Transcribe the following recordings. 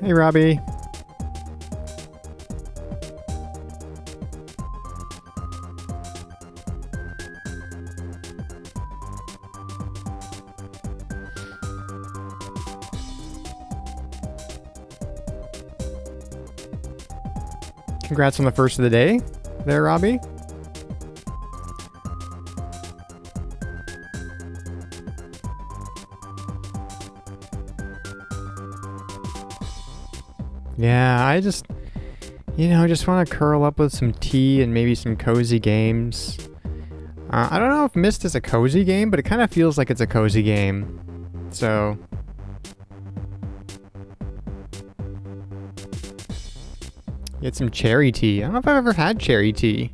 Hey, Robbie. Congrats on the first of the day there, Robbie. Yeah, I just want to curl up with some tea and maybe some cozy games. I don't know if Myst is a cozy game, but it kind of feels like it's a cozy game. So... get some cherry tea. I don't know if I've ever had cherry tea.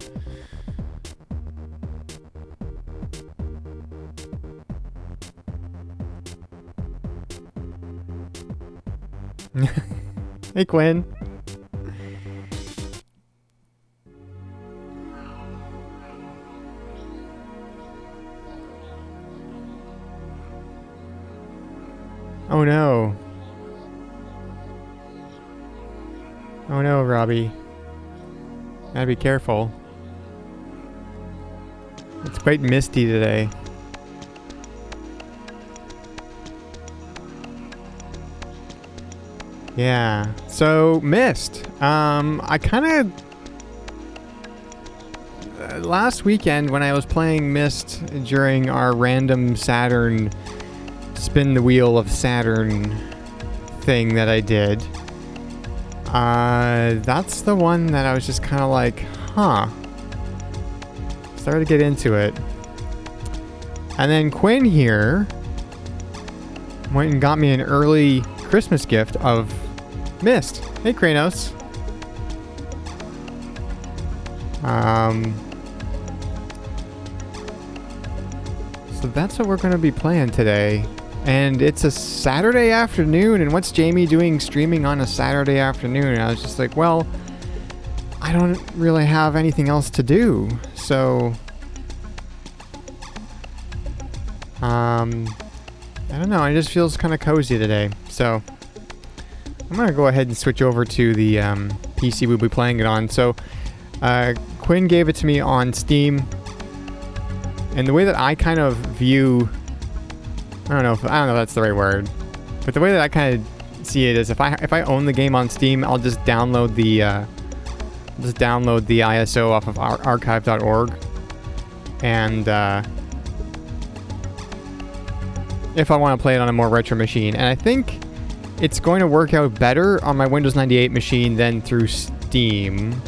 Hey, Quinn. Oh no. Oh no, Robbie. Gotta be careful. It's quite misty today. Yeah. So, Myst. I kind of... last weekend when I was playing Myst during our random Saturn spin the wheel of Saturn thing that I did, that's the one that I was just kind of like, huh. Started to get into it. And then Quinn here went and got me an early Christmas gift of Myst. Hey, Kranos. So that's what we're going to be playing today. And it's a Saturday afternoon, and what's Jamie doing streaming on a Saturday afternoon? And I was just like, well, I don't really have anything else to do. So, I don't know. It just feels kind of cozy today. So, I'm going to go ahead and switch over to the PC we'll be playing it on. So, Quinn gave it to me on Steam. And the way that I kind of view... I don't know if that's the right word, but the way that I kind of see it is if I own the game on Steam, I'll just download the ISO off of archive.org, and if I want to play it on a more retro machine, and I think it's going to work out better on my Windows 98 machine than through Steam.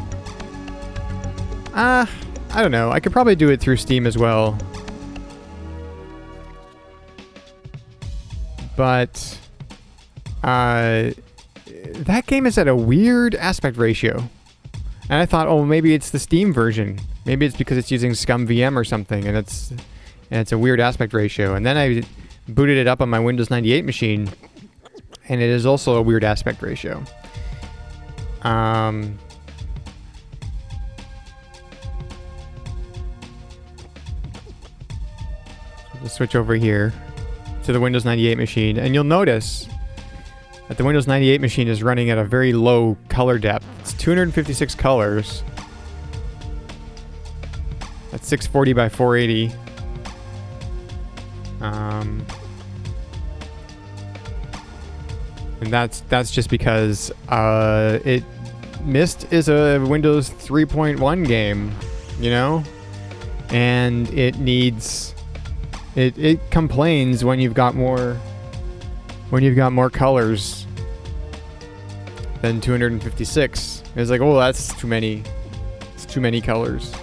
I don't know. I could probably do it through Steam as well. But that game is at a weird aspect ratio. And I thought, oh, maybe it's the Steam version. Maybe it's because it's using Scum VM or something, and it's a weird aspect ratio. And then I booted it up on my Windows 98 machine, and it is also a weird aspect ratio. Let's switch over here to the Windows 98 machine, and you'll notice that the Windows 98 machine is running at a very low color depth. It's 256 colors. That's 640 by 480. And that's just because Myst is a Windows 3.1 game, you know, and it needs. It complains when you've got more colors than 256. It's like, oh, that's too many. It's too many colors.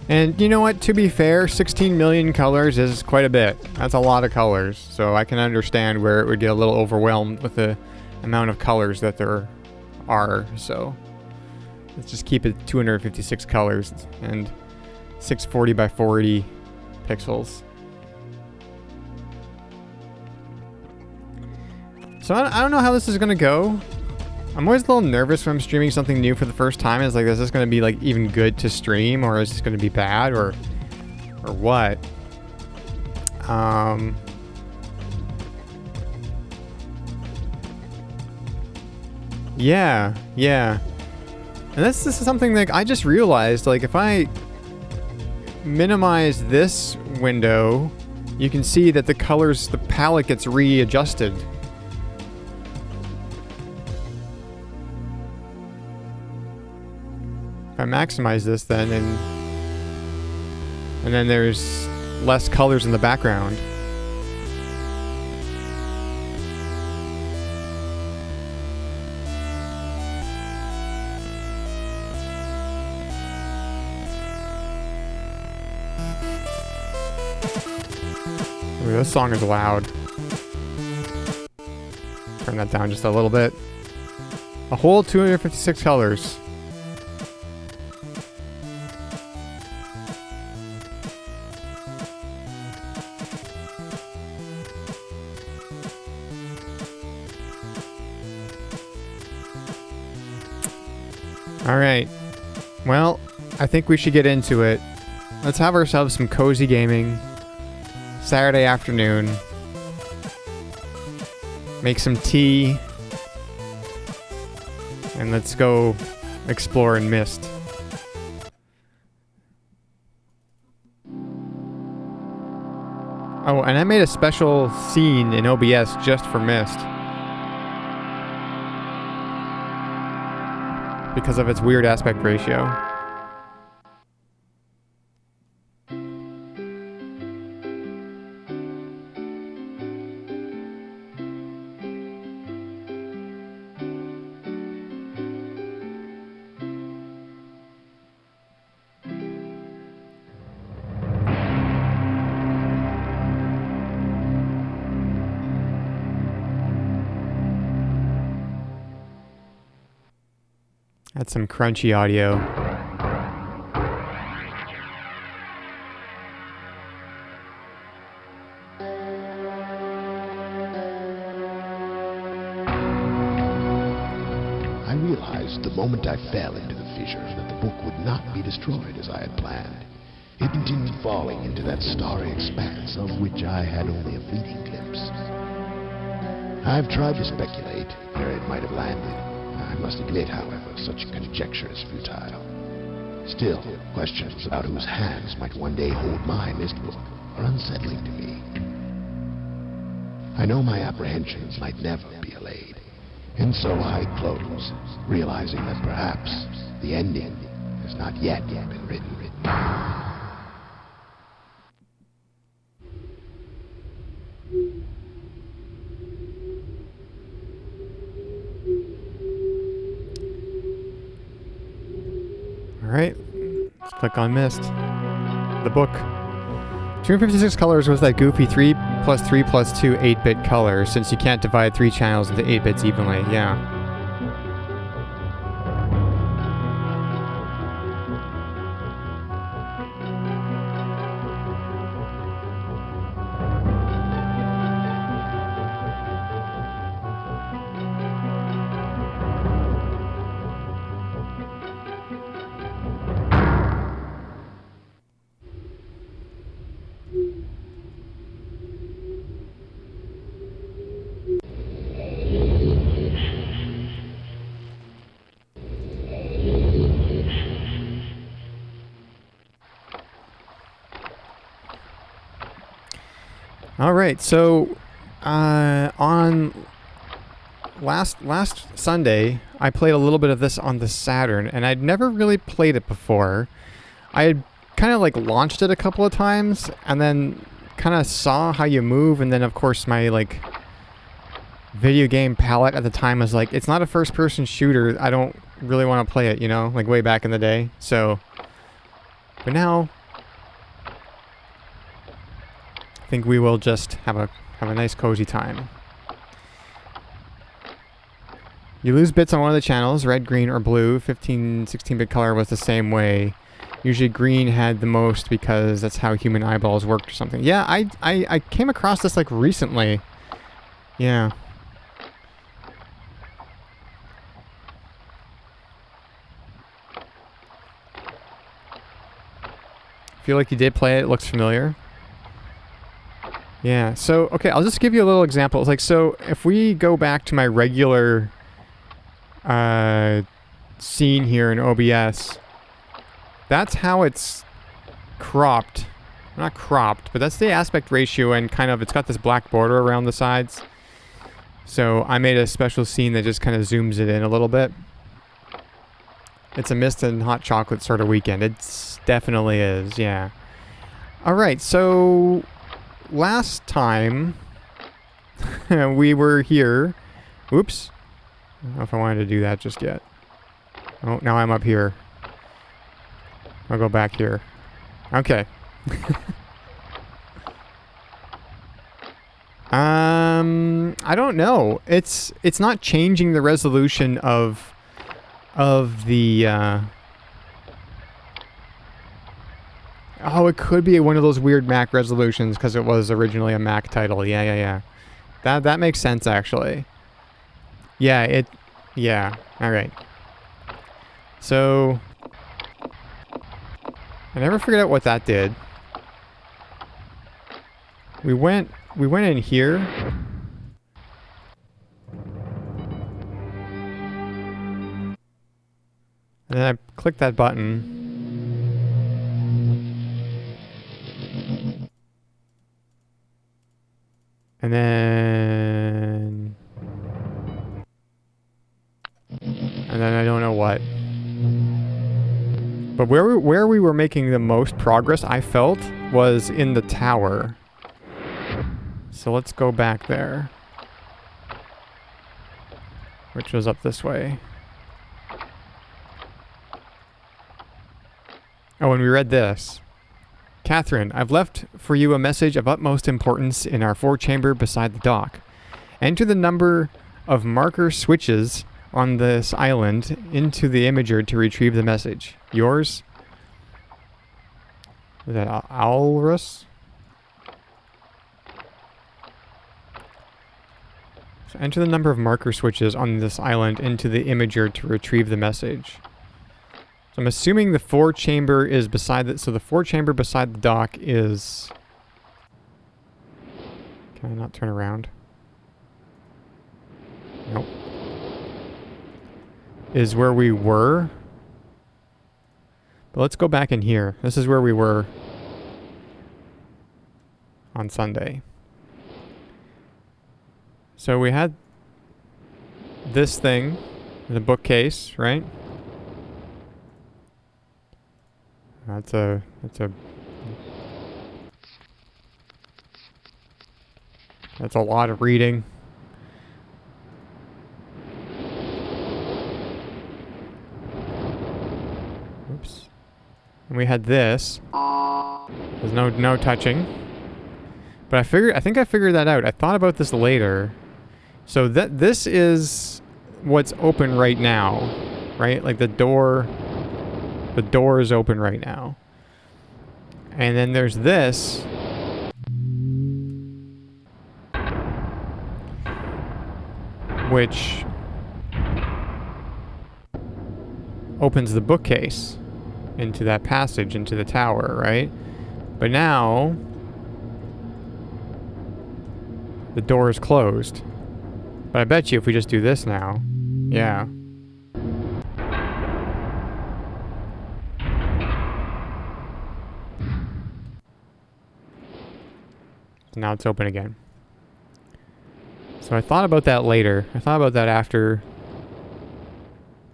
And you know what? To be fair, 16 million colors is quite a bit. That's a lot of colors. So I can understand where it would get a little overwhelmed with the amount of colors that there are. So let's just keep it 256 colors and 640 by 480 pixels. So I don't know how this is going to go. I'm always a little nervous when I'm streaming something new for the first time. It's like, is this going to be like even good to stream, or is this going to be bad, or what? Yeah. And this is something that I just realized. Like, if I minimize this window, you can see that the palette gets readjusted. If I maximize this then, and then there's less colors in the background. Ooh, this song is loud. Turn that down just a little bit. A whole 256 colors. Alright. Well, I think we should get into it. Let's have ourselves some cozy gaming. Saturday afternoon. Make some tea. And let's go explore in Myst. Oh, and I made a special scene in OBS just for Myst. Because of its weird aspect ratio. That's some crunchy audio. I realized the moment I fell into the fissure that the book would not be destroyed as I had planned. It continued falling into that starry expanse of which I had only a fleeting glimpse. I've tried to speculate where it might have landed. I must admit, however, such conjecture is futile. Still, questions about whose hands might one day hold my Myst book are unsettling to me. I know my apprehensions might never be allayed, and so I close, realizing that perhaps the ending has not yet been written. Alright, let's click on Myst. The book. 256 colors was that goofy 3 plus 3 plus 2 8-bit color, since you can't divide 3 channels into 8 bits evenly, yeah. All right, so on last Sunday, I played a little bit of this on the Saturn, and I'd never really played it before. I had kind of like launched it a couple of times, and then kind of saw how you move, and then of course my like video game palette at the time was like, it's not a first-person shooter. I don't really want to play it, you know, like way back in the day. So, but now I think we will just have a nice cozy time. You lose bits on one of the channels, red, green, or blue. 15, 16-bit color was the same way. Usually green had the most because that's how human eyeballs worked or something. Yeah, I came across this like recently. Yeah. Feel like you did play it. It looks familiar. Yeah, so, okay, I'll just give you a little example. It's like, so if we go back to my regular scene here in OBS, that's how it's cropped. Not cropped, but that's the aspect ratio, and kind of, it's got this black border around the sides. So I made a special scene that just kind of zooms it in a little bit. It's a Myst and hot chocolate sort of weekend. It definitely is, yeah. Alright, so last time we were here. Oops. I don't know if I wanted to do that just yet. Oh, now I'm up here. I'll go back here. Okay. I don't know. It's not changing the resolution of the oh, it could be one of those weird Mac resolutions because it was originally a Mac title. Yeah. That makes sense, actually. Yeah, all right. So I never figured out what that did. We went in here. And then I clicked that button. And then I don't know what. But where we were making the most progress, I felt, was in the tower. So let's go back there. Which was up this way. Oh, and we read this. Catherine, I've left for you a message of utmost importance in our four-chamber beside the dock. Enter the number of marker switches on this island into the imager to retrieve the message. Yours? Is that Aulrus? So enter the number of marker switches on this island into the imager to retrieve the message. So I'm assuming the four-chamber is beside the... So the four-chamber beside the dock is... Can I not turn around? Nope. Is where we were. But let's go back in here. This is where we were on Sunday. So we had this thing, the bookcase, right? That's a lot of reading. Oops. And we had this. There's no touching. But I think I figured that out. I thought about this later. So this is what's open right now, right? Like the door is open right now. And then there's this. Which opens the bookcase into that passage, into the tower, right? But now the door is closed. But I bet you if we just do this now, yeah. Now it's open again. So I thought about that later. I thought about that after.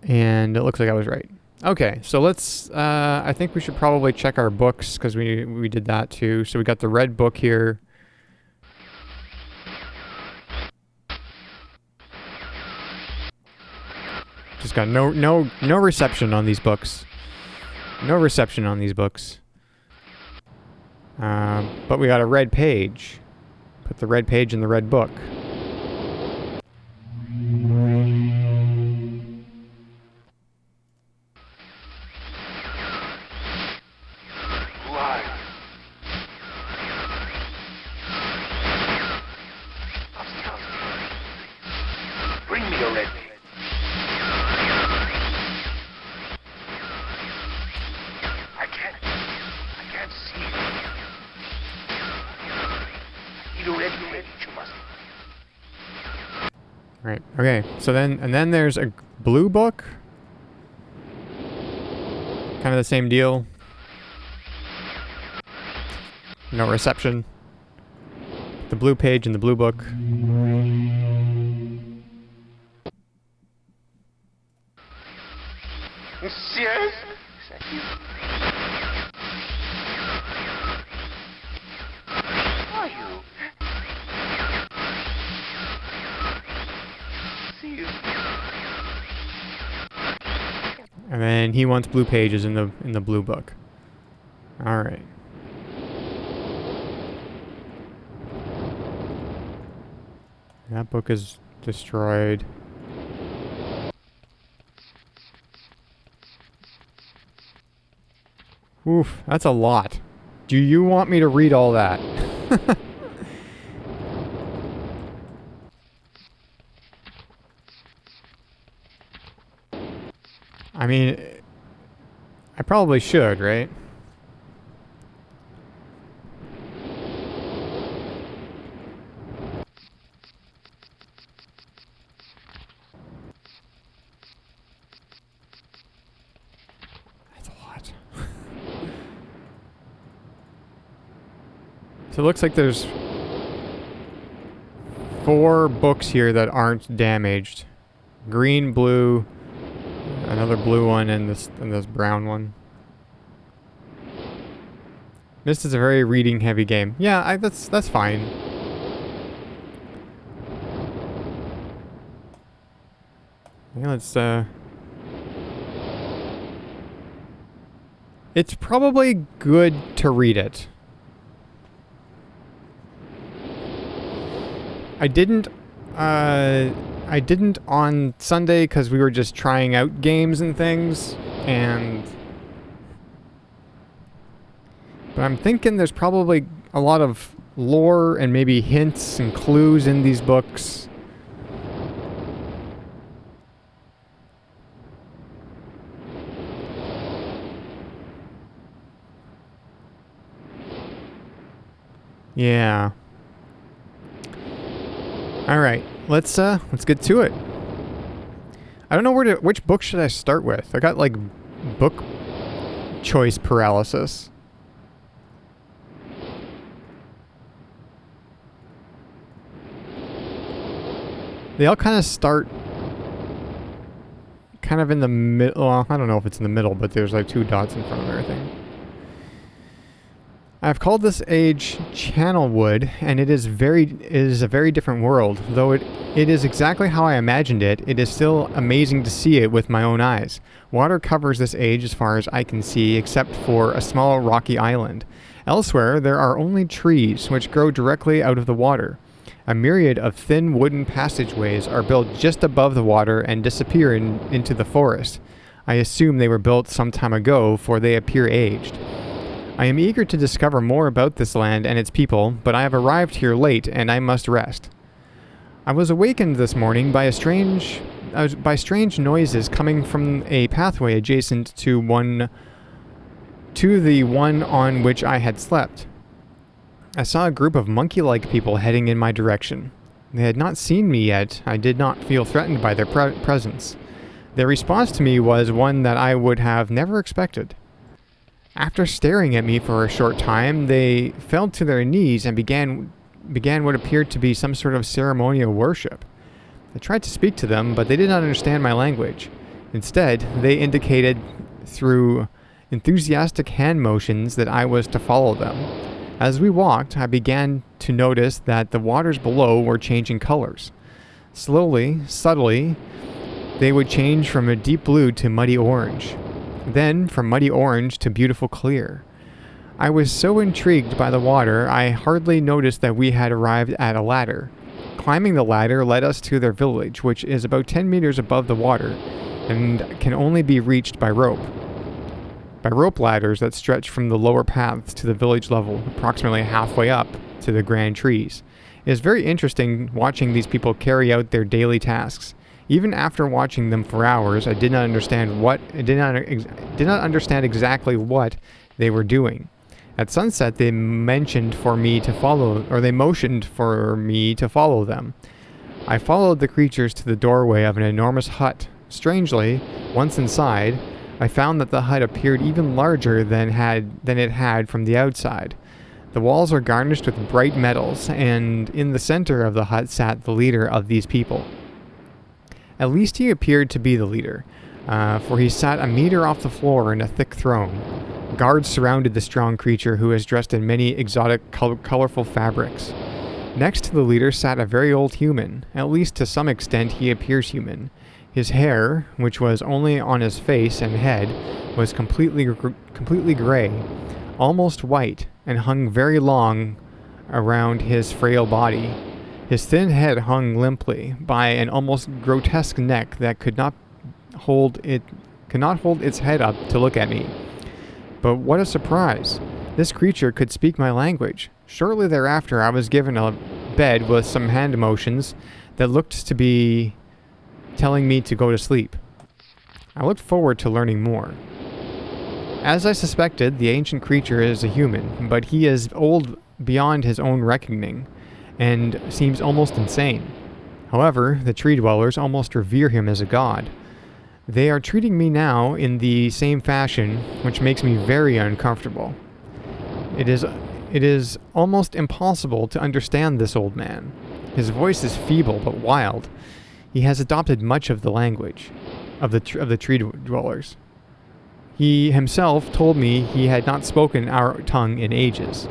And it looks like I was right. Okay, so let's... I think we should probably check our books, because we did that too. So we got the red book here. Just got no reception on these books. No reception on these books. But we got a red page. Put the red page in the red book. Bring me a red page. I can't see. I need a red page, you must. Right. Okay. So then there's a blue book. Kind of the same deal. No reception. The blue page in the blue book. Serious? Is that you? Are you? See you. And then he wants blue pages in the blue book. All right. That book is destroyed. Oof, that's a lot. Do you want me to read all that? I mean, I probably should, right? That's a lot. So it looks like there's 4 books here that aren't damaged. Green, blue, another blue one, and this brown one. Myst is a very reading heavy game. Yeah, that's fine. Yeah, let's it's probably good to read it. I didn't on Sunday because we were just trying out games and things, but I'm thinking there's probably a lot of lore and maybe hints and clues in these books. Yeah. All right, let's get to it. I don't know which book should I start with. I got like book choice paralysis. They all kind of start kind of in the middle. Well, I don't know if it's in the middle, but there's like 2 dots in front of everything. I've called this age Channelwood, and it is a very different world. Though it is exactly how I imagined it, it is still amazing to see it with my own eyes. Water covers this age as far as I can see, except for a small rocky island. Elsewhere, there are only trees, which grow directly out of the water. A myriad of thin wooden passageways are built just above the water and disappear into the forest. I assume they were built some time ago, for they appear aged. I am eager to discover more about this land and its people, but I have arrived here late and I must rest. I was awakened this morning by strange noises coming from a pathway adjacent to the one on which I had slept. I saw a group of monkey-like people heading in my direction. They had not seen me yet. I did not feel threatened by their presence. Their response to me was one that I would have never expected. After staring at me for a short time, they fell to their knees and began what appeared to be some sort of ceremonial worship. I tried to speak to them, but they did not understand my language. Instead, they indicated through enthusiastic hand motions that I was to follow them. As we walked, I began to notice that the waters below were changing colors. Slowly, subtly, they would change from a deep blue to muddy orange. Then from muddy orange to beautiful clear. I was so intrigued by the water, I hardly noticed that we had arrived at a ladder. Climbing the ladder led us to their village, which is about 10 meters above the water, and can only be reached by rope. By rope ladders that stretch from the lower paths to the village level, approximately halfway up to the grand trees. It is very interesting watching these people carry out their daily tasks. Even after watching them for hours, I did not understand exactly what they were doing. At sunset, they motioned for me to follow them. I followed the creatures to the doorway of an enormous hut. Strangely, once inside, I found that the hut appeared even larger than it had from the outside. The walls were garnished with bright metals, and in the center of the hut sat the leader of these people. At least he appeared to be the leader, for he sat a meter off the floor in a thick throne. Guards surrounded the strong creature, who was dressed in many exotic, colorful fabrics. Next to the leader sat a very old human. At least to some extent he appears human. His hair, which was only on his face and head, was completely gray, almost white, and hung very long around his frail body. His thin head hung limply by an almost grotesque neck that could not hold its head up to look at me. But what a surprise! This creature could speak my language. Shortly thereafter, I was given a bed with some hand motions that looked to be telling me to go to sleep. I looked forward to learning more. As I suspected, the ancient creature is a human, but he is old beyond his own reckoning, and seems almost insane. However, the tree dwellers almost revere him as a god. They are treating me now in the same fashion, which makes me very uncomfortable. It is almost impossible to understand this old man. His voice is feeble but wild. He has adopted much of the language of the tree dwellers. He himself told me he had not spoken our tongue in ages.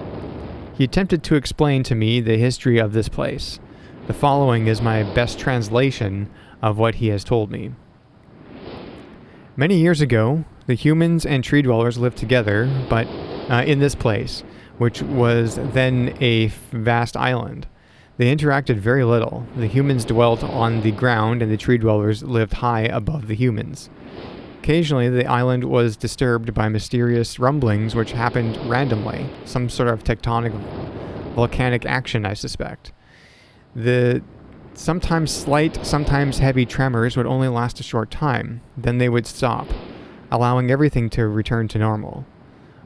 He attempted to explain to me the history of this place. The following is my best translation of what he has told me. Many years ago, the humans and tree dwellers lived together, but in this place, which was then a vast island. They interacted very little. The humans dwelt on the ground, and the tree dwellers lived high above the humans. Occasionally, the island was disturbed by mysterious rumblings which happened randomly, some sort of tectonic volcanic action, I suspect. The sometimes slight, sometimes heavy tremors would only last a short time, then they would stop, allowing everything to return to normal.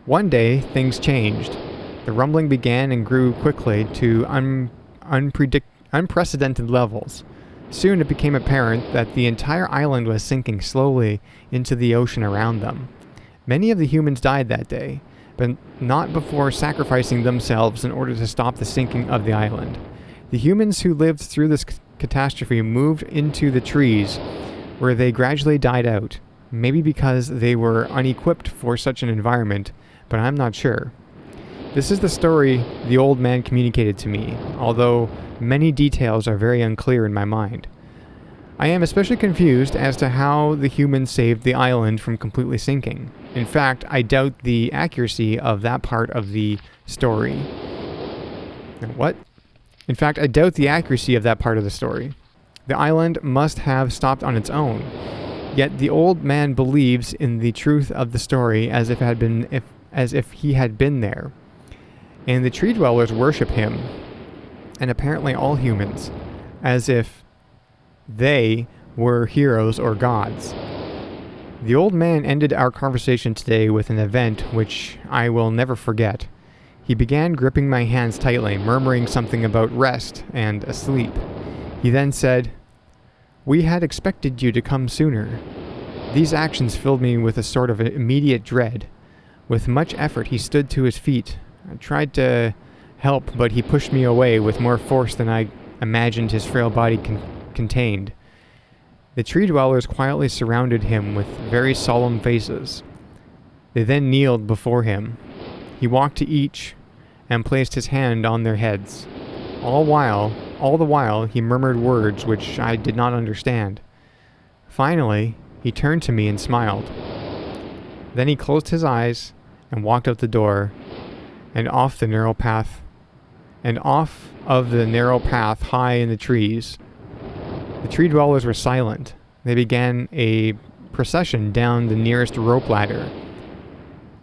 One day, things changed. The rumbling began and grew quickly to unprecedented levels. Soon it became apparent that the entire island was sinking slowly into the ocean around them. Many of the humans died that day, but not before sacrificing themselves in order to stop the sinking of the island. The humans who lived through this catastrophe moved into the trees, where they gradually died out, maybe because they were unequipped for such an environment, but I'm not sure. This is the story the old man communicated to me, although many details are very unclear in my mind. I am especially confused as to how the humans saved the island from completely sinking. In fact, I doubt the accuracy of that part of the story. What? In fact, I doubt the accuracy of that part of the story. The island must have stopped on its own. Yet the old man believes in the truth of the story as if he had been there. And the tree dwellers worship him, and apparently all humans, as if they were heroes or gods. The old man ended our conversation today with an event which I will never forget. He began gripping my hands tightly, murmuring something about rest and asleep. He then said, "We had expected you to come sooner." These actions filled me with a sort of immediate dread. With much effort, he stood to his feet. I tried to help, but he pushed me away with more force than I imagined his frail body contained. The tree dwellers quietly surrounded him with very solemn faces. They then kneeled before him. He walked to each and placed his hand on their heads. All the while, he murmured words which I did not understand. Finally, he turned to me and smiled. Then he closed his eyes and walked out the door and off of the narrow path high in the trees. The tree dwellers were silent. They began a procession down the nearest rope ladder.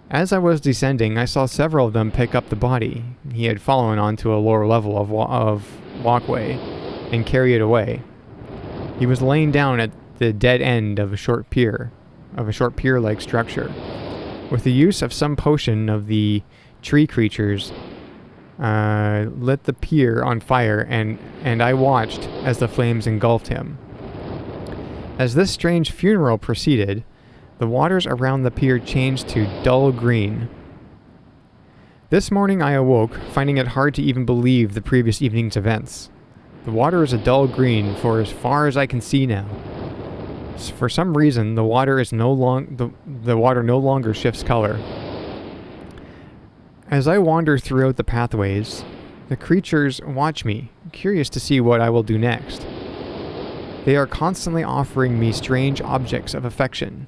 As I was descending, I saw several of them pick up the body. He had fallen onto a lower level of walkway and carry it away. He was laying down at the dead end of a short pier-like structure. With the use of some potion of the tree creatures, lit the pier on fire, and I watched as the flames engulfed him. As this strange funeral proceeded, the waters around the pier changed to dull green. This morning I awoke, finding it hard to even believe the previous evening's events. The water is a dull green for as far as I can see now. For some reason, the water no longer shifts color. As I wander throughout the pathways, the creatures watch me, curious to see what I will do next. They are constantly offering me strange objects of affection.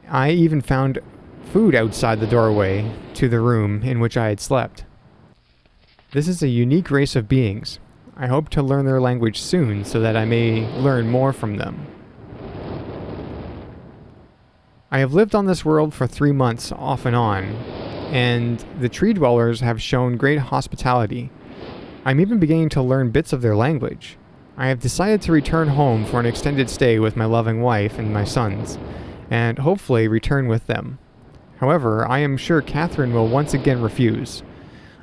I even found food outside the doorway to the room in which I had slept. This is a unique race of beings. I hope to learn their language soon so that I may learn more from them. I have lived on this world for 3 months off and on, and the tree dwellers have shown great hospitality. I'm even beginning to learn bits of their language. I have decided to return home for an extended stay with my loving wife and my sons, and hopefully return with them. However, I am sure Catherine will once again refuse.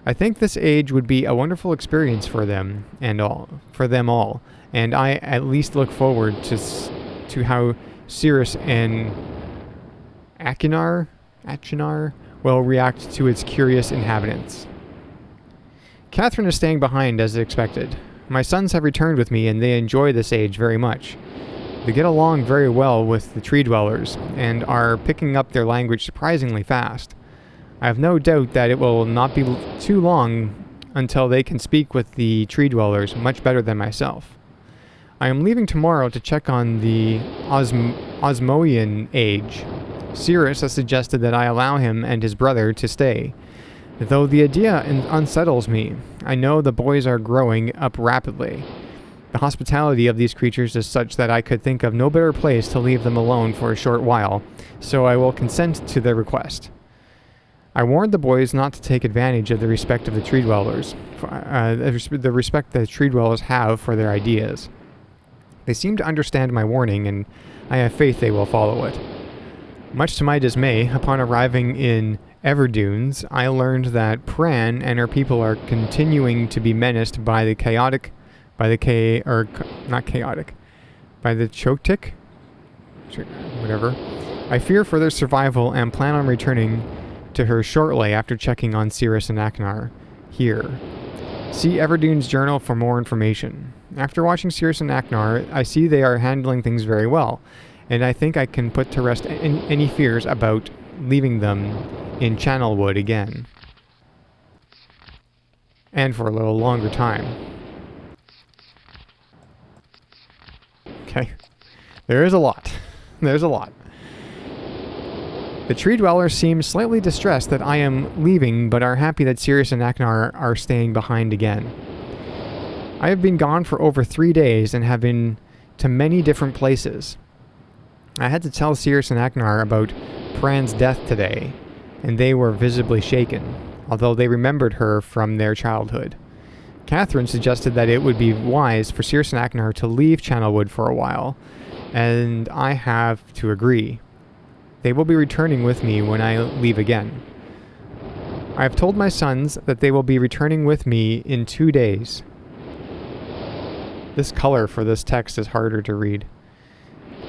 I think this age would be a wonderful experience for them all, and I at least look forward to how Cirrus and Achenar will react to its curious inhabitants. Catherine is staying behind as expected. My sons have returned with me and they enjoy this age very much. They get along very well with the tree dwellers and are picking up their language surprisingly fast. I have no doubt that it will not be too long until they can speak with the tree dwellers much better than myself. I am leaving tomorrow to check on the Osmoian age. Cirrus has suggested that I allow him and his brother to stay. Though the idea unsettles me, I know the boys are growing up rapidly. The hospitality of these creatures is such that I could think of no better place to leave them alone for a short while, so I will consent to their request. I warned the boys not to take advantage of the respect of the tree dwellers, the respect that the tree dwellers have for their ideas. They seem to understand my warning, and I have faith they will follow it. Much to my dismay, upon arriving in Everdunes, I learned that Pran and her people are continuing to be menaced by the Choktik, whatever. I fear for their survival and plan on returning to her shortly after checking on Cirrus and Achenar here. See Everdune's journal for more information. After watching Cirrus and Achenar, I see they are handling things very well, and I think I can put to rest any fears about leaving them in Channelwood again. And for a little longer time. Okay. There is a lot. There's a lot. The tree dwellers seem slightly distressed that I am leaving, but are happy that Cirrus and Achenar are staying behind again. I have been gone for over 3 days and have been to many different places. I had to tell Cirrus and Achenar about Pran's death today, and they were visibly shaken, although they remembered her from their childhood. Catherine suggested that it would be wise for Cirrus and Achenar to leave Channelwood for a while, and I have to agree. They will be returning with me when I leave again. I have told my sons that they will be returning with me in 2 days. This color for this text is harder to read.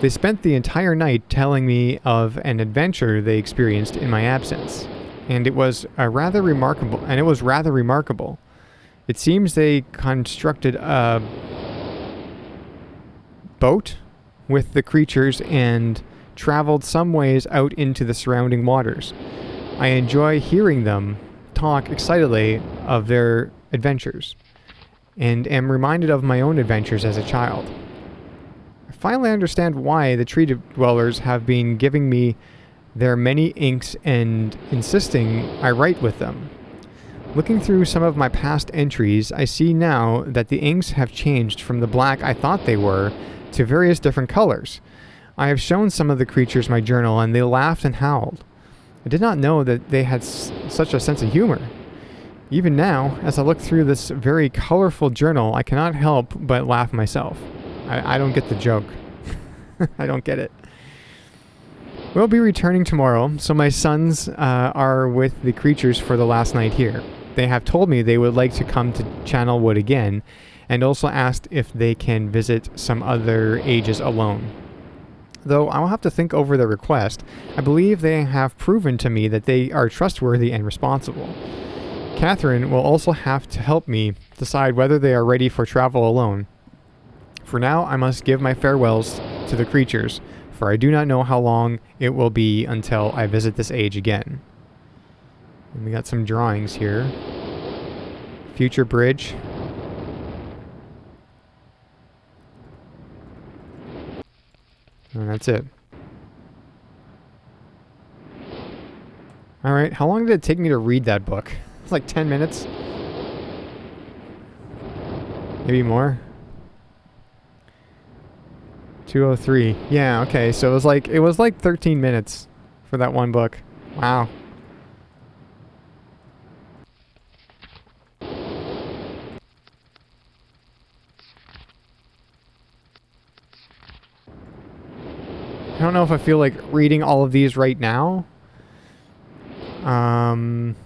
They spent the entire night telling me of an adventure they experienced in my absence, and it was rather remarkable. It seems they constructed a boat with the creatures and traveled some ways out into the surrounding waters. I enjoy hearing them talk excitedly of their adventures, and am reminded of my own adventures as a child. I finally understand why the tree dwellers have been giving me their many inks and insisting I write with them. Looking through some of my past entries, I see now that the inks have changed from the black I thought they were to various different colors. I have shown some of the creatures my journal, and they laughed and howled. I did not know that they had such a sense of humor. Even now, as I look through this very colorful journal, I cannot help but laugh myself. I don't get the joke. I don't get it. We'll be returning tomorrow, so my sons are with the creatures for the last night here. They have told me they would like to come to Channelwood again, and also asked if they can visit some other ages alone. Though I'll have to think over their request, I believe they have proven to me that they are trustworthy and responsible. Catherine will also have to help me decide whether they are ready for travel alone. For now, I must give my farewells to the creatures, for I do not know how long it will be until I visit this age again. And we got some drawings here. Future bridge. And that's it. Alright, how long did it take me to read that book? It's like 10 minutes? Maybe more? 2:03. Yeah, okay, so it was like 13 minutes for that one book. Wow. I don't know if I feel like reading all of these right now, Um...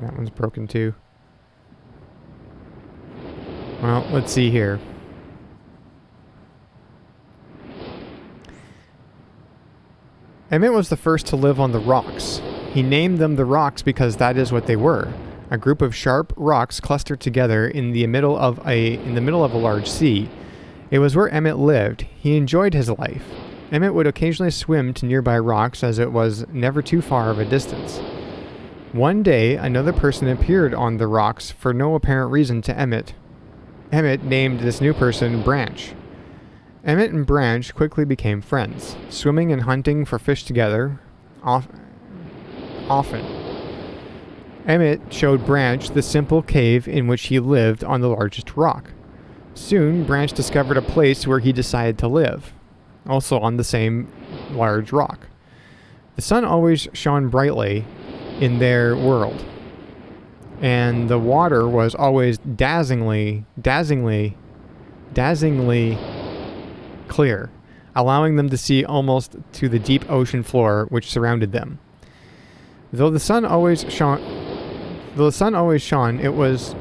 That one's broken too. Well, let's see here. Emmett was the first to live on the rocks. He named them the rocks because that is what they were. A group of sharp rocks clustered together in the middle of a large sea. It was where Emmett lived. He enjoyed his life. Emmett would occasionally swim to nearby rocks as it was never too far of a distance. One day, another person appeared on the rocks for no apparent reason to Emmett. Emmett named this new person Branch. Emmett and Branch quickly became friends, swimming and hunting for fish together often. Emmett showed Branch the simple cave in which he lived on the largest rock. Soon, Branch discovered a place where he decided to live, also on the same large rock. The sun always shone brightly in their world, and the water was always dazzlingly clear, allowing them to see almost to the deep ocean floor which surrounded them. Though the sun always shone, it was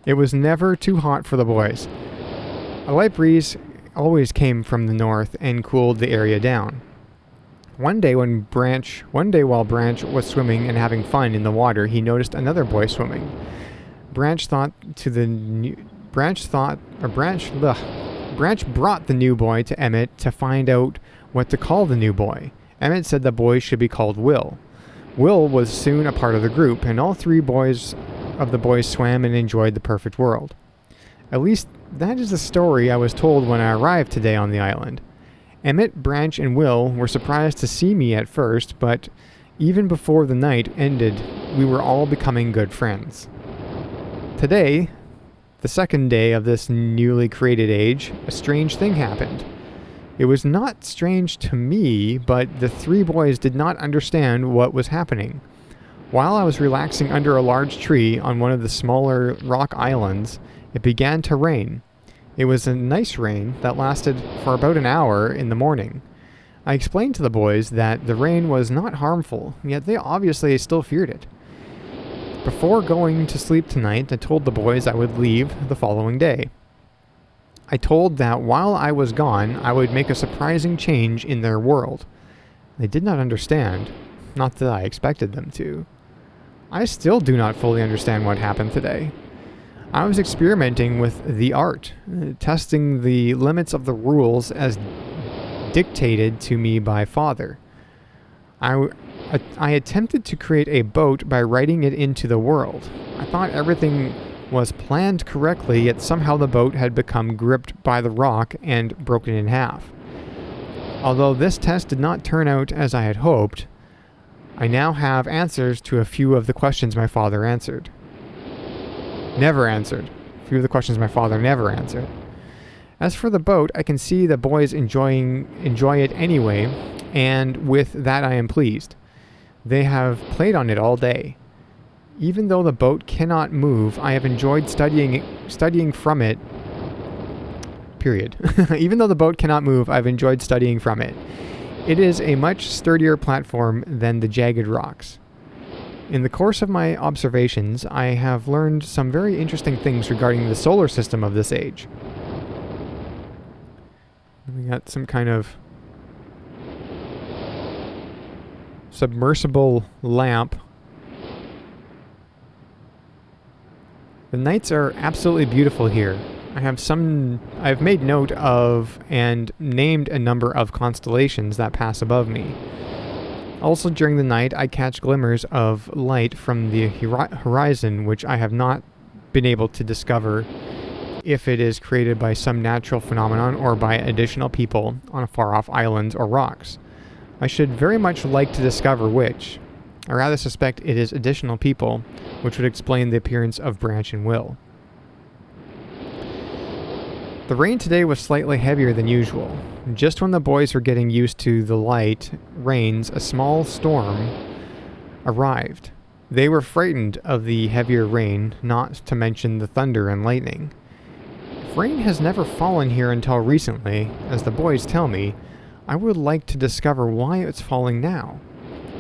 it was never too hot for the boys. A light breeze always came from the north and cooled the area down. One day while Branch was swimming and having fun in the water, he noticed another boy swimming. Branch brought the new boy to Emmett to find out what to call the new boy. Emmett said the boy should be called Will. Will was soon a part of the group, and all three of the boys swam and enjoyed the perfect world. At least that is the story I was told when I arrived today on the island. Emmett, Branch, and Will were surprised to see me at first, but even before the night ended, we were all becoming good friends. Today, the second day of this newly created age, a strange thing happened. It was not strange to me, but the three boys did not understand what was happening. While I was relaxing under a large tree on one of the smaller rock islands, it began to rain. It was a nice rain that lasted for about an hour in the morning. I explained to the boys that the rain was not harmful, yet they obviously still feared it. Before going to sleep tonight, I told the boys I would leave the following day. I told that while I was gone, I would make a surprising change in their world. They did not understand, not that I expected them to. I still do not fully understand what happened today. I was experimenting with the art, testing the limits of the rules as dictated to me by Father. I attempted to create a boat by writing it into the world. I thought everything was planned correctly, yet somehow the boat had become gripped by the rock and broken in half. Although this test did not turn out as I had hoped, I now have answers to a few of the questions my father never answered. A few of the questions my father never answered. As for the boat, I can see the boys enjoy it anyway, and with that I am pleased. They have played on it all day. Even though the boat cannot move, I have enjoyed studying from it. Period. Even though the boat cannot move, I've enjoyed studying from it. It is a much sturdier platform than the jagged rocks. In the course of my observations, I have learned some very interesting things regarding the solar system of this age. We got some kind of submersible lamp. The nights are absolutely beautiful here. I've made note of and named a number of constellations that pass above me. Also during the night, I catch glimmers of light from the horizon, which I have not been able to discover if it is created by some natural phenomenon or by additional people on far-off islands or rocks. I should very much like to discover which. I rather suspect it is additional people, which would explain the appearance of Branch and Will. The rain today was slightly heavier than usual. Just when the boys were getting used to the light rains, a small storm arrived. They were frightened of the heavier rain, not to mention the thunder and lightning. If rain has never fallen here until recently, as the boys tell me, I would like to discover why it's falling now.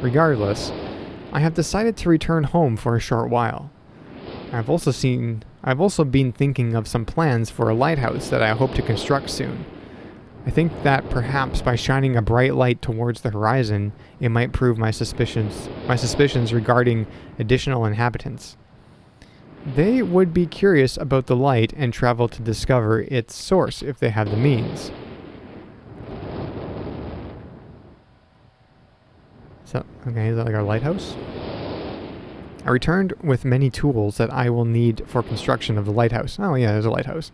Regardless, I have decided to return home for a short while. I've also been thinking of some plans for a lighthouse that I hope to construct soon. I think that perhaps by shining a bright light towards the horizon, it might prove my suspicions regarding additional inhabitants. They would be curious about the light and travel to discover its source if they have the means. So, okay, is that like our lighthouse? I returned with many tools that I will need for construction of the lighthouse. Oh yeah, there's a lighthouse.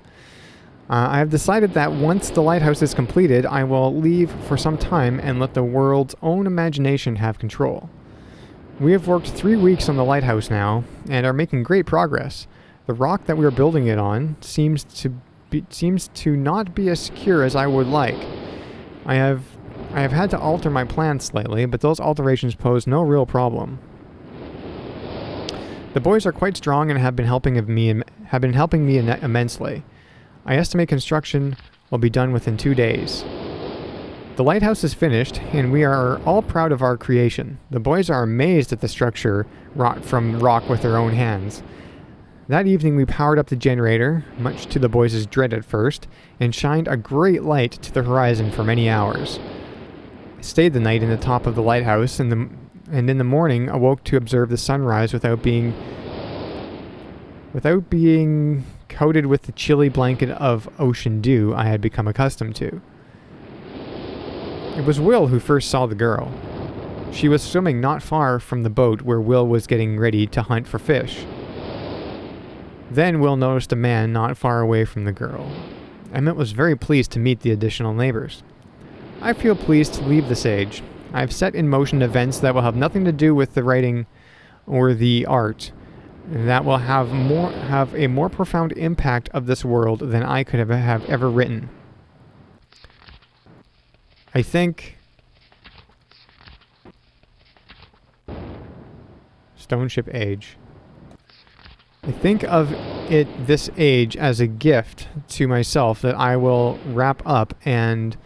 I have decided that once the lighthouse is completed, I will leave for some time and let the world's own imagination have control. We have worked 3 weeks on the lighthouse now, and are making great progress. The rock that we are building it on seems to not be as secure as I would like. I have had to alter my plans slightly, but those alterations pose no real problem. The boys are quite strong and have been helping me immensely. I estimate construction will be done within 2 days. The lighthouse is finished, and we are all proud of our creation. The boys are amazed at the structure wrought from rock with their own hands. That evening we powered up the generator, much to the boys' dread at first, and shined a great light to the horizon for many hours. I stayed the night in the top of the lighthouse, and in the morning awoke to observe the sunrise without being coated with the chilly blanket of ocean dew I had become accustomed to. It was Will who first saw the girl. She was swimming not far from the boat where Will was getting ready to hunt for fish. Then Will noticed a man not far away from the girl. Emmett was very pleased to meet the additional neighbors. I feel pleased to leave the sage. I have set in motion events that will have nothing to do with the writing or the art, that will have a more profound impact of this world than I could have ever written. I think Stone Ship Age. I think of this age as a gift to myself that I will wrap up and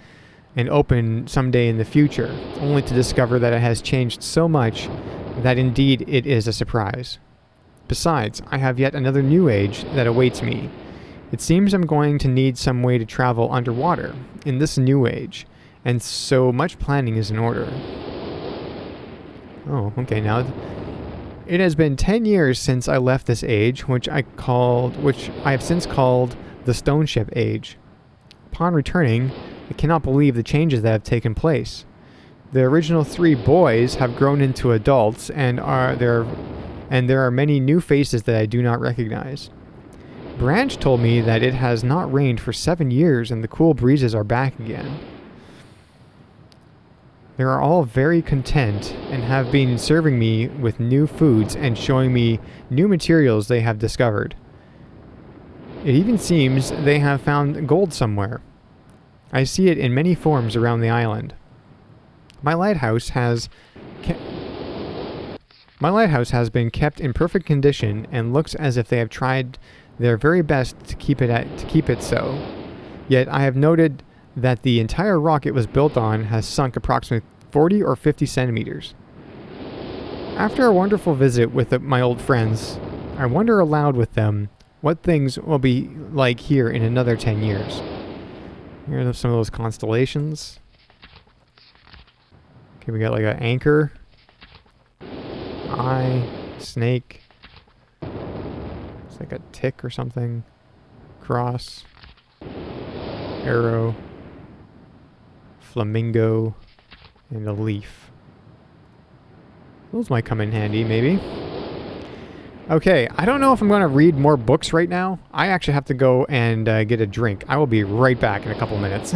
open someday in the future, only to discover that it has changed so much that indeed it is a surprise. Besides, I have yet another new age that awaits me. It seems I'm going to need some way to travel underwater in this new age, and so much planning is in order. Oh, okay, now it has been 10 years since I left this age, which I have since called the Stone Ship Age. Upon returning, I cannot believe the changes that have taken place. The original 3 boys have grown into adults, and there are many new faces that I do not recognize. Branch told me that it has not rained for 7 years and the cool breezes are back again. They are all very content and have been serving me with new foods and showing me new materials they have discovered. It even seems they have found gold somewhere. I see it in many forms around the island. My lighthouse has been kept in perfect condition and looks as if they have tried their very best to keep it so. Yet I have noted that the entire rock it was built on has sunk approximately 40 or 50 centimeters. After a wonderful visit with my old friends, I wonder aloud with them what things will be like here in another 10 years. Here are some of those constellations. Okay, we got like an anchor, eye, snake. It's like a tick or something. Cross, arrow, flamingo, and a leaf. Those might come in handy, maybe. Okay, I don't know if I'm going to read more books right now. I actually have to go and get a drink. I will be right back in a couple minutes.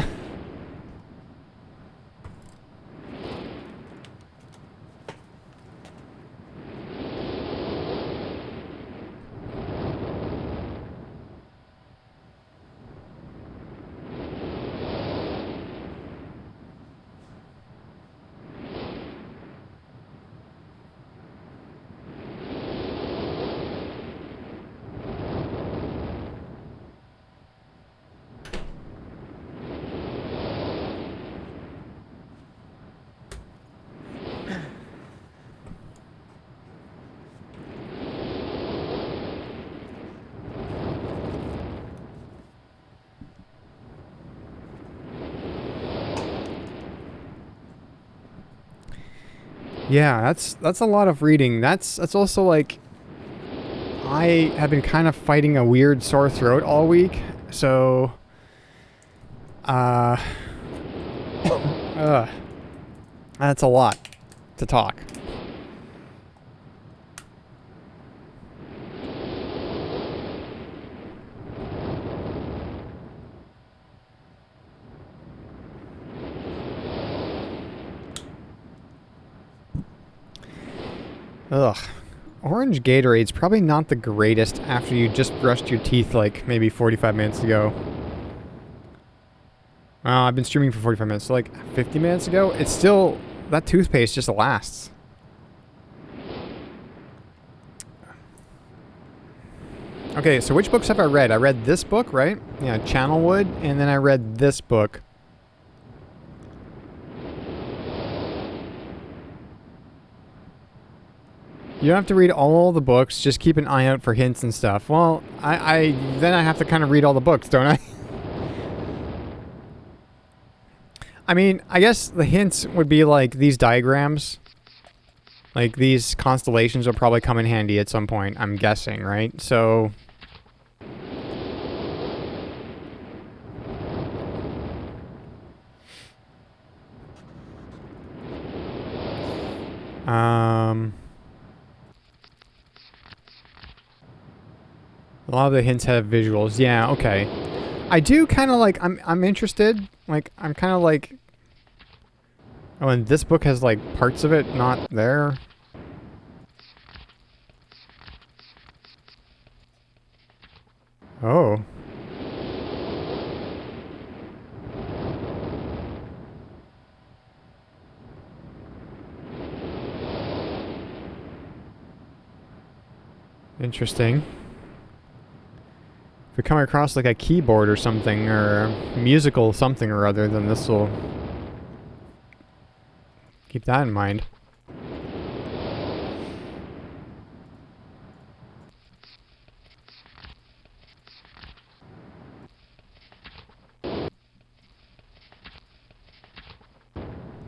Yeah, that's a lot of reading. That's also like I have been kind of fighting a weird sore throat all week, so uh, uh that's a lot to talk. Ugh. Orange Gatorade's probably not the greatest after you just brushed your teeth like maybe 45 minutes ago. Well, I've been streaming for 45 minutes, so like 50 minutes ago, it's still, that toothpaste just lasts. Okay, so which books have I read? I read this book, right? Yeah, Channelwood, and then I read this book. You don't have to read all the books, just keep an eye out for hints and stuff. Well, then I have to kind of read all the books, don't I? I mean, I guess the hints would be like these diagrams. Like these constellations will probably come in handy at some point, I'm guessing, right? So a lot of the hints have visuals. Yeah, okay. I do kind of like, I'm interested. Like, I'm kind of like, oh, and this book has like parts of it not there. Oh. Interesting. If we come across like a keyboard or something, or a musical something or other, then this will keep that in mind.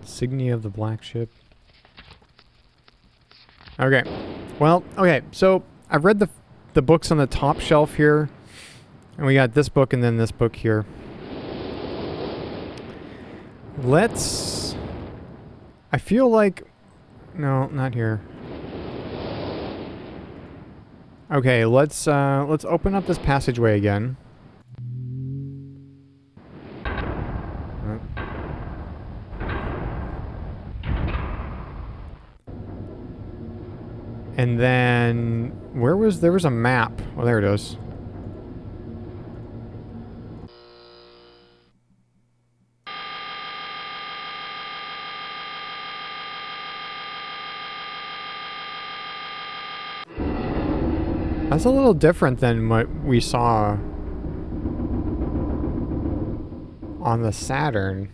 Insignia of the Black Ship. Okay. Well, okay, so I've read the books on the top shelf here. And we got this book and then this book here. Let's... I feel like... No, not here. Okay, let's open up this passageway again. And then... There was a map. Oh, there it is. That's a little different than what we saw on the Saturn.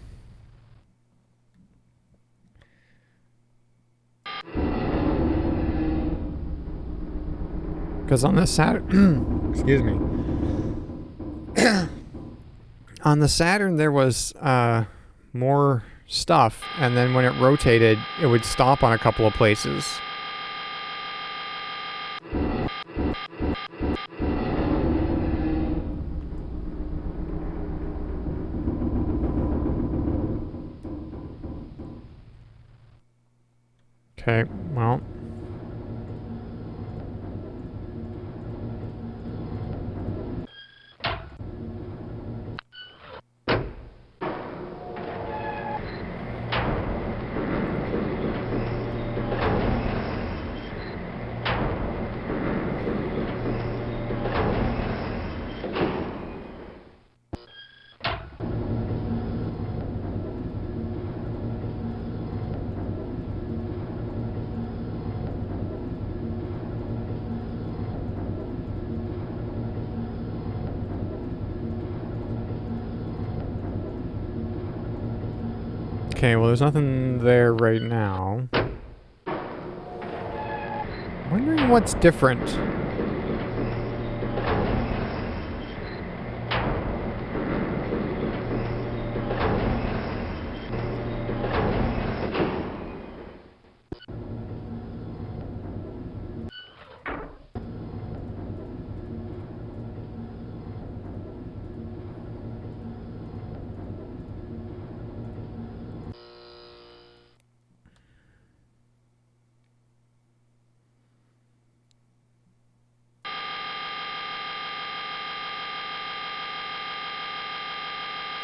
Because on the Saturn... excuse me. On the Saturn, there was more stuff, and then when it rotated, it would stop on a couple of places. Okay, well... Okay, well, there's nothing there right now. Wondering what's different.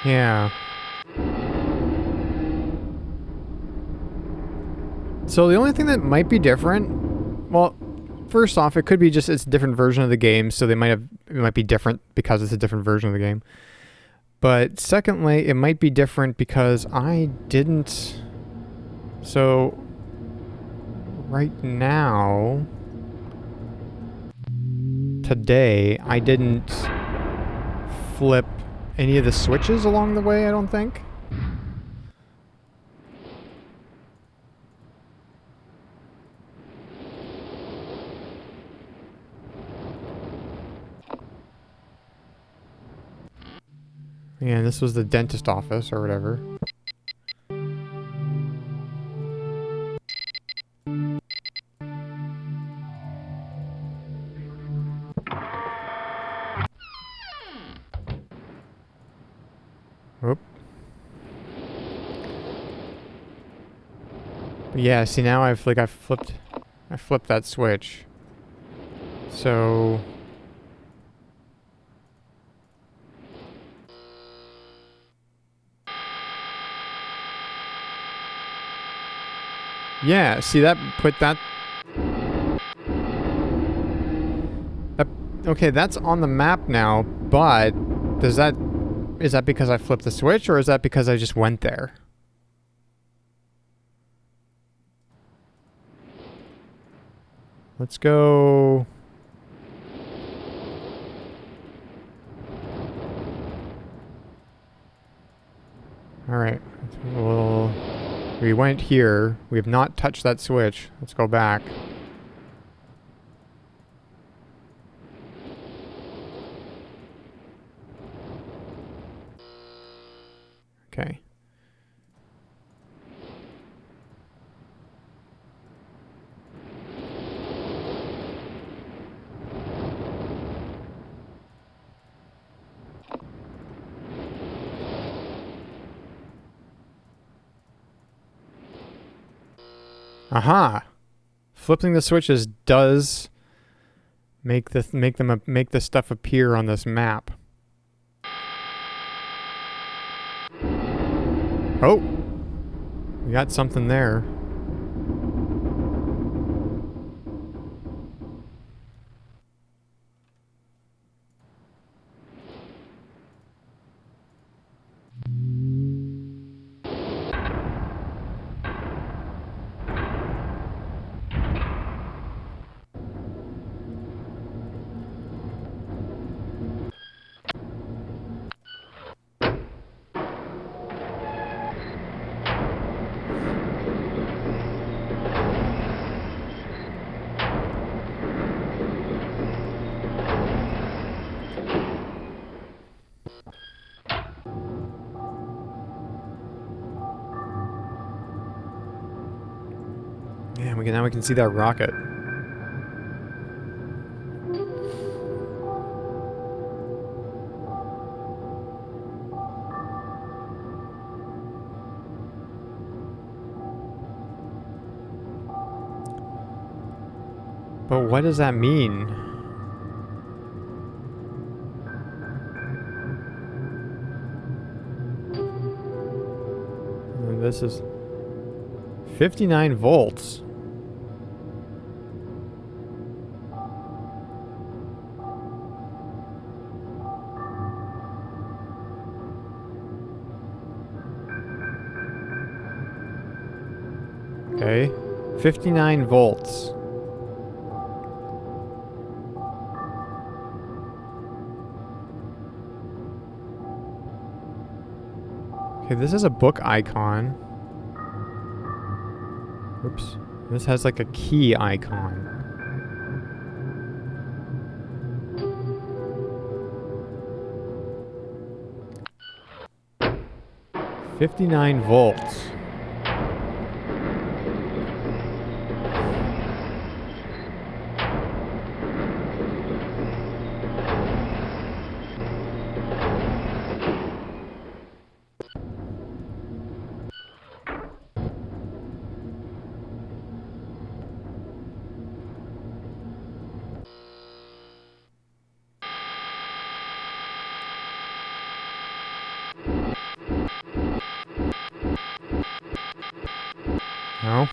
Yeah. So the only thing that might be different, well, first off, it could be just it's a different version of the game, so it might be different because it's a different version of the game. But secondly, it might be different because I didn't. So right now, today, I didn't flip any of the switches along the way, I don't think. Yeah, this was the dentist office or whatever. Oop. But yeah, see now I flipped that switch. So yeah, see that put that okay, that's on the map now, but is that because I flipped the switch or is that because I just went there? Let's go. All right. Well, we went here. We have not touched that switch. Let's go back. Okay. Aha! Flipping the switches does make the stuff appear on this map. Oh, we got something there. Yeah, now we can see that rocket. But what does that mean? This is 59 volts. Okay. 59 volts. Okay, this is a book icon. Oops. This has like a key icon. $59 volts. No?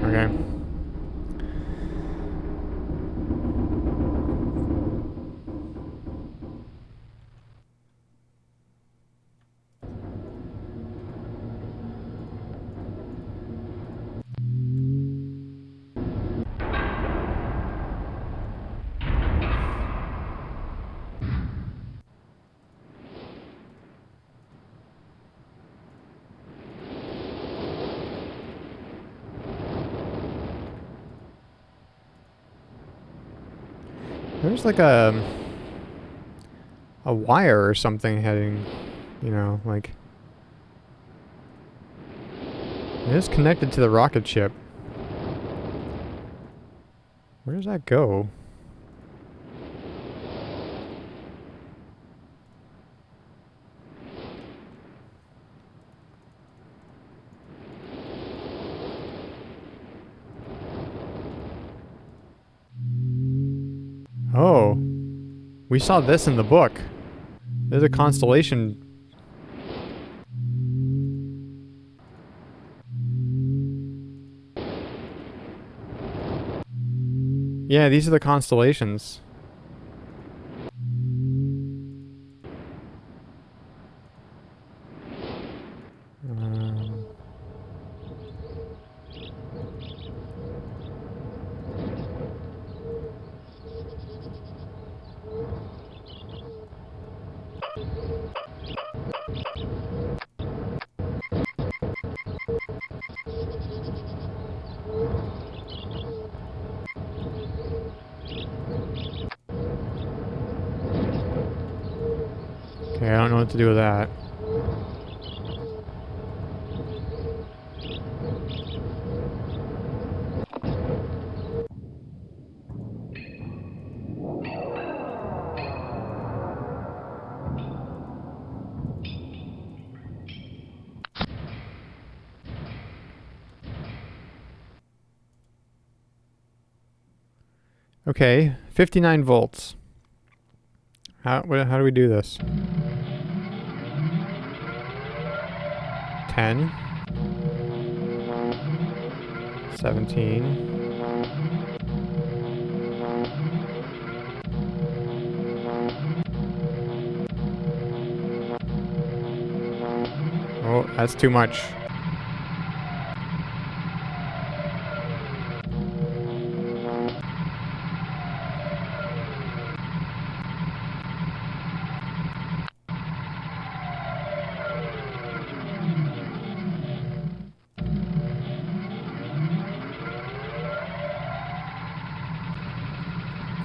Okay. There's like a wire or something heading, you know, like it is connected to the rocket ship. Where does that go? Oh, we saw this in the book. There's a constellation. Yeah, these are the constellations. Um, okay, I don't know what to do with that. Okay, 59 volts. How do we do this? 10. 17. Oh, that's too much.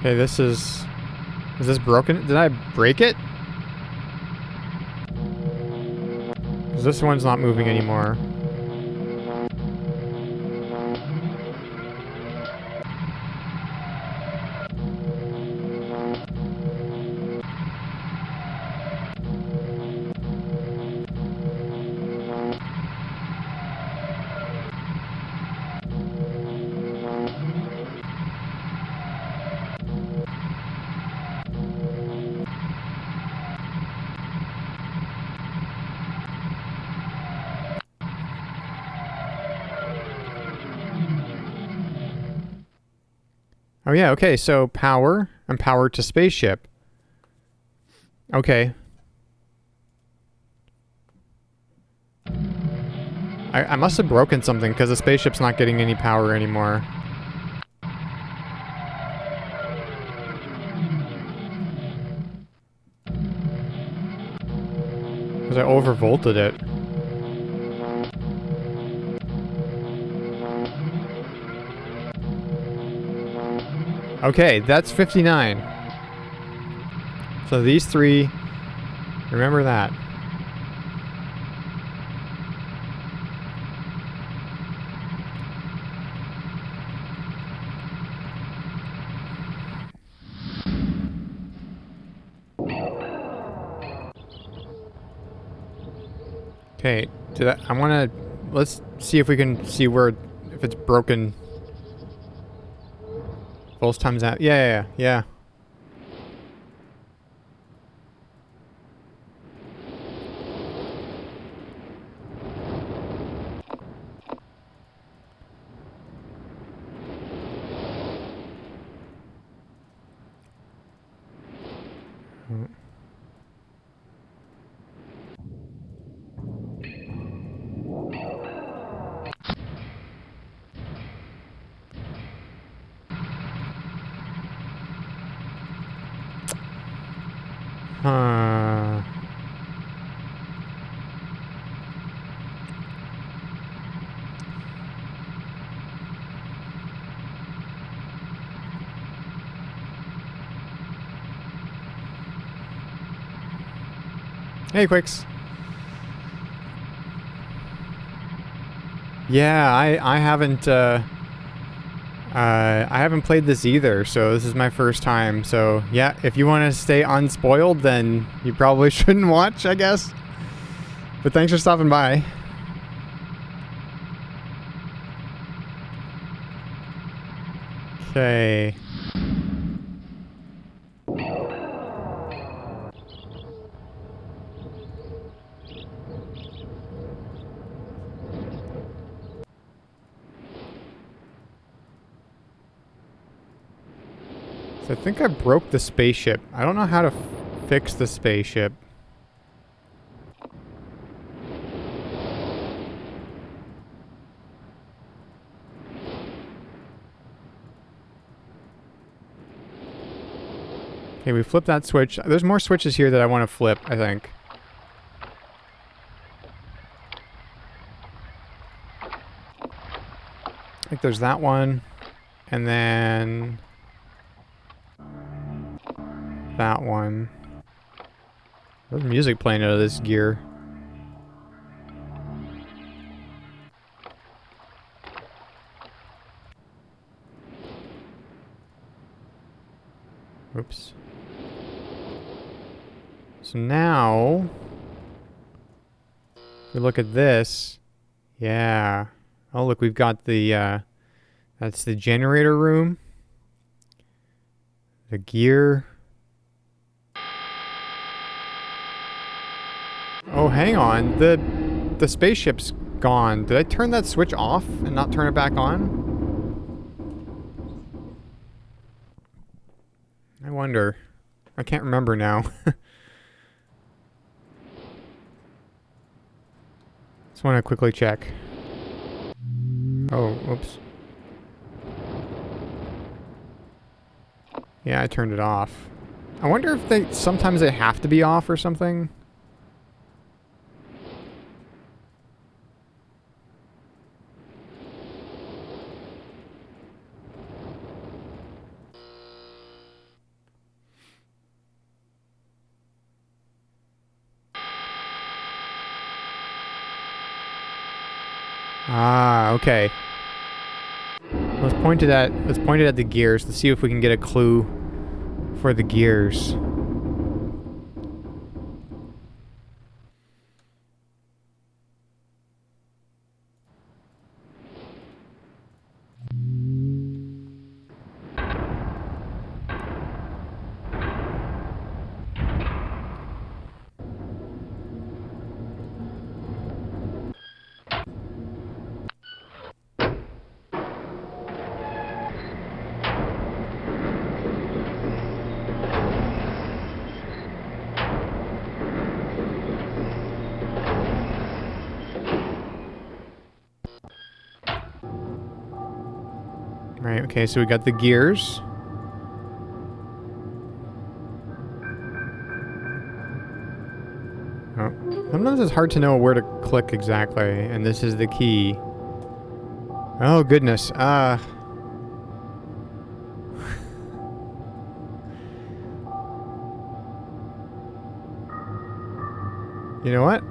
Okay, this is... Is this broken? Did I break it? Because this one's not moving anymore. Oh yeah, okay, so power and power to spaceship. Okay. I must have broken something because the spaceship's not getting any power anymore. Because I overvolted it. Okay, that's 59. So these three, remember that. Okay, I want to, let's see if we can see where, if it's broken. Volts times that. Yeah. Hey, Quicks. Yeah, I haven't played this either, so this is my first time. So yeah, if you want to stay unspoiled, then you probably shouldn't watch, I guess. But thanks for stopping by. Okay. So I think I broke the spaceship. I don't know how to fix the spaceship. Okay, we flipped that switch. There's more switches here that I want to flip, I think. I think there's that one. And then that one. There's music playing out of this gear. Oops. So now, if we look at this, yeah. Oh, look, we've got the, that's the generator room. The gear. Oh, hang on. The spaceship's gone. Did I turn that switch off and not turn it back on? I wonder. I can't remember now. Just want to quickly check. Oh, whoops. Yeah, I turned it off. I wonder if sometimes they have to be off or something. Ah, okay. Let's point it at the gears to see if we can get a clue for the gears. Right, okay, so we got the gears. Oh, sometimes it's hard to know where to click exactly, and this is the key. Oh, goodness. You know what?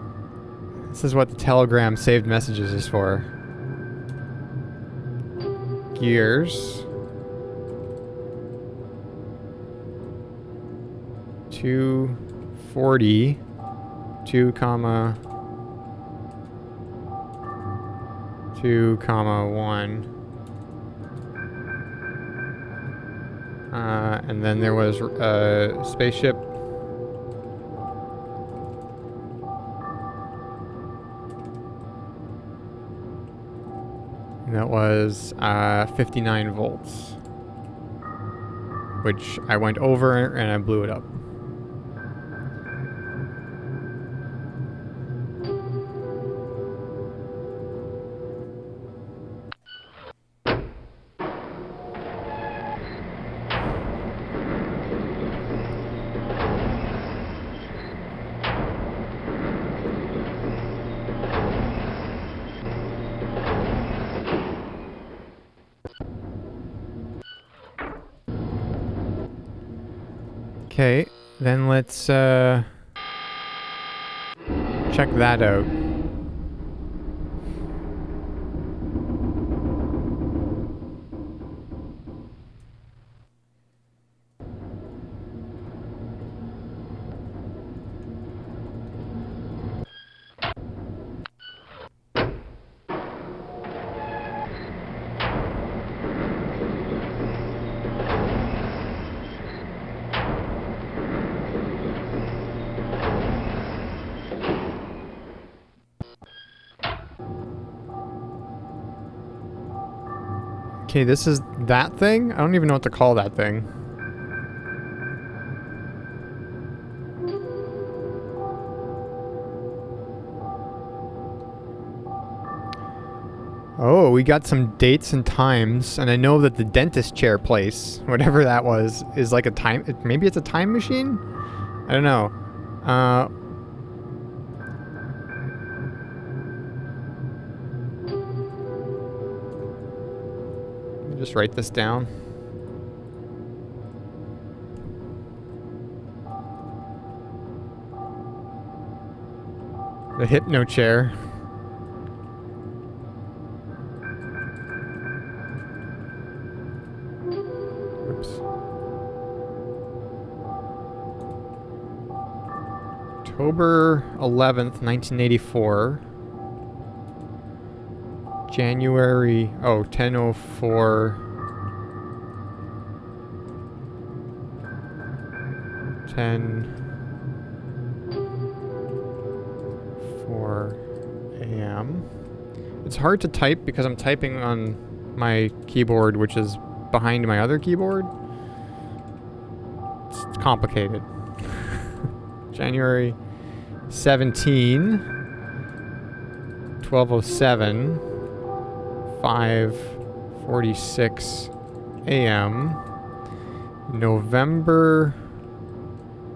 This is what the Telegram saved messages is for. Gears. 240. 2 comma 2 comma 1. And then there was a spaceship. And that was 59 volts. Which I went over and I blew it up. Okay, then let's check that out. Okay, this is that thing? I don't even know what to call that thing. Oh, we got some dates and times, and I know that the dentist chair place, whatever that was, is like a time... Maybe it's a time machine? I don't know. Let me just write this down. The hypno chair. Oops. October 11th, 1984. January... Oh, 10:04. 10:04 a.m. It's hard to type because I'm typing on my keyboard, which is behind my other keyboard. It's complicated. January 17, 12:07, 5:46 a.m. November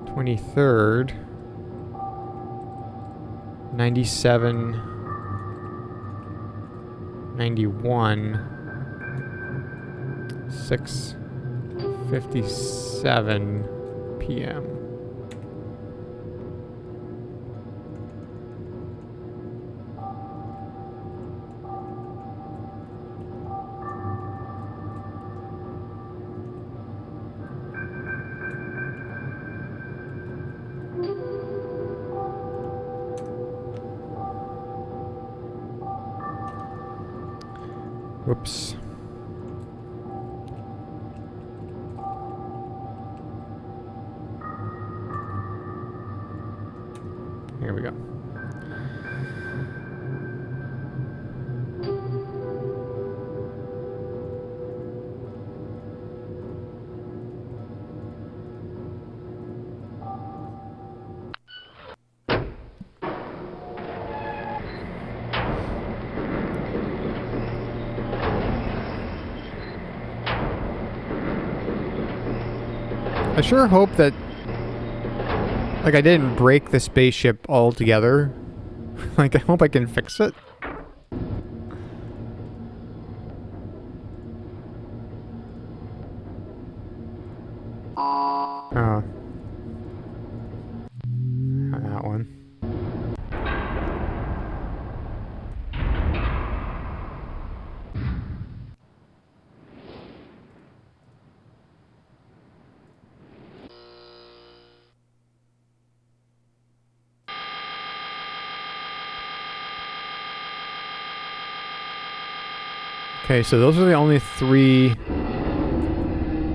23rd, 97, 91, 6:57 p.m. Whoops. Here we go. I sure hope that, like, I didn't break the spaceship altogether. Like, I hope I can fix it. Oh. That one. Okay, so those are the only 3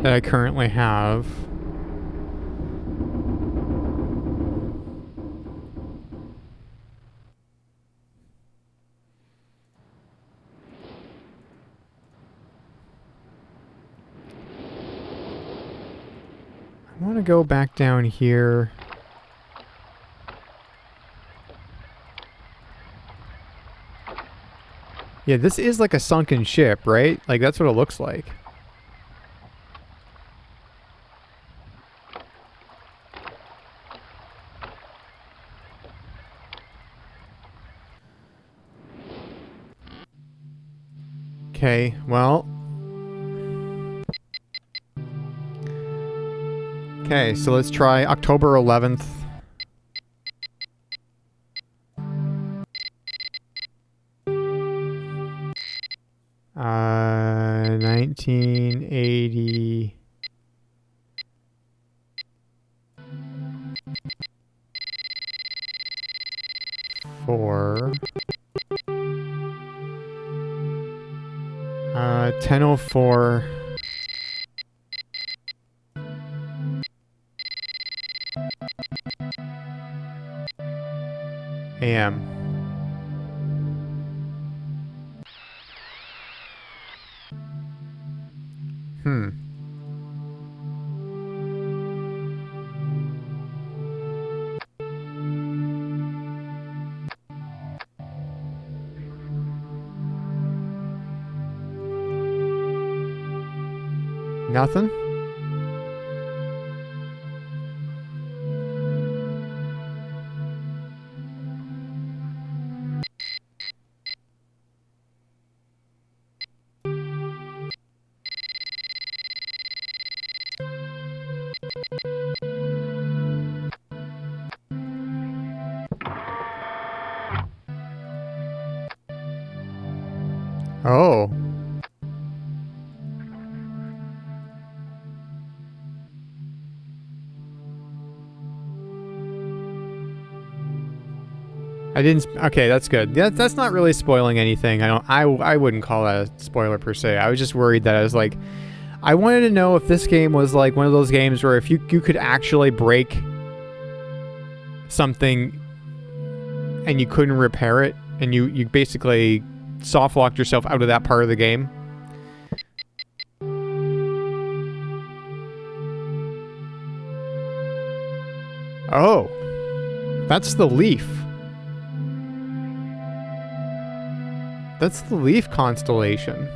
that I currently have. I want to go back down here. Yeah, this is like a sunken ship, right? Like, that's what it looks like. Okay, well... Okay, so let's try October 11th. 1980. Four. 10:04 a.m. Hmm. Nothing? Oh. I didn't. Okay, that's good. That's not really spoiling anything. I wouldn't call that a spoiler per se. I was just worried that I was like, I wanted to know if this game was like one of those games where if you could actually break something and you couldn't repair it, and you basically soft locked yourself out of that part of the game. Oh, that's the leaf. That's the leaf constellation.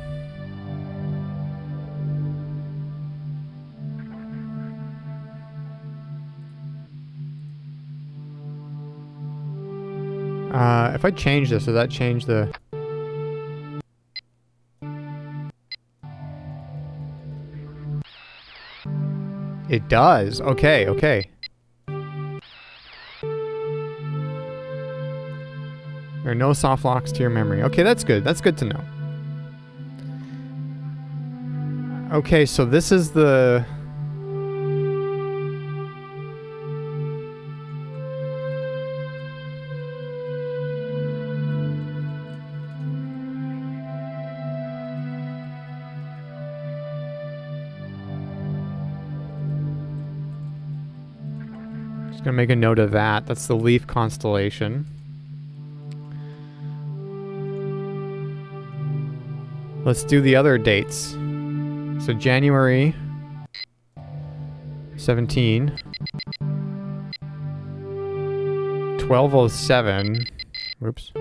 If I change this, does that change the... It does. Okay, okay. There are no soft locks to your memory. Okay, that's good. That's good to know. Okay, so this is the... Just gonna make a note of that. That's the leaf constellation. Let's do the other dates. So January 17, 12:07. Whoops.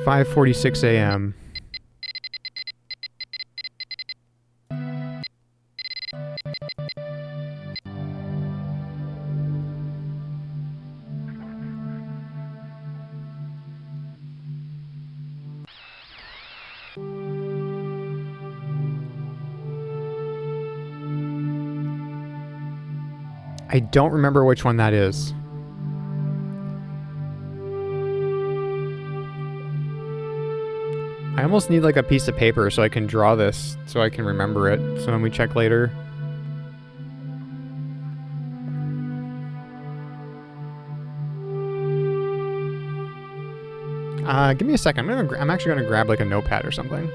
$5:46 a.m. I don't remember which one that is. I almost need like a piece of paper so I can draw this so I can remember it. So when we check later. Give me a second. I'm actually gonna grab like a notepad or something.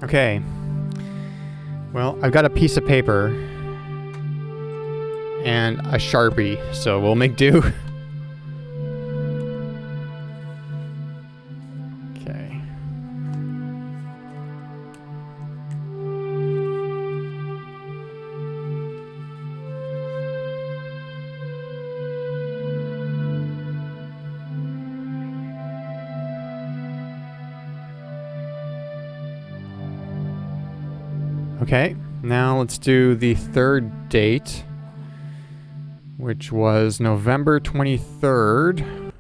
Okay. Well, I've got a piece of paper and a Sharpie, so we'll make do. Okay. Okay, now let's do the third date, which was November 23rd.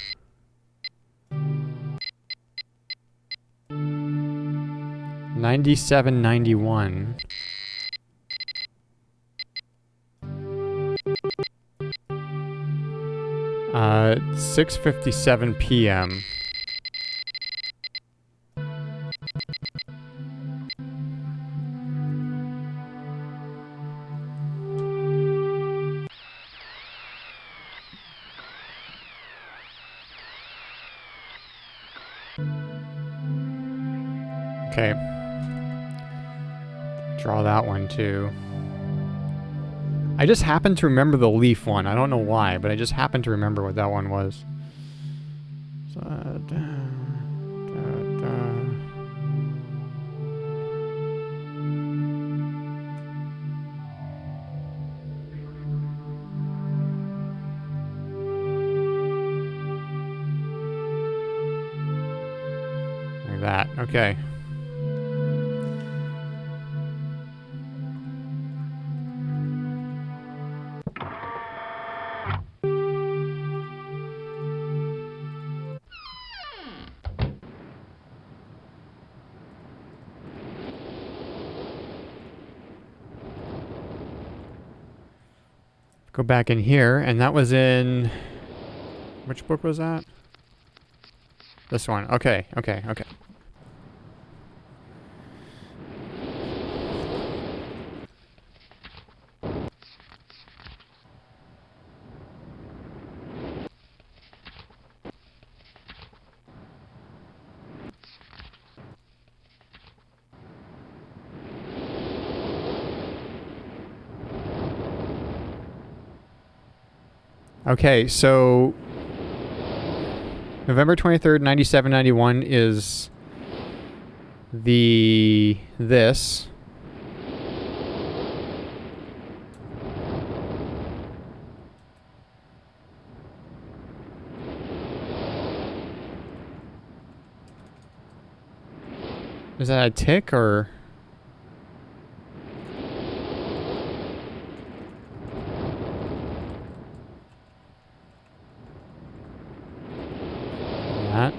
9791. Uh, 6:57 p.m. Okay. Draw that one too. I just happened to remember the leaf one. I don't know why, but I just happened to remember what that one was. So, like that. Okay. Go back in here, and that was in... Which book was that? This one. Okay, okay, okay. Okay, so November 23rd, 9791 is this. Is that a tick or? That.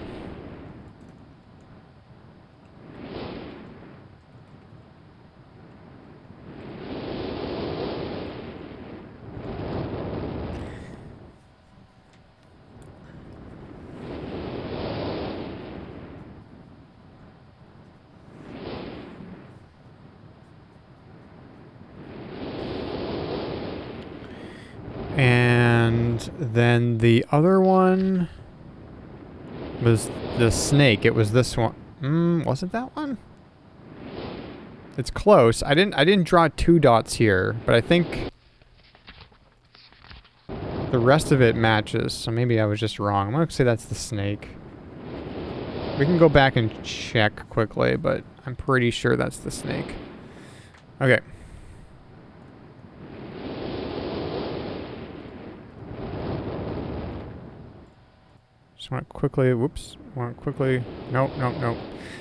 And then the other one was the snake. It was this one. Was it that one? It's close. I didn't draw 2 dots here, but I think the rest of it matches. So maybe I was just wrong. I'm gonna say that's the snake. We can go back and check quickly, but I'm pretty sure that's the snake. Okay. Just want to quickly, whoops, want to quickly, nope.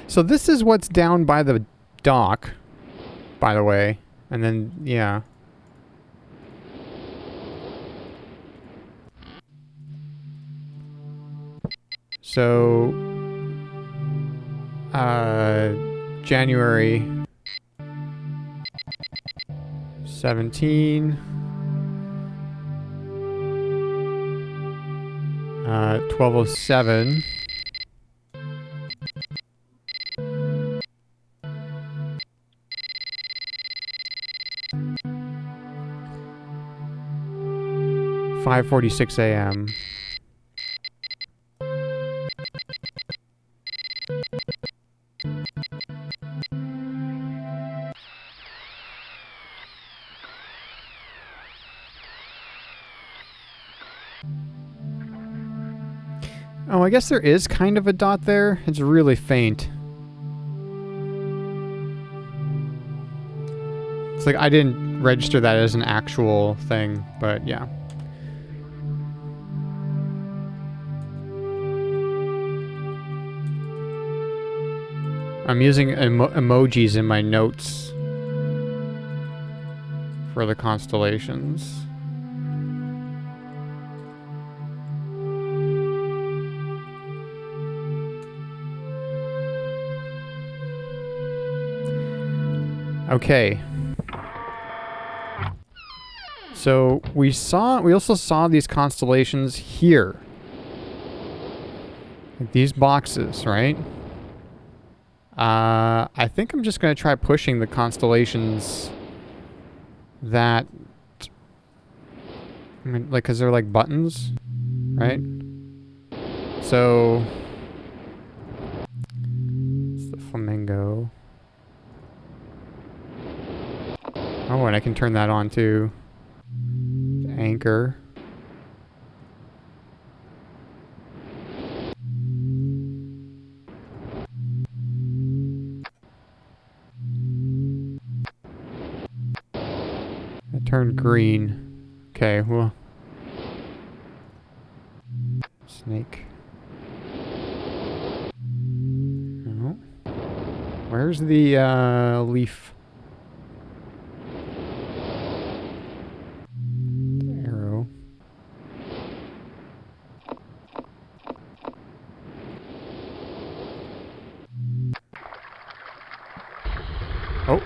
So this is what's down by the dock, by the way, and then, yeah. So, January 17. 1207. $5:46 a.m. No, I guess there is kind of a dot there. It's really faint. It's like I didn't register that as an actual thing, but yeah. I'm using emojis in my notes for the constellations. Okay. So we also saw these constellations here. Like these boxes, right? I think I'm just gonna try pushing the constellations that, I mean, like, cause they're like buttons, right? So it's the flamingo. Oh, and I can turn that on too. The anchor. It turned green. Okay, well. Snake. No. Where's the leaf? Arrow. Oh.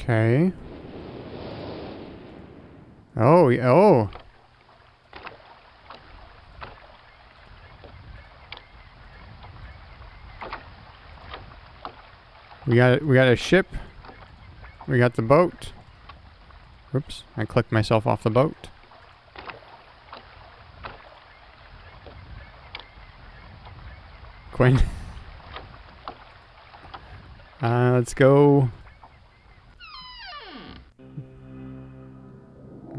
Okay. Oh, oh. We got a ship. We got the boat. Oops, I clicked myself off the boat. Quinn. Let's go.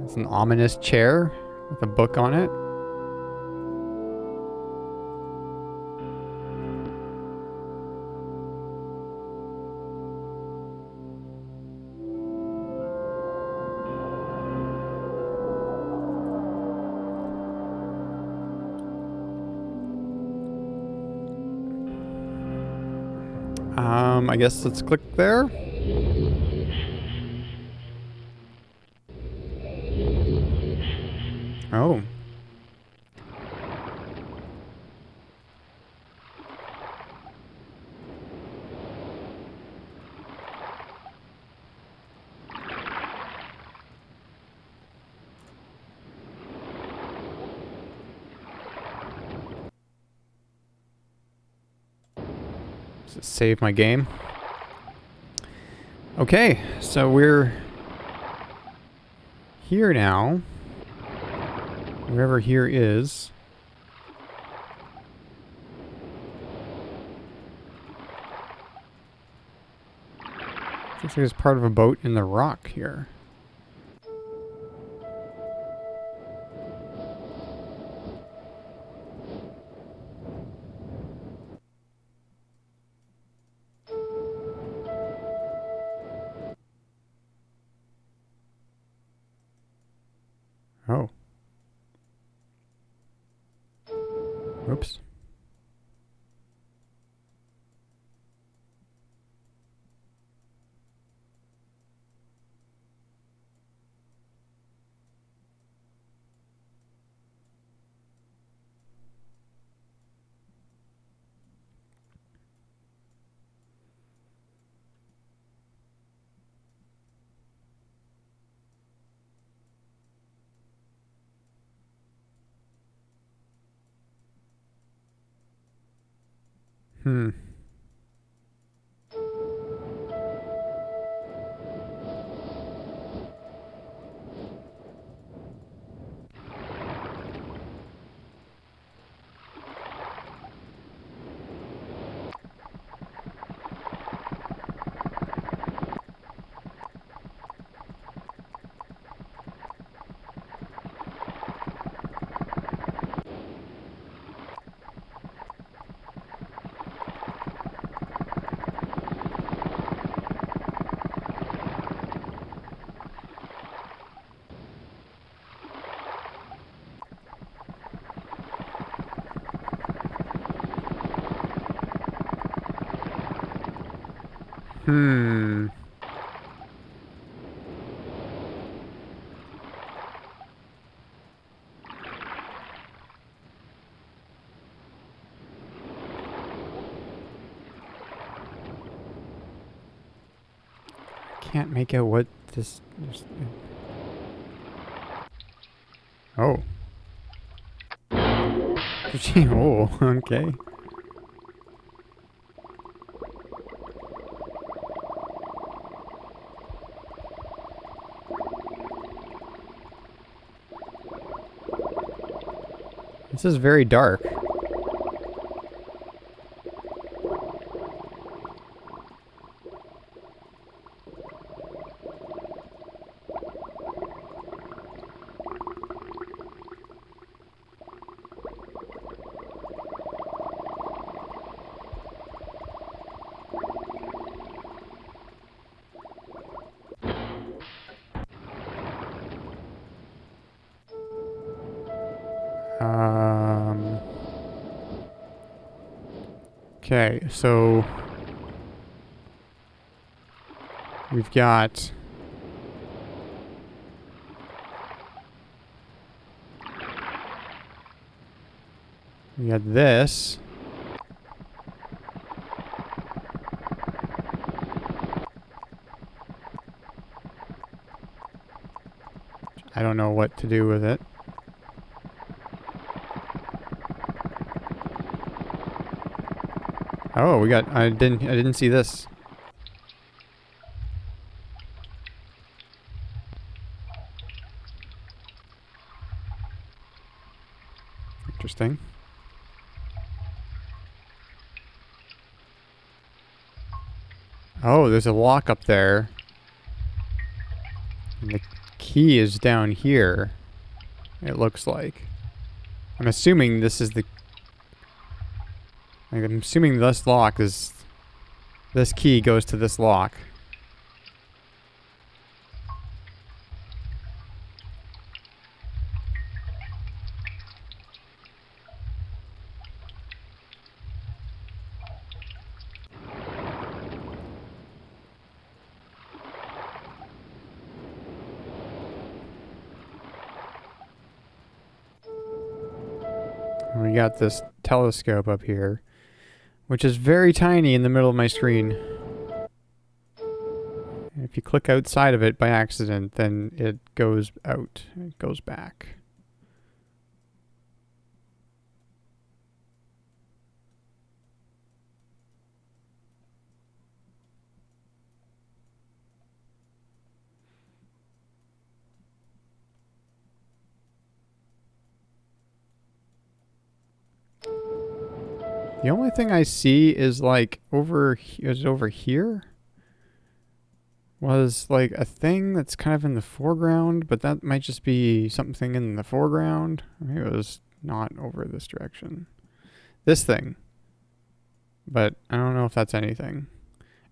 It's an ominous chair with a book on it. I guess let's click there. Oh. Does it save my game? Okay, so we're here now. Wherever here is. Looks like there's part of a boat in the rock here. Oh. Oops. Hmm. Hmm. Can't make out what this. Oh. Oh, okay. This is very dark. Um. Okay, so we've got this. I don't know what to do with it. Oh, we got. I didn't see this. Interesting. Oh, there's a lock up there. And the key is down here. It looks like. I'm assuming this is the. I'm assuming this lock is. This key goes to this lock. And we got this telescope up here, which is very tiny in the middle of my screen. If you click outside of it by accident, then it goes out. It goes back. The only thing I see is like over here was like a thing that's kind of in the foreground, but that might just be something in the foreground. Maybe it was not over this direction. This thing. But I don't know if that's anything.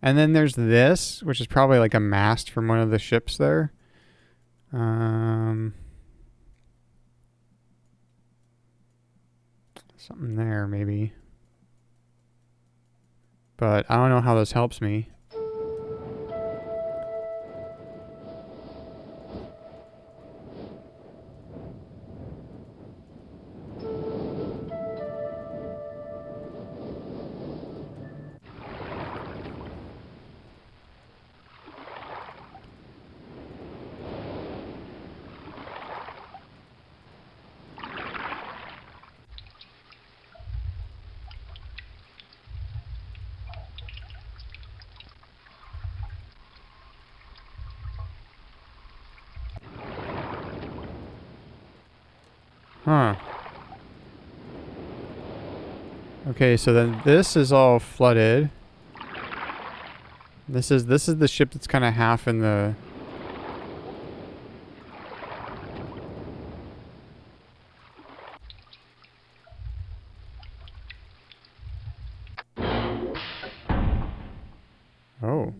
And then there's this, which is probably like a mast from one of the ships there. Something there, maybe. But I don't know how this helps me. Huh. Okay, so then this is all flooded. This is the ship that's kind of half in the... Oh.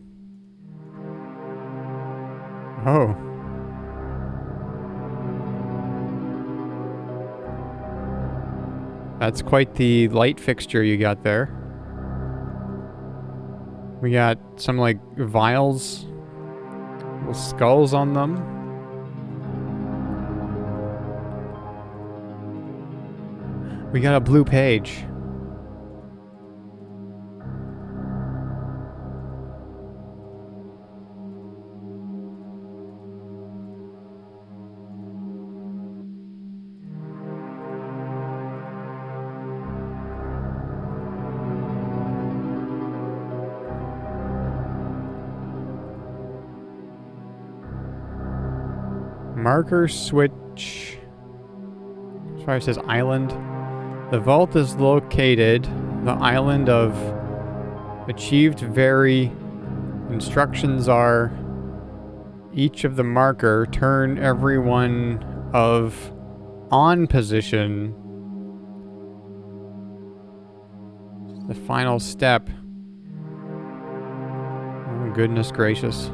Oh. That's quite the light fixture you got there. We got some, like, vials. Little skulls on them. We got a blue page. Marker switch. Sorry, it says island. The vault is located. The island of achieved vary. Instructions are each of the marker turn every one of on position. The final step. Oh, goodness gracious.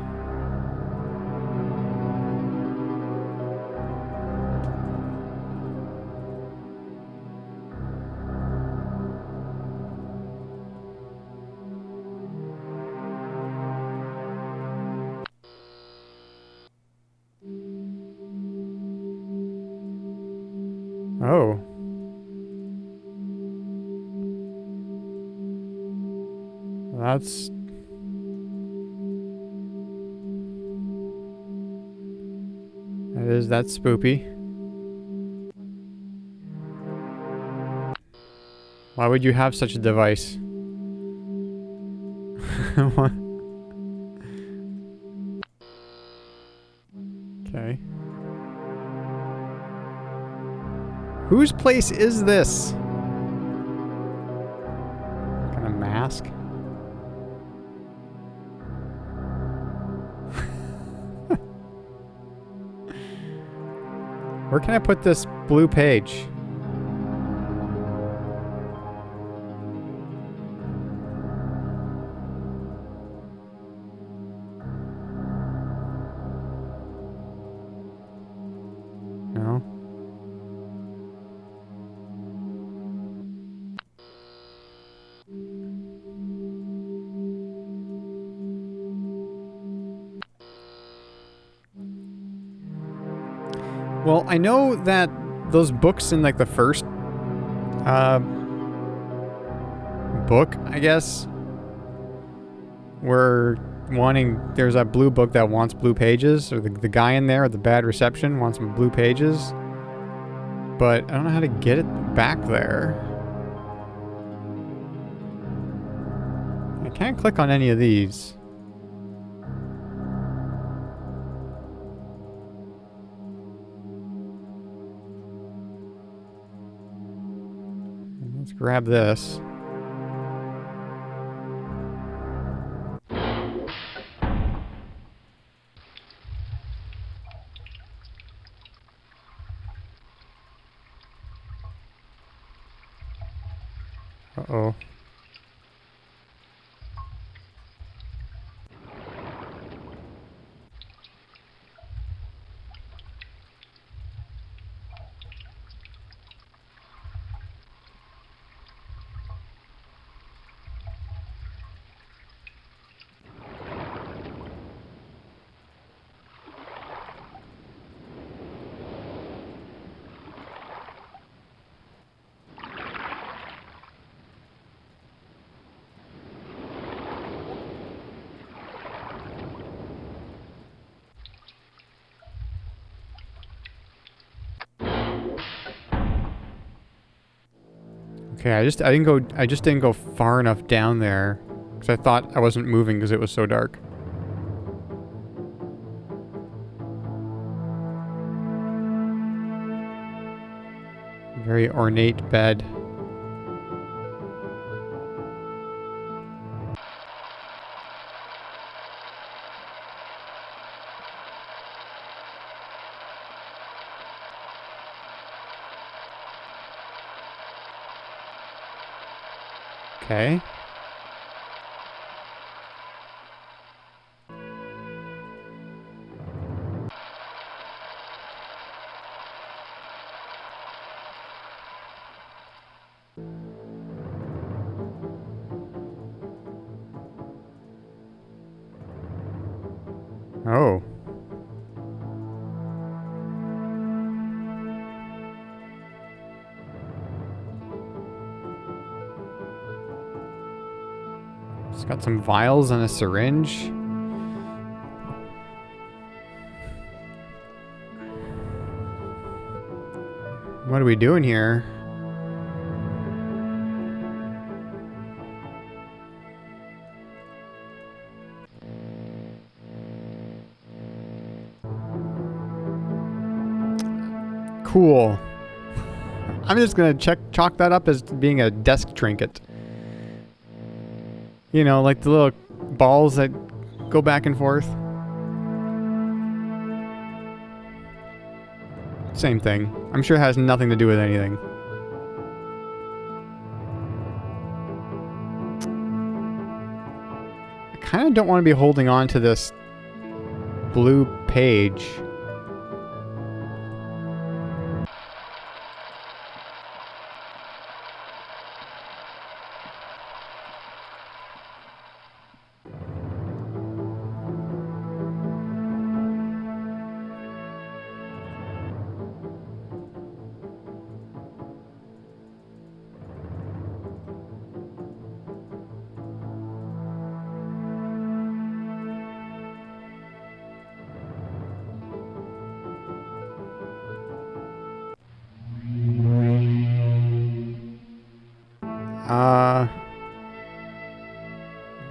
Oh. That's spoopy. Why would you have such a device? What? Okay. Whose place is this? Kind of mask? Where can I put this blue page? No. Well, I know that those books in, like, the first book, I guess, were wanting... There's that blue book that wants blue pages, or the guy in there at the bad reception wants some blue pages. But I don't know how to get it back there. I can't click on any of these. Let's grab this. Uh-oh. Okay, I just didn't go far enough down there because I thought I wasn't moving because it was so dark. Very ornate bed. Okay. Oh. It's got some vials and a syringe. What are we doing here? Cool. I'm just gonna chalk that up as being a desk trinket. You know, like the little balls that go back and forth. Same thing. I'm sure it has nothing to do with anything. I kind of don't want to be holding on to this blue page.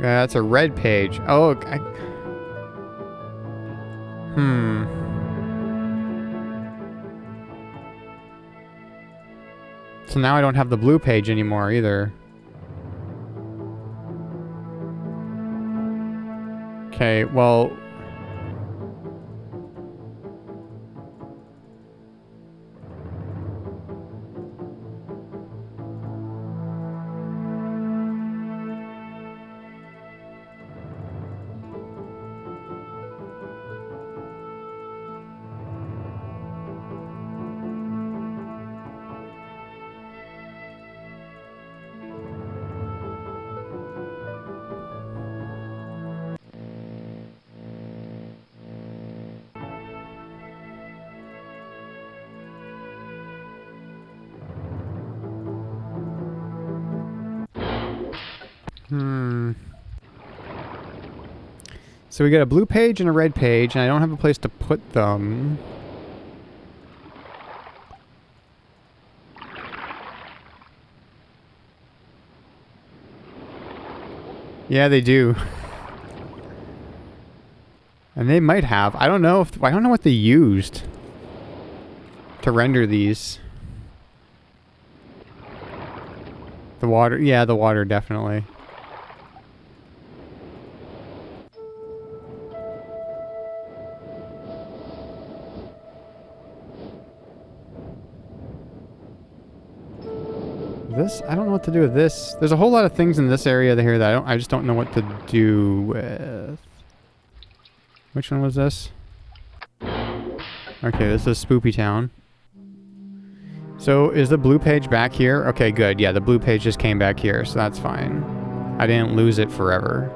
Yeah, that's a red page. Oh, So now I don't have the blue page anymore either. Okay, well... So we got a blue page and a red page, and I don't have a place to put them. Yeah, they do. And they might have. I don't know if I don't know what they used to render these. The water, yeah, the water definitely. This, I don't know what to do with this. There's a whole lot of things in this area here that I just don't know what to do with. Which one was this? Okay, this is Spoopy Town. So is the blue page back here? Okay, good. Yeah, the blue page just came back here, so that's fine. I didn't lose it forever.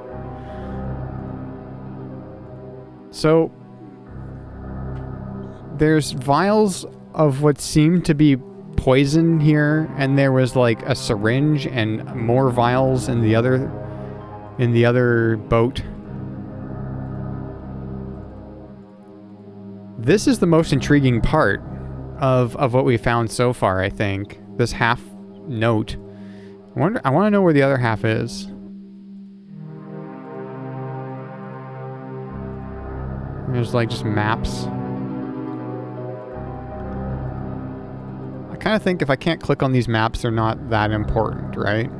So there's vials of what seemed to be poison here, and there was like a syringe and more vials in the other boat. This is the most intriguing part of what we found so far, I think. This half note. I want to know where the other half is. There's like just maps. I kind of think if I can't click on these maps, they're not that important, right?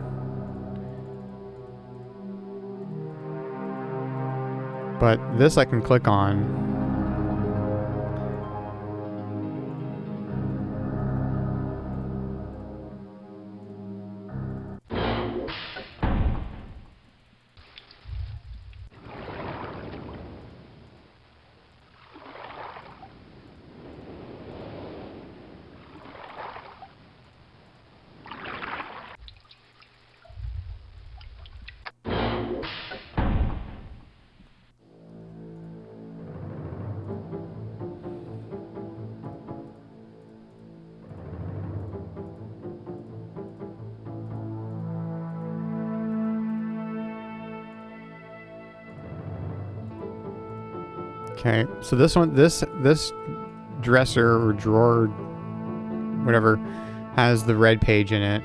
But this I can click on. Okay, so this one, this dresser or drawer, whatever, has the red page in it.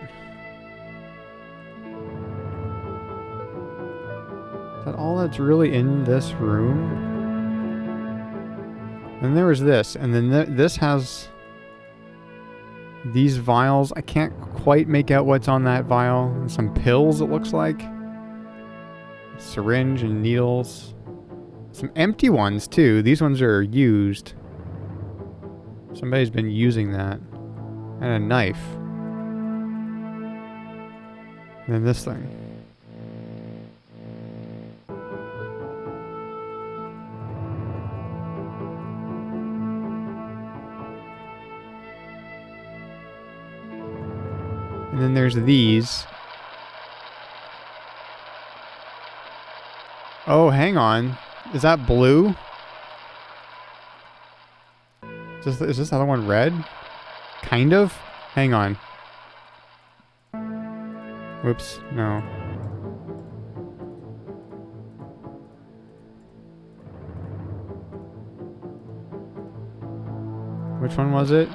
Is that all that's really in this room? And there was this, and then this has these vials. I can't quite make out what's on that vial. Some pills, it looks like. Syringe and needles. Some empty ones, too. These ones are used. Somebody's been using that. And a knife. And then this thing. And then there's these. Oh, hang on. Is that blue? Is this other one red? Kind of? Hang on. Whoops, no. Which one was it?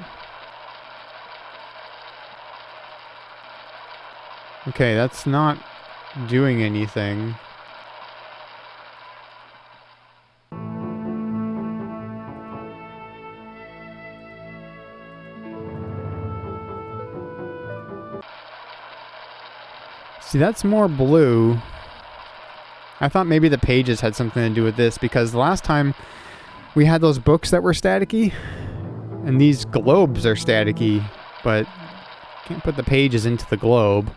Okay, that's not doing anything. See, that's more blue. I thought maybe the pages had something to do with this, because the last time we had those books that were staticky, and these globes are staticky, but can't put the pages into the globe.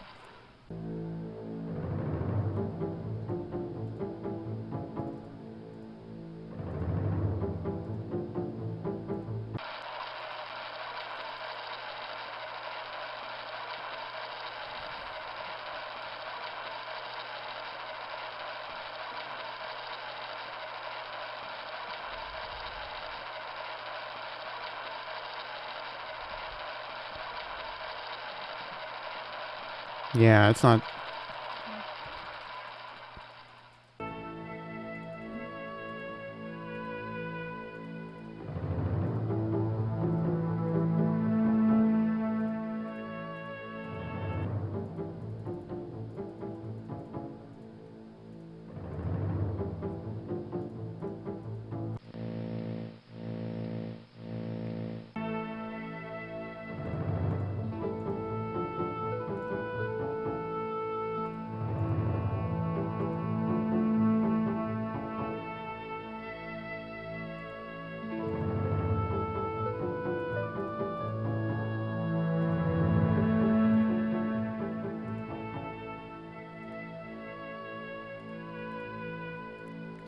Yeah, it's not...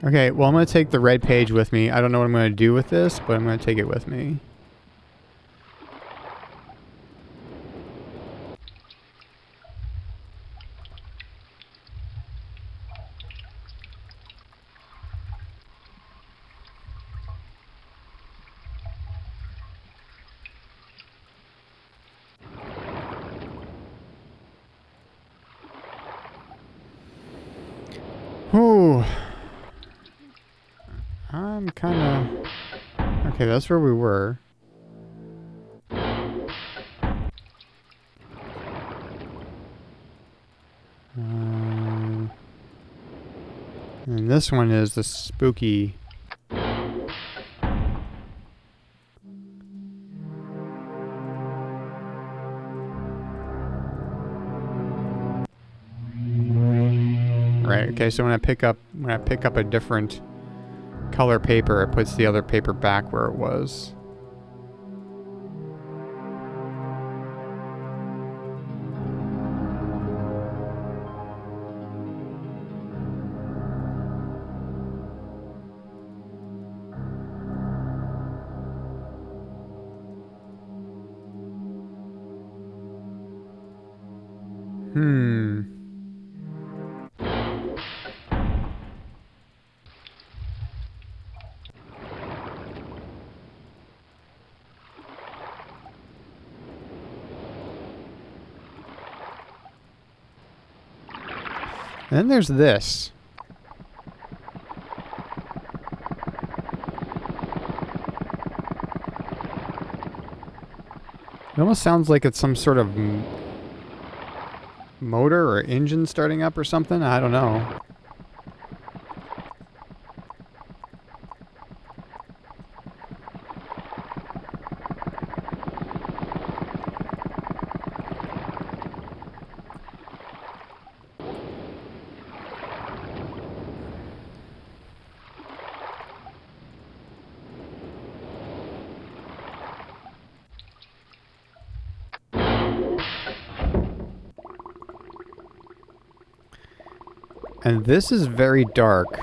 Okay, well, I'm going to take the red page with me. I don't know what I'm going to do with this, but I'm going to take it with me. Whew. I'm kind of... Okay, that's where we were. And this one is the spooky... right? Okay, so when I pick up a different color paper, it puts the other paper back where it was. And then there's this. It almost sounds like it's some sort of motor or engine starting up or something. I don't know. And this is very dark.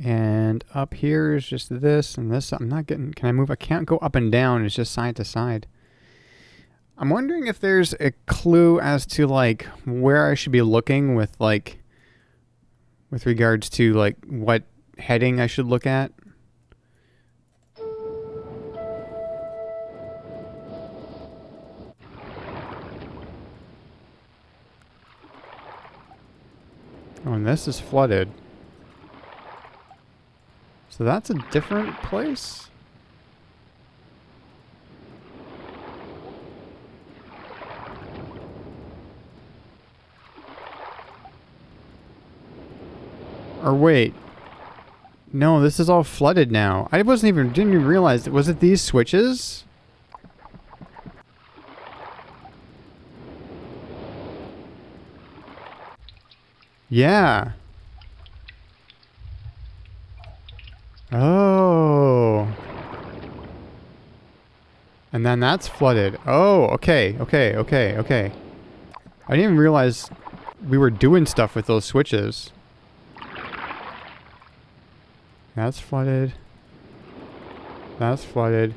And up here is just this and this. I'm not getting... Can I move? I can't go up and down. It's just side to side. I'm wondering if there's a clue as to, like, where I should be looking with, like... with regards to, like, what heading I should look at. Oh, and this is flooded. So that's a different place? Or wait. No, this is all flooded now. I didn't even realize it. Was it these switches? Yeah. Oh. And then that's flooded. Oh, okay. I didn't even realize we were doing stuff with those switches. That's flooded. That's flooded.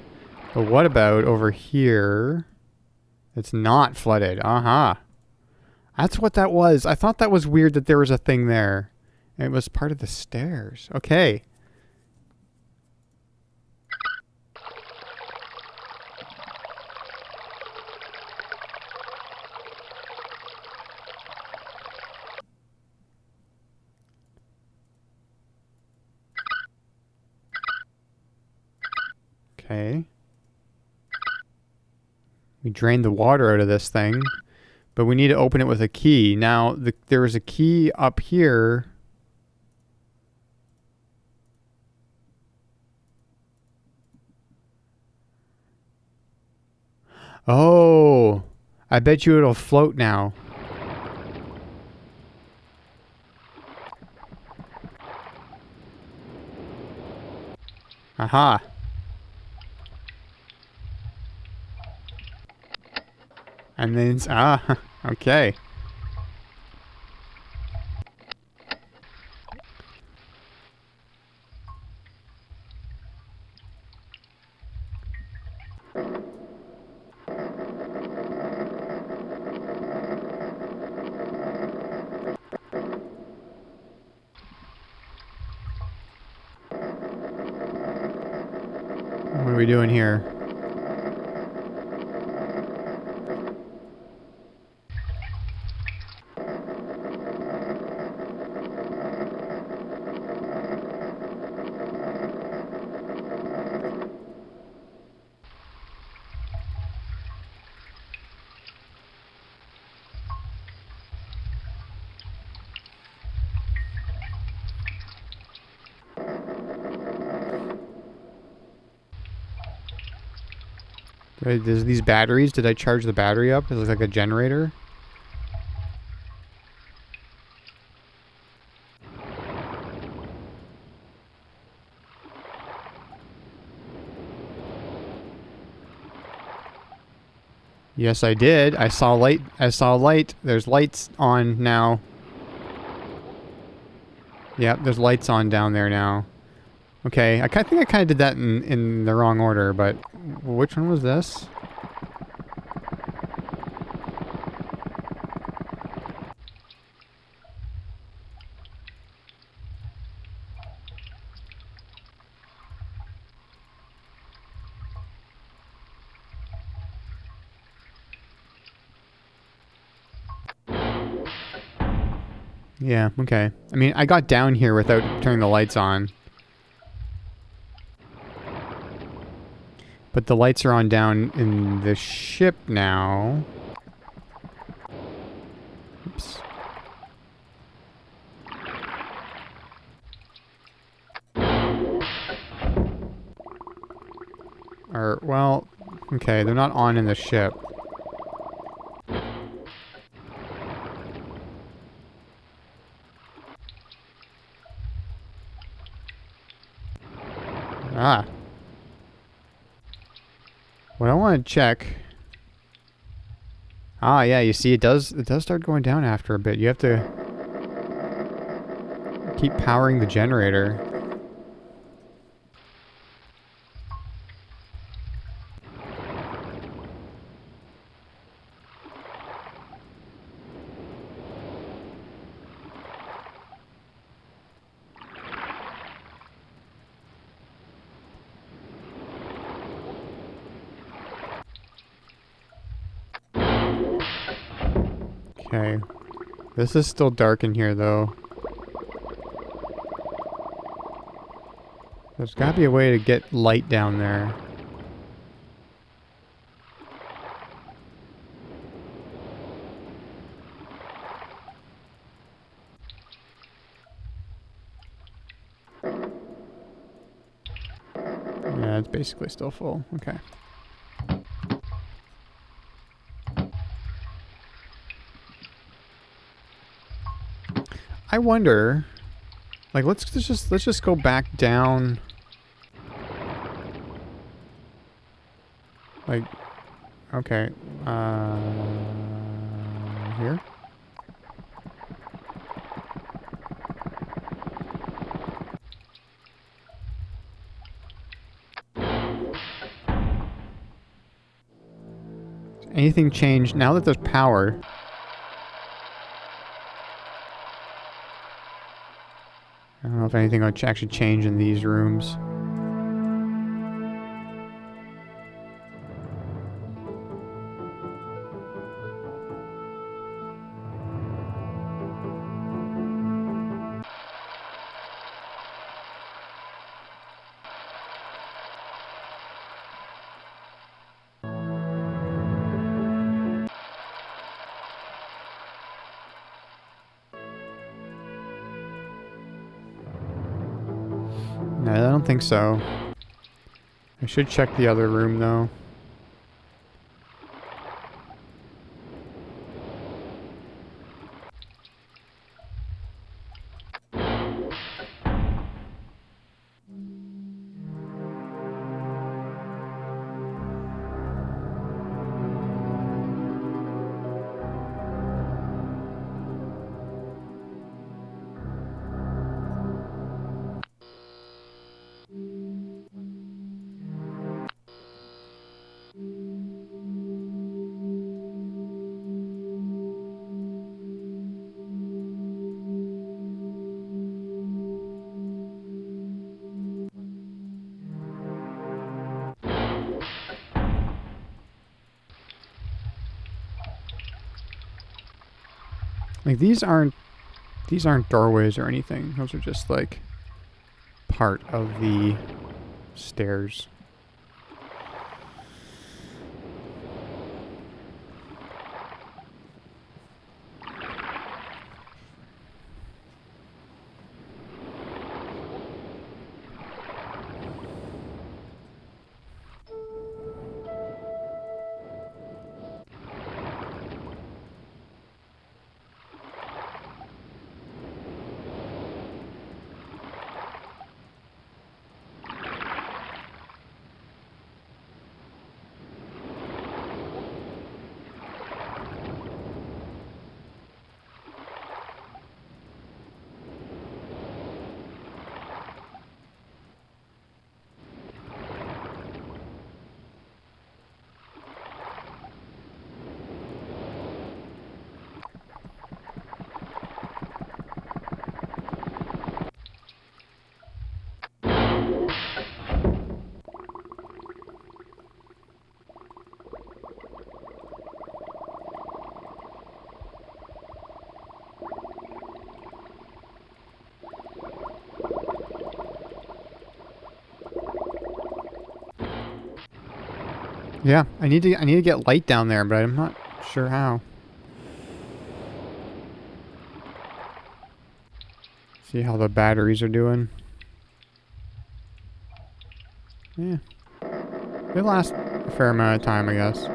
But what about over here? It's not flooded. Uh-huh. That's what that was. I thought that was weird that there was a thing there. It was part of the stairs. Okay. Okay. We drained the water out of this thing, but we need to open it with a key. Now, there is a key up here. Oh, I bet you it'll float now. Aha. And then it's, okay. What are we doing here? There's these batteries. Did I charge the battery up? It looks like a generator. Yes, I did. I saw light. I saw light. There's lights on now. Yep, there's lights on down there now. Okay, I think I kind of did that in the wrong order, but which one was this? Yeah, okay. I mean, I got down here without turning the lights on. But the lights are on down in the ship now. Oops. Or, well, okay, they're not on in the ship. Ah. What I want to check... Ah, yeah, you see, it does start going down after a bit. You have to keep powering the generator. Okay. This is still dark in here, though. There's gotta be a way to get light down there. Yeah, it's basically still full. Okay. I wonder, like, let's just go back down. Like, okay, here. Anything changed now that there's power? I don't know if anything will actually change in these rooms. No, I don't think so. I should check the other room, though. Like these aren't doorways or anything. Those are just like part of the stairs. Yeah, I need to get light down there, but I'm not sure how. See how the batteries are doing. Yeah. They last a fair amount of time, I guess.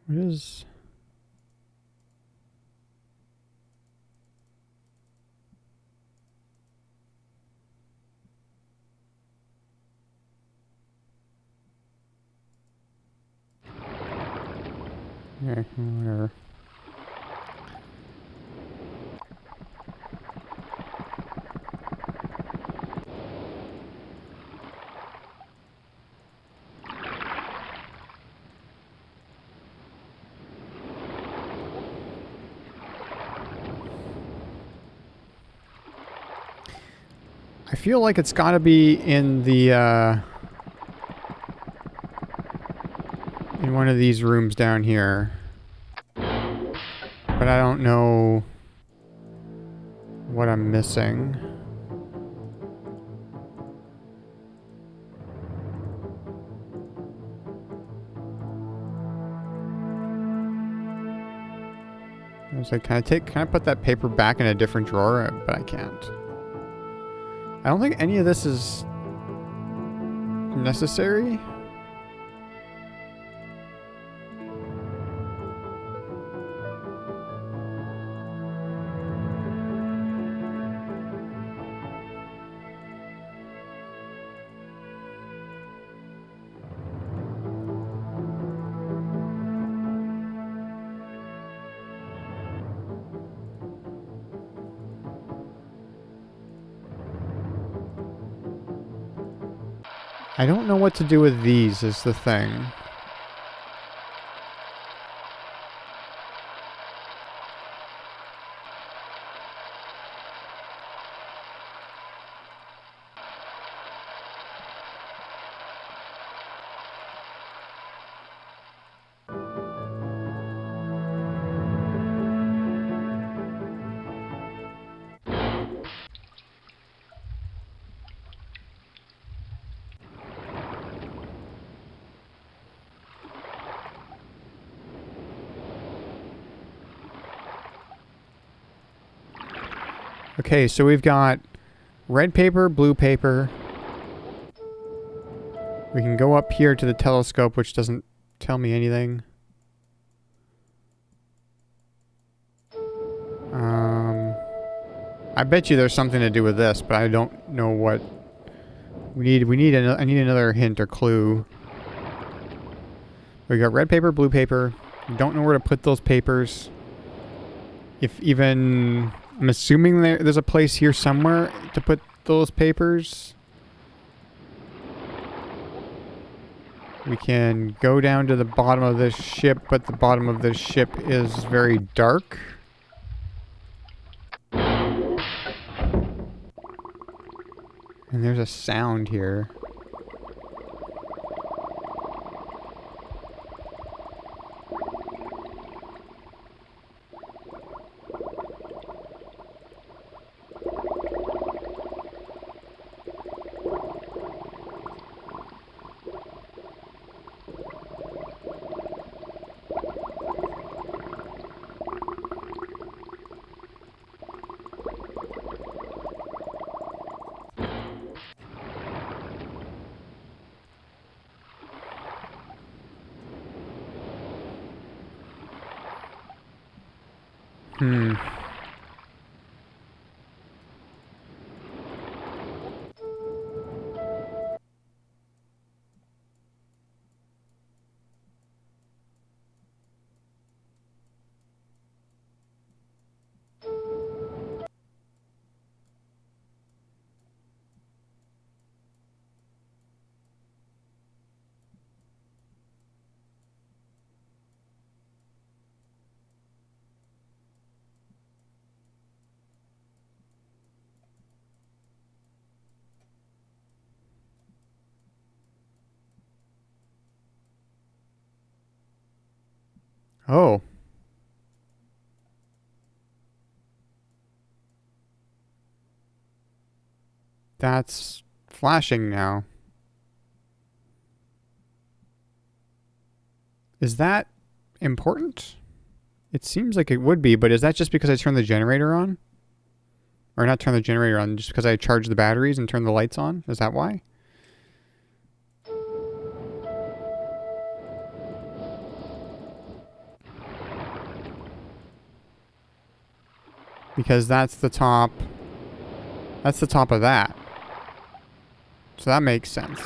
What is... Okay, whatever. I feel like it's gotta be in the, in one of these rooms down here. But I don't know what I'm missing. I was like, can I put that paper back in a different drawer? But I can't. I don't think any of this is necessary. I don't know what to do with these is the thing. Okay, so we've got red paper, blue paper. We can go up here to the telescope, which doesn't tell me anything. I bet you there's something to do with this, but I don't know what. I need another hint or clue. We got red paper, blue paper. We don't know where to put those papers. If even... I'm assuming there's a place here somewhere to put those papers. We can go down to the bottom of this ship, but the bottom of this ship is very dark. And there's a sound here. Hmm. Oh. That's flashing now. Is that important? It seems like it would be, but is that just because I turned the generator on? Or not turn the generator on, just because I charged the batteries and turned the lights on? Is that why? Because that's the top... That's the top of that. So that makes sense.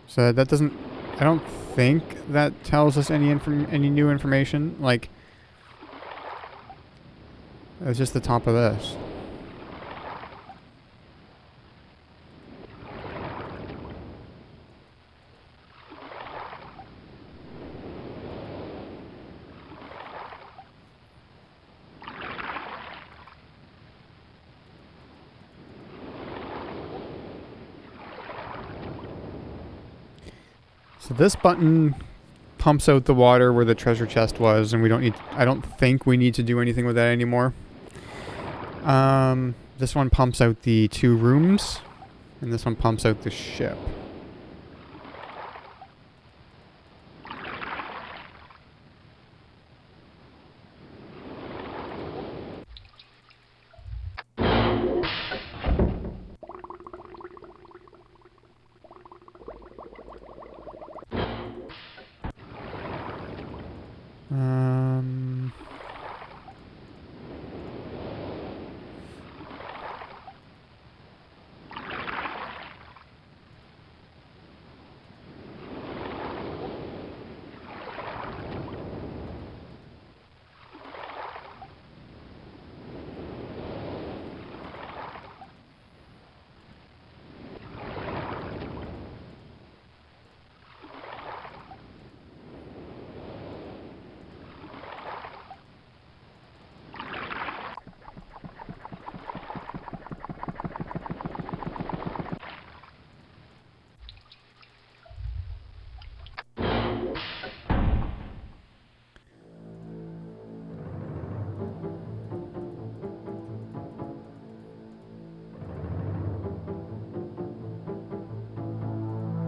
So that doesn't... I don't think that tells us any new information. Like... It's just the top of this. So this button pumps out the water where the treasure chest was, and we don't need... I don't think we need to do anything with that anymore. This one pumps out the 2 rooms, and this one pumps out the ship.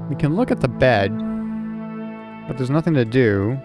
We can look at the bed, but there's nothing to do.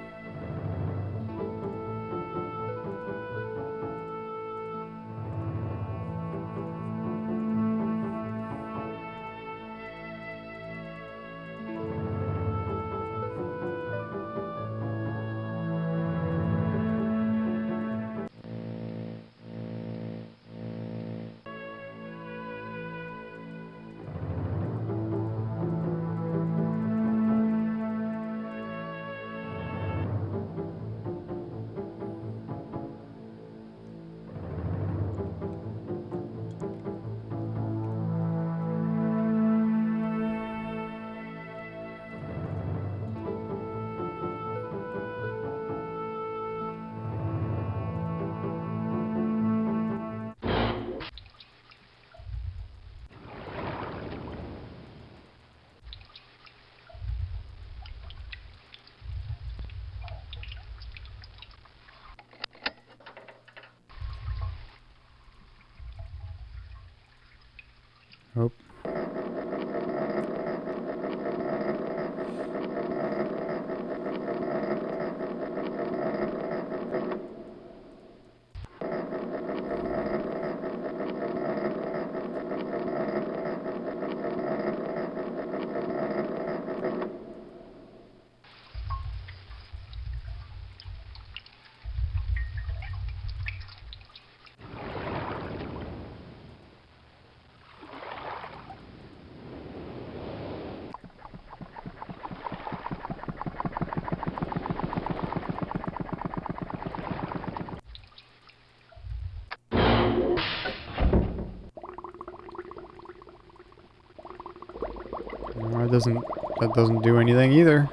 That doesn't do anything either.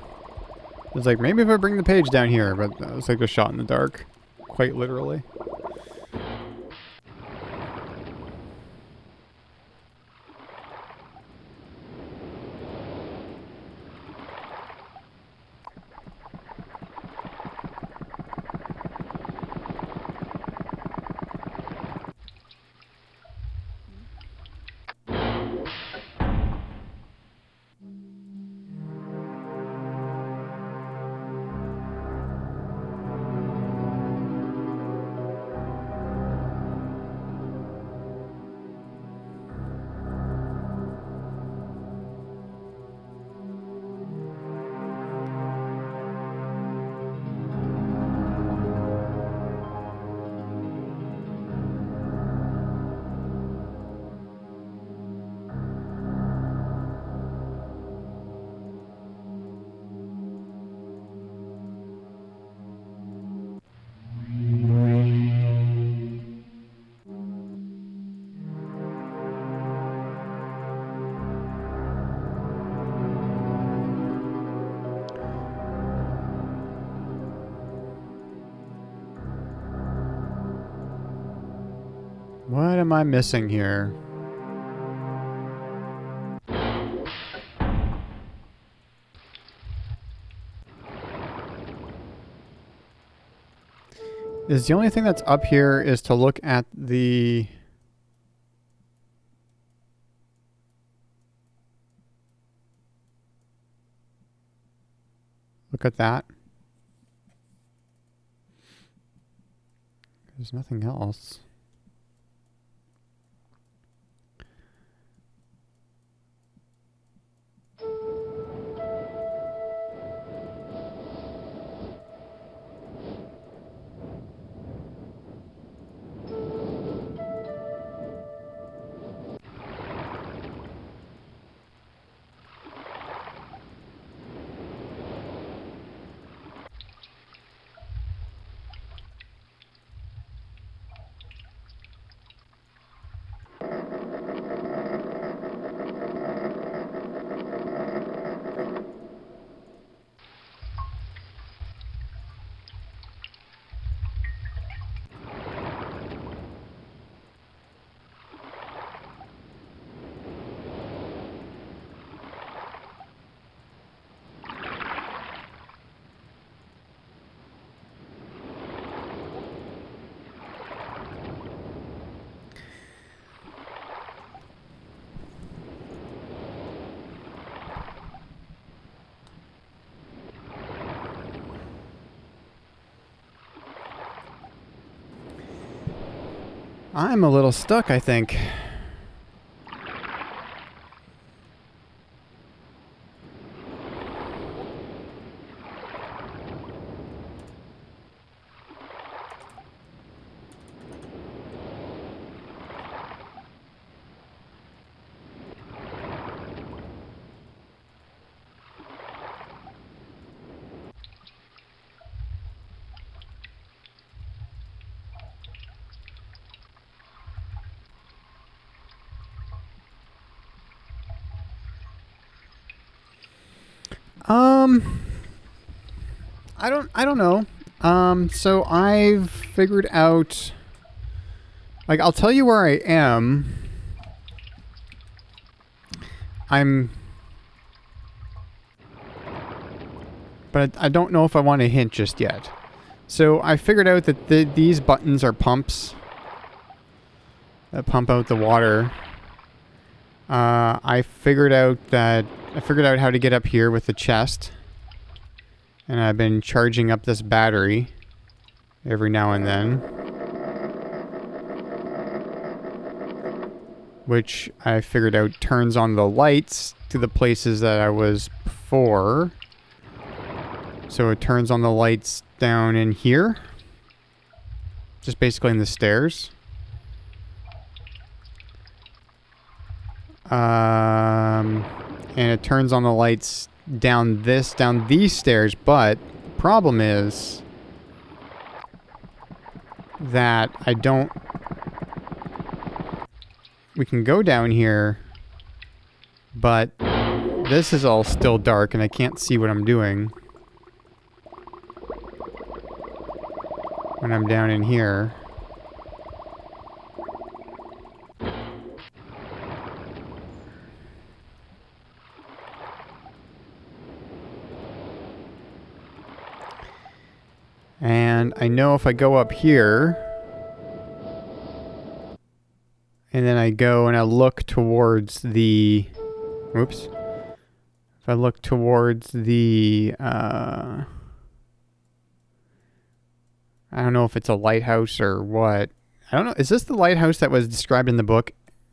It's like, maybe if I bring the page down here, but that was like a shot in the dark. Quite literally. What am I missing here? Is the only thing that's up here is to look at the... Look at that. There's nothing else. I'm a little stuck, I think. I don't know. So I've figured out, like, I'll tell you where I am. But I don't know if I want to hint just yet. So I figured out that these buttons are pumps that pump out the water. I figured out how to get up here with the chest. And I've been charging up this battery every now and then. Which I figured out turns on the lights to the places that I was before. So it turns on the lights down in here. Just basically in the stairs. And it turns on the lights down these stairs, but problem is that we can go down here, but This is all still dark and I can't see what I'm doing when I'm down in here. And I know if I go up here, and then I go and I look towards the, oops. If I look towards the, I don't know if it's a lighthouse or what. I don't know. Is this the lighthouse that was described in the book?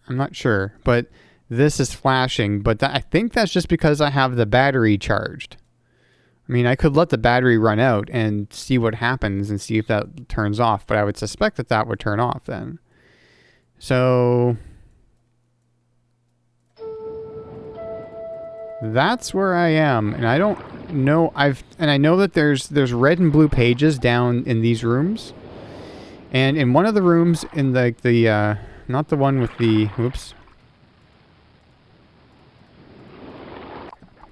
I'm not sure, but this is flashing, but I think that's just because I have the battery charged. I mean, I could let the battery run out and see what happens and see if that turns off, but I would suspect that that would turn off then. So that's where I am, and I don't know. I know that there's red and blue pages down in these rooms, and in one of the rooms in the not the one with the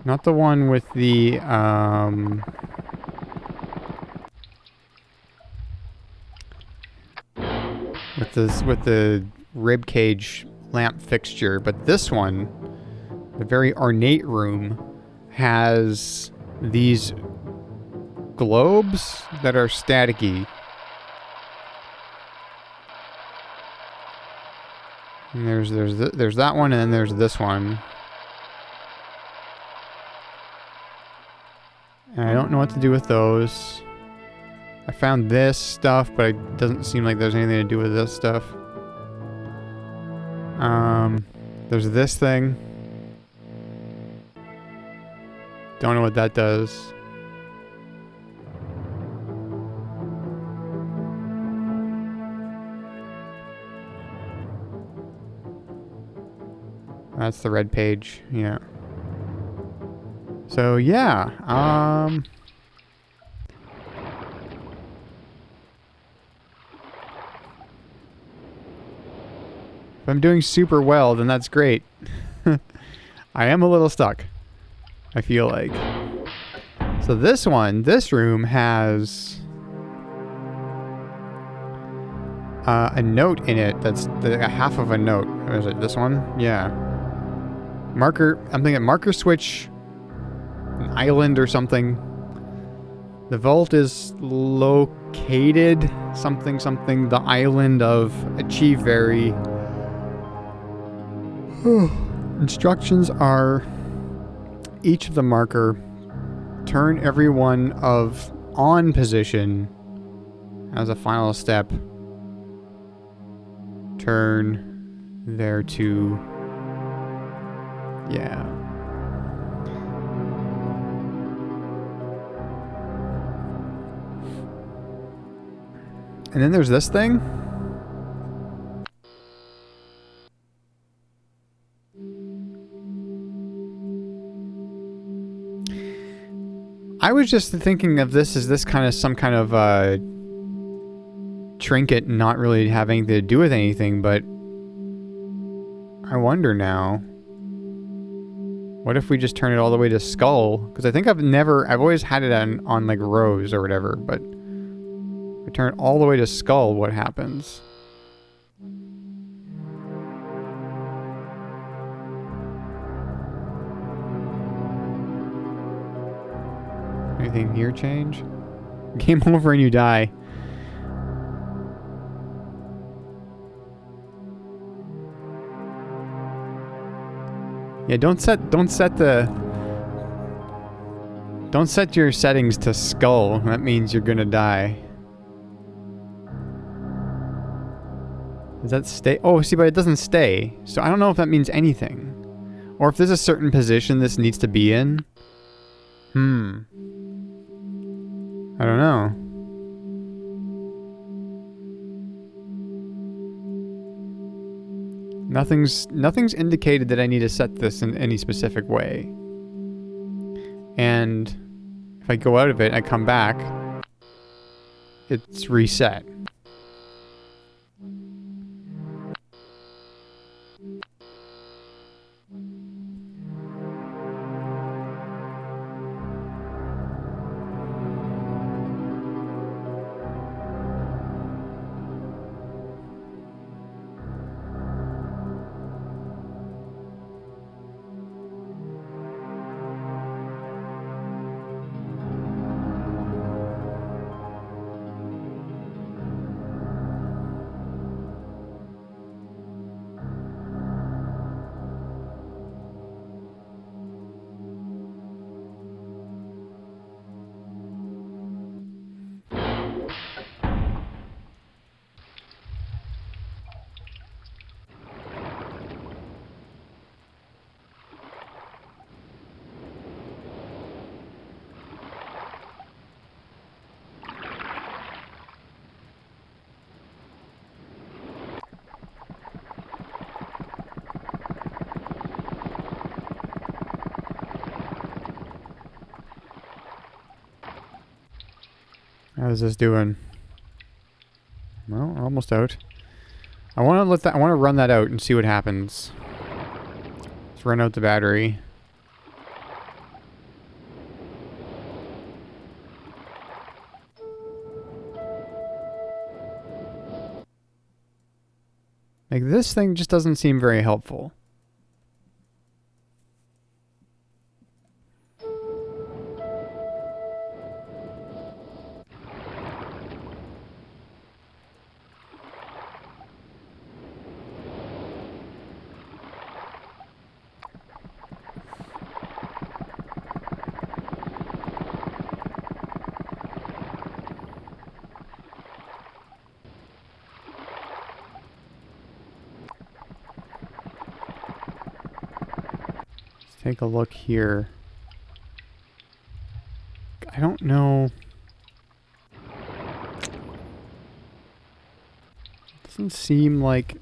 not the one with the with the rib cage lamp fixture, but this one, the very ornate room, has these globes that are staticky. And there's that one, and then there's this one. And I don't know what to do with those. I found this stuff, but it doesn't seem like there's anything to do with this stuff. There's this thing. Don't know what that does. That's the red page, yeah. So yeah, if I'm doing super well, then that's great. I am a little stuck, I feel like. So this room has a note in it that's a half of a note. Or is it this one? Yeah. Marker, I'm thinking marker switch, an island or something. The vault is located something, the island of Achieveri. Instructions are each of the marker, turn everyone of on position as a final step. Turn there to, yeah. And then there's this thing. I was just thinking of this as this kind of some kind of trinket, not really having anything to do with anything, but I wonder now. What if we just turn it all the way to skull? Because I think I've always had it on like rose or whatever, but if I turn it all the way to skull, what happens? Anything here change? Game over and you die. Yeah, don't set your settings to skull. That means you're gonna die. Does that stay? Oh, see, but it doesn't stay. So I don't know if that means anything. Or if there's a certain position this needs to be in. I don't know. Nothing's indicated that I need to set this in any specific way. And if I go out of it and I come back, it's reset. How's this doing? Well, we're almost out. I want to run that out and see what happens. Let's run out the battery. Like, this thing just doesn't seem very helpful. Take a look here. I don't know. Doesn't seem like...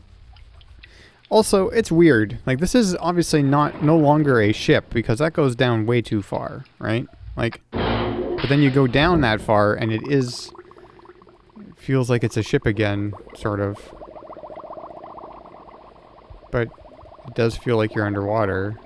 Also, it's weird. Like, this is obviously no longer a ship because that goes down way too far, right? Like, but then you go down that far and it feels like it's a ship again, sort of. But it does feel like you're underwater.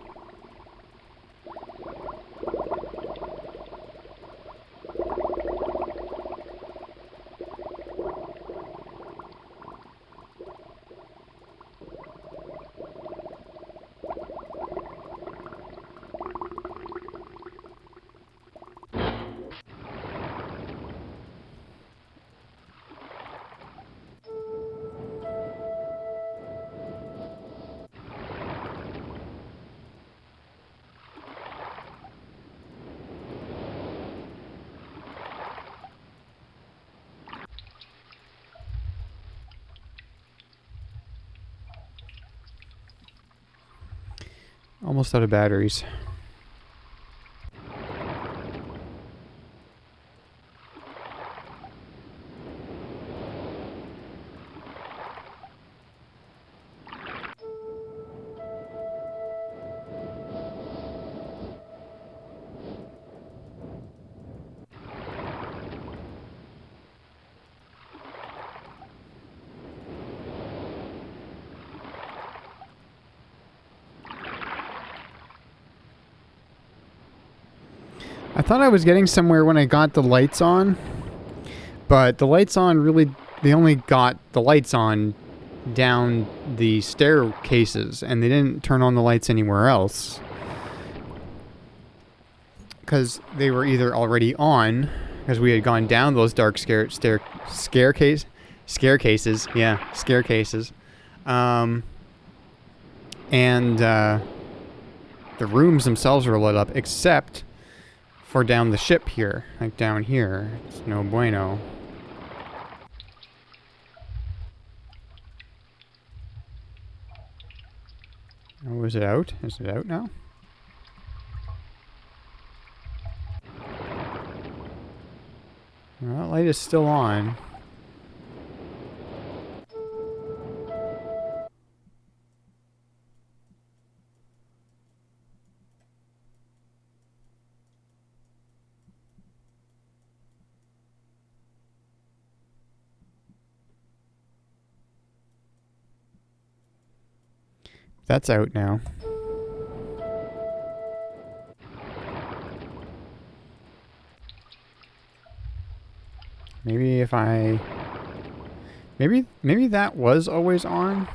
Almost out of batteries. I thought I was getting somewhere when I got the lights on, but the lights on really, they only got the lights on down the staircases, and they didn't turn on the lights anywhere else. Because they were either already on, because we had gone down those dark staircases. And the rooms themselves were lit up, except for down the ship here. Like down here. It's no bueno. Oh, is it out? Is it out now? Well, that light is still on. That's out now. Maybe if I... Maybe that was always on.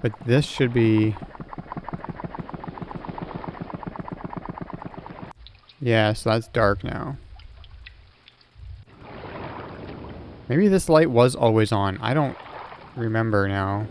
But this should be... Yeah, so that's dark now. Maybe this light was always on. I don't remember now.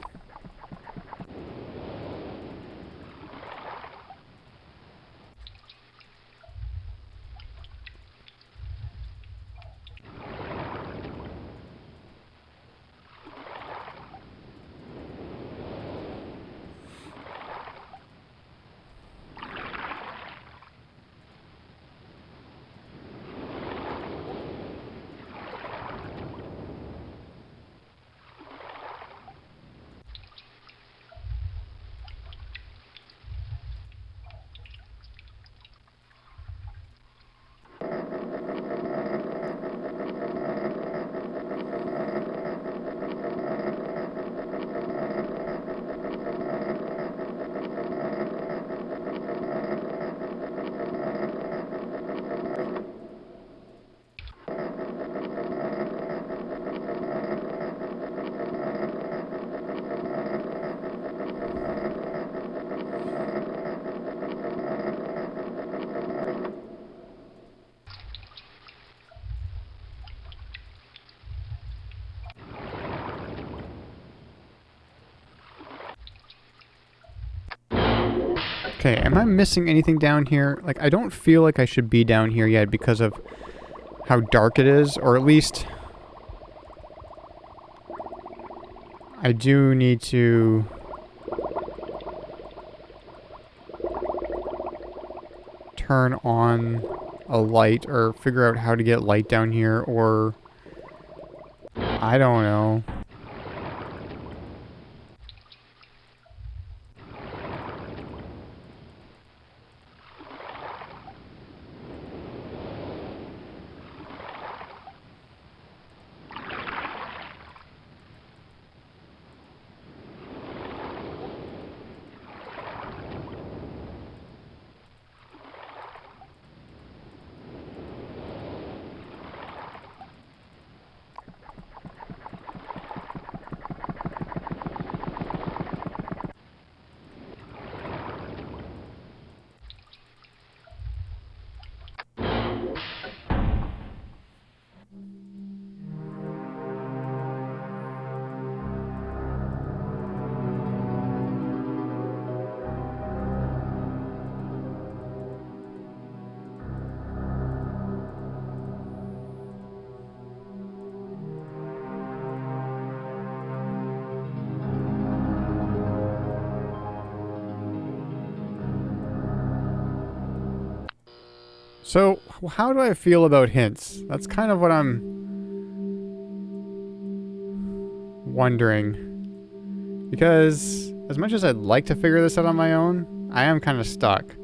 Okay, am I missing anything down here? Like, I don't feel like I should be down here yet because of how dark it is, or at least I do need to turn on a light or figure out how to get light down here, or I don't know. So, how do I feel about hints? That's kind of what I'm wondering. Because, as much as I'd like to figure this out on my own, I am kind of stuck.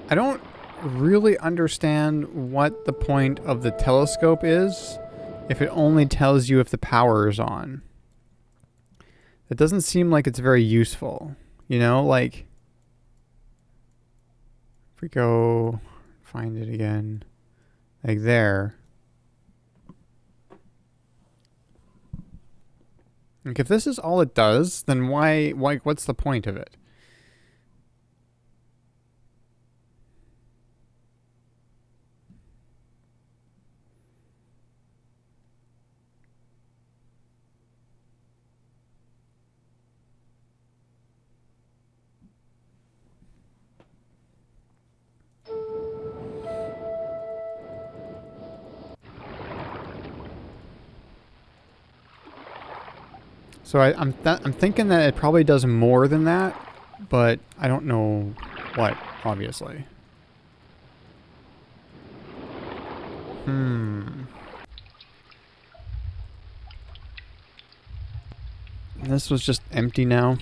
I don't really understand what the point of the telescope is if it only tells you if the power is on. It doesn't seem like it's very useful. You know, like, if we go find it again, like there. Like, if this is all it does, then what's the point of it? So I'm thinking that it probably does more than that, but I don't know what, obviously. This was just empty now.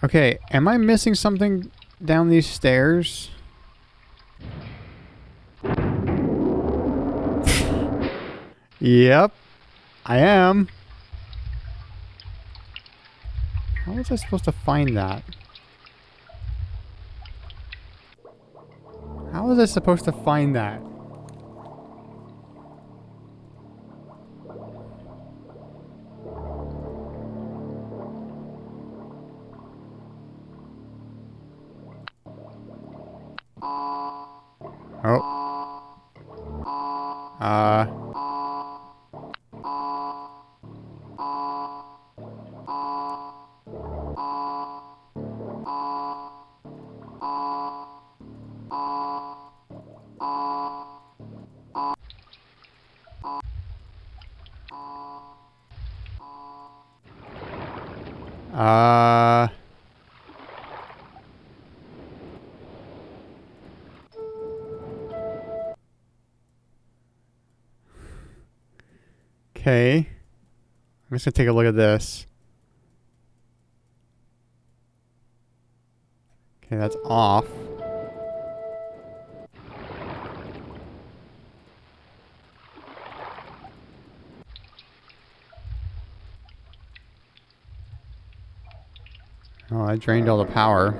Okay, am I missing something down these stairs? Yep, I am. How was I supposed to find that? How was I supposed to find that? Oh. Uh... Okay. I'm just gonna take a look at this. Okay, that's off. Oh, I drained all the power.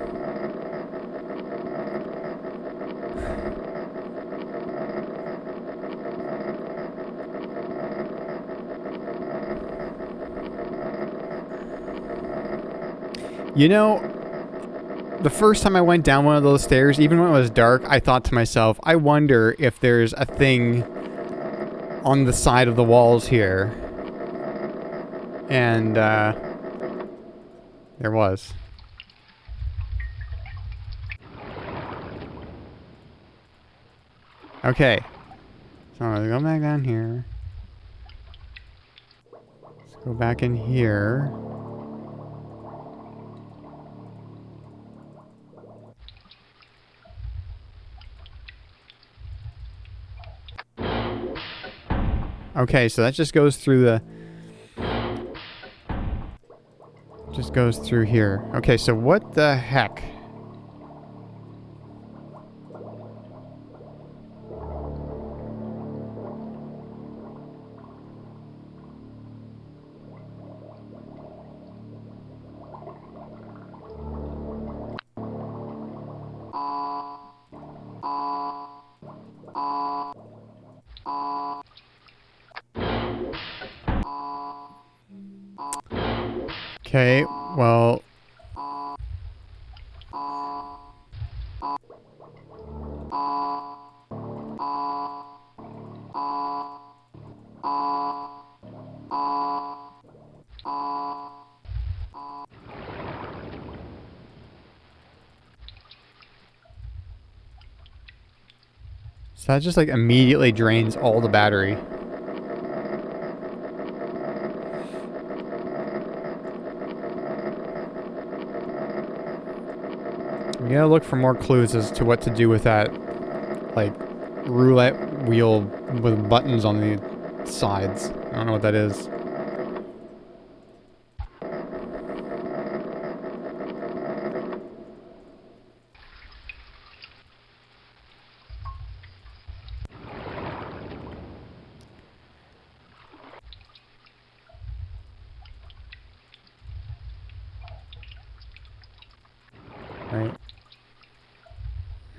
You know, the first time I went down one of those stairs, even when it was dark, I thought to myself, I wonder if there's a thing on the side of the walls here. And, there was. Okay. So I'm gonna go back down here. Let's go back in here. Okay, so that just goes through the... Just goes through here. Okay, so what the heck? Okay, well... So that just like immediately drains all the battery. We gotta look for more clues as to what to do with that, like, roulette wheel with buttons on the sides. I don't know what that is. Right.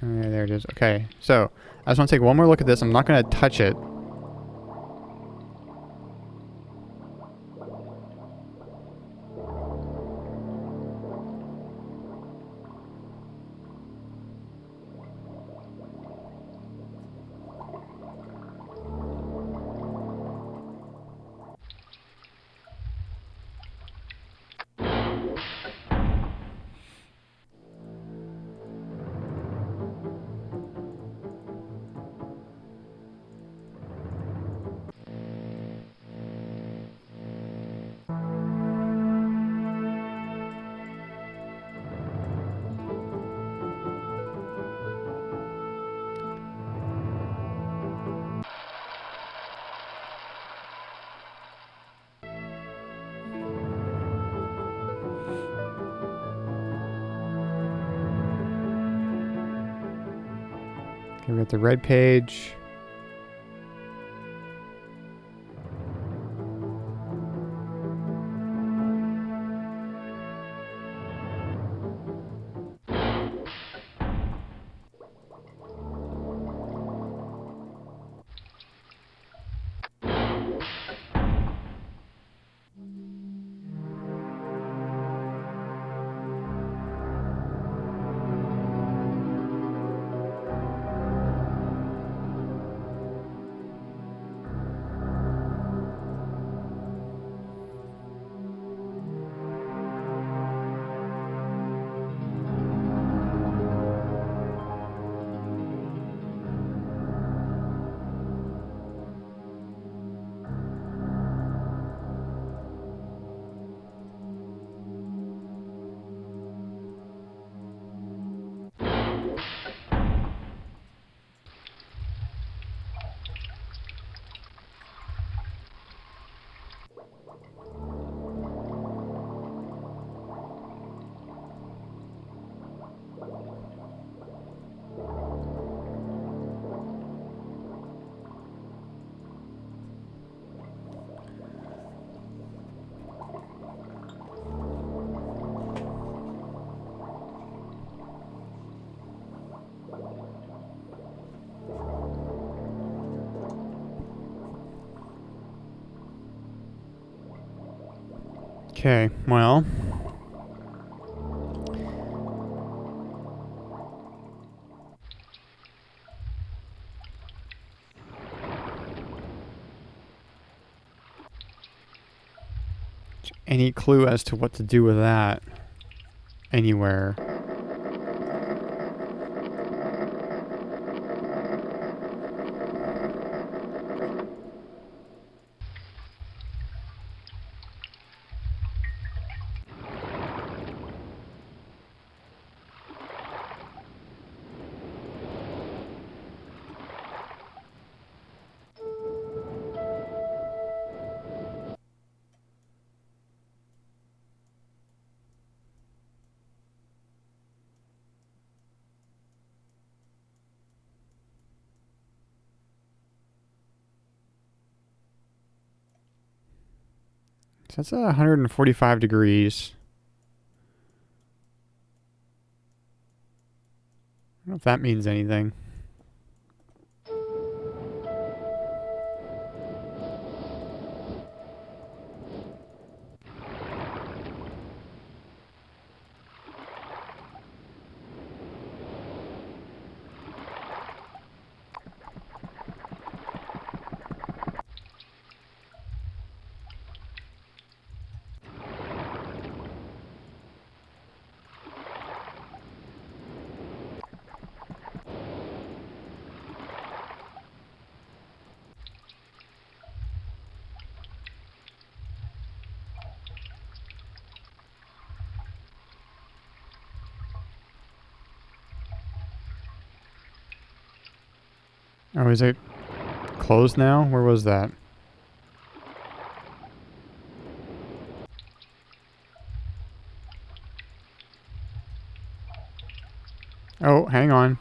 Okay, there it is. Okay, so I just want to take one more look at this. I'm not going to touch it. Okay, we got the red page. Okay, well. Any clue as to what to do with that? Anywhere. So that's 145 degrees. I don't know if that means anything. Oh, is it closed now? Where was that? Oh, hang on.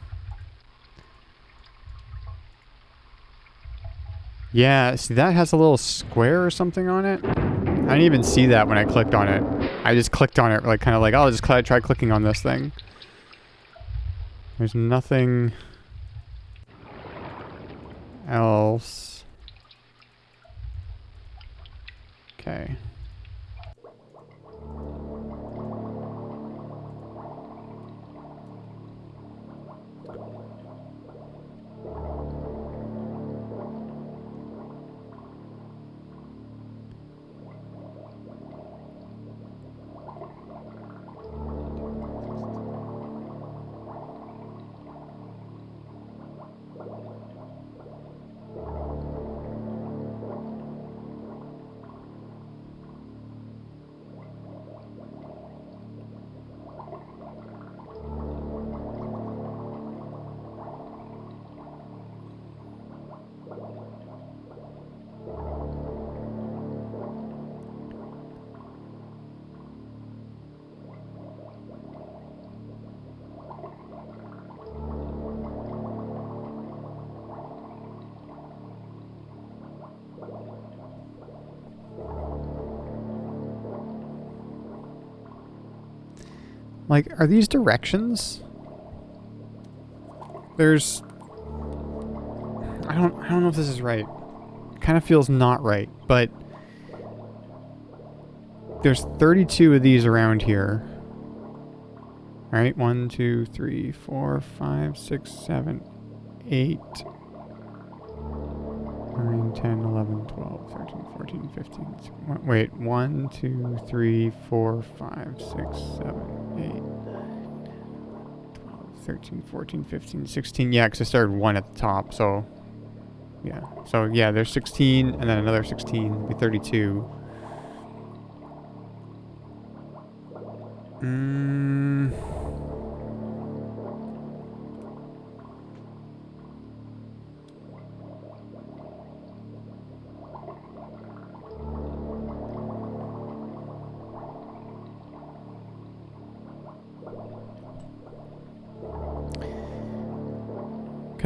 Yeah, see that has a little square or something on it? I didn't even see that when I clicked on it. I just clicked on it, like kind of like, oh, I'll just try clicking on this thing. There's nothing else. Okay. Like, are these directions? There's... I don't know if this is right. It kind of feels not right, but... There's 32 of these around here. Alright, 1, 2, 3, 4, 5, 6, 7, 8, 9, 10, 11, 12, 13, 14, 15. Wait, 1, 2, 3, 4, 5, 6, 7, 8, 12, 13, 14, 15, 16. Yeah, because I started 1 at the top, so... Yeah. So, yeah, there's 16, and then another 16, will be 32.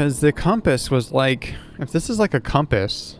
Because the compass was like... If this is like a compass...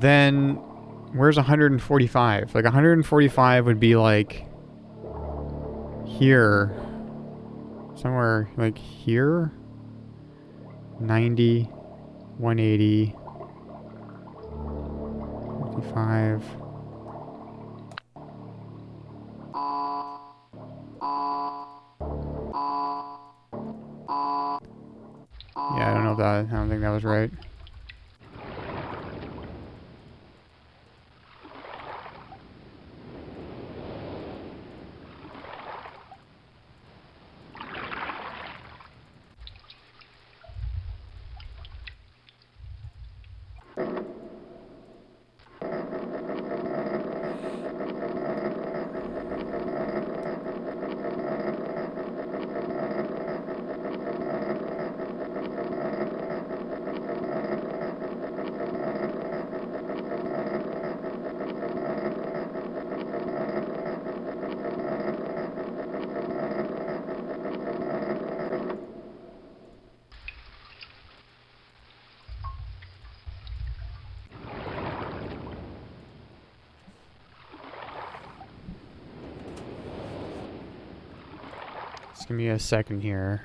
then where's 145? Like 145 would be like here. Somewhere like here. 90, 180, 55. Yeah, I don't think that was right. Just give me a second here.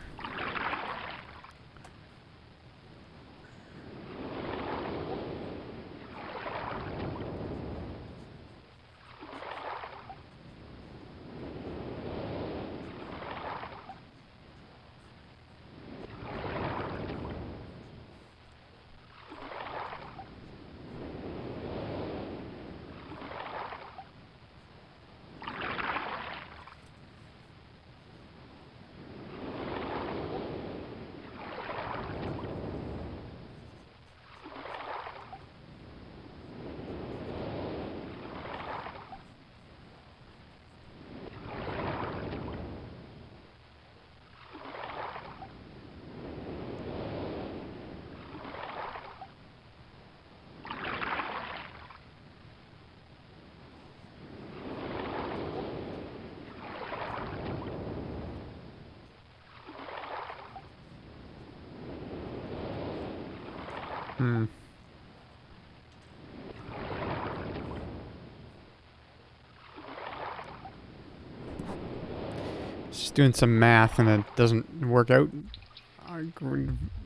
Just doing some math and it doesn't work out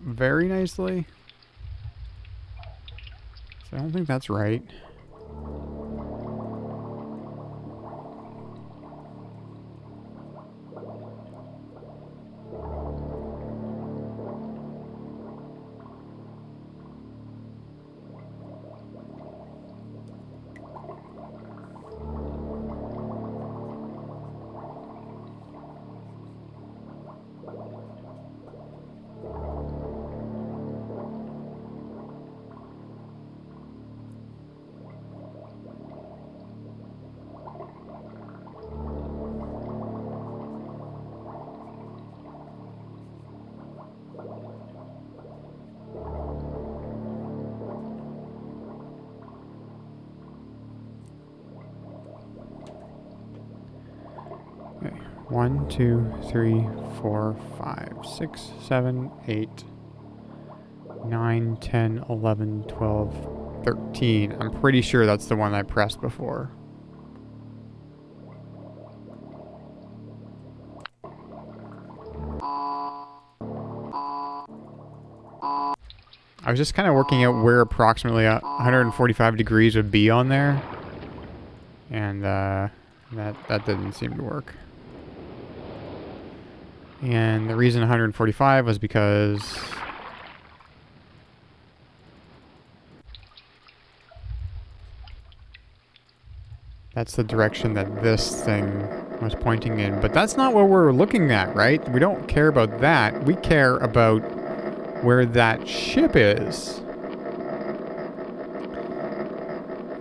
very nicely. So I don't think that's right. Okay. 1, 2, 3, 4, 5, 6, 7, 8, 9, 10, 11, 12, 13. I'm pretty sure that's the one I pressed before. I was just kind of working out where approximately 145 degrees would be on there. And that didn't seem to work. And the reason 145 was because that's the direction that this thing was pointing in. But that's not what we're looking at, right? We don't care about that. We care about where that ship is.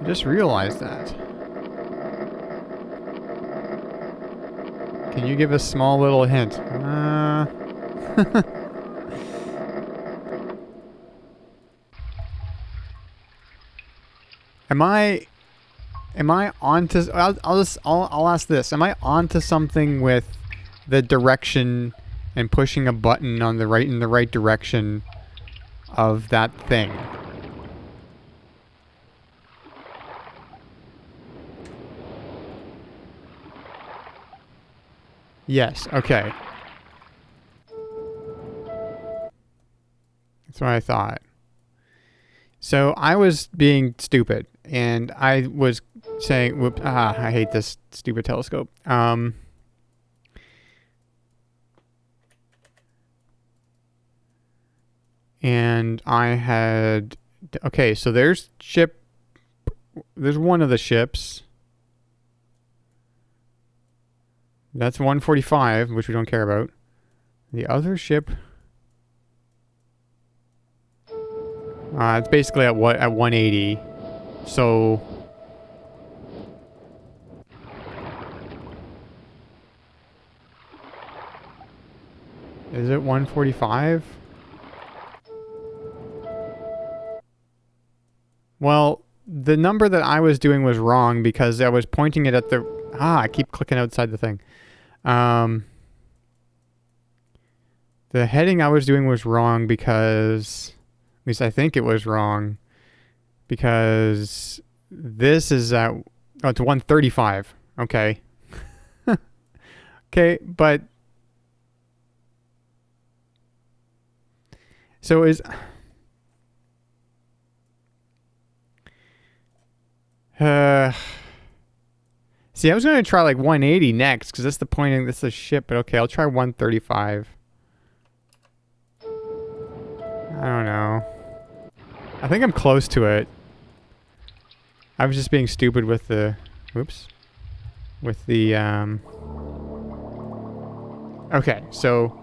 I just realized that. Can you give a small little hint? Am I onto? I'll ask this. Am I onto something with the direction and pushing a button on the right in the right direction of that thing? Yes, okay. That's what I thought. So I was being stupid, and I was saying, "Whoop! I hate this stupid telescope." And I had, okay. So there's ship. There's one of the ships. That's 145, which we don't care about. The other ship. It's basically at what, at 180. So is it 145? Well, the number that I was doing was wrong because I was pointing it at the... I keep clicking outside the thing. The heading I was doing was wrong because... At least I think it was wrong. Because this is at... Oh, it's 135. Okay. Okay, but... So is... See, I was going to try like 180 next because that's the pointing. This is a ship, but okay, I'll try 135. I don't know. I think I'm close to it. I was just being stupid with the... Oops. With the, Okay, so...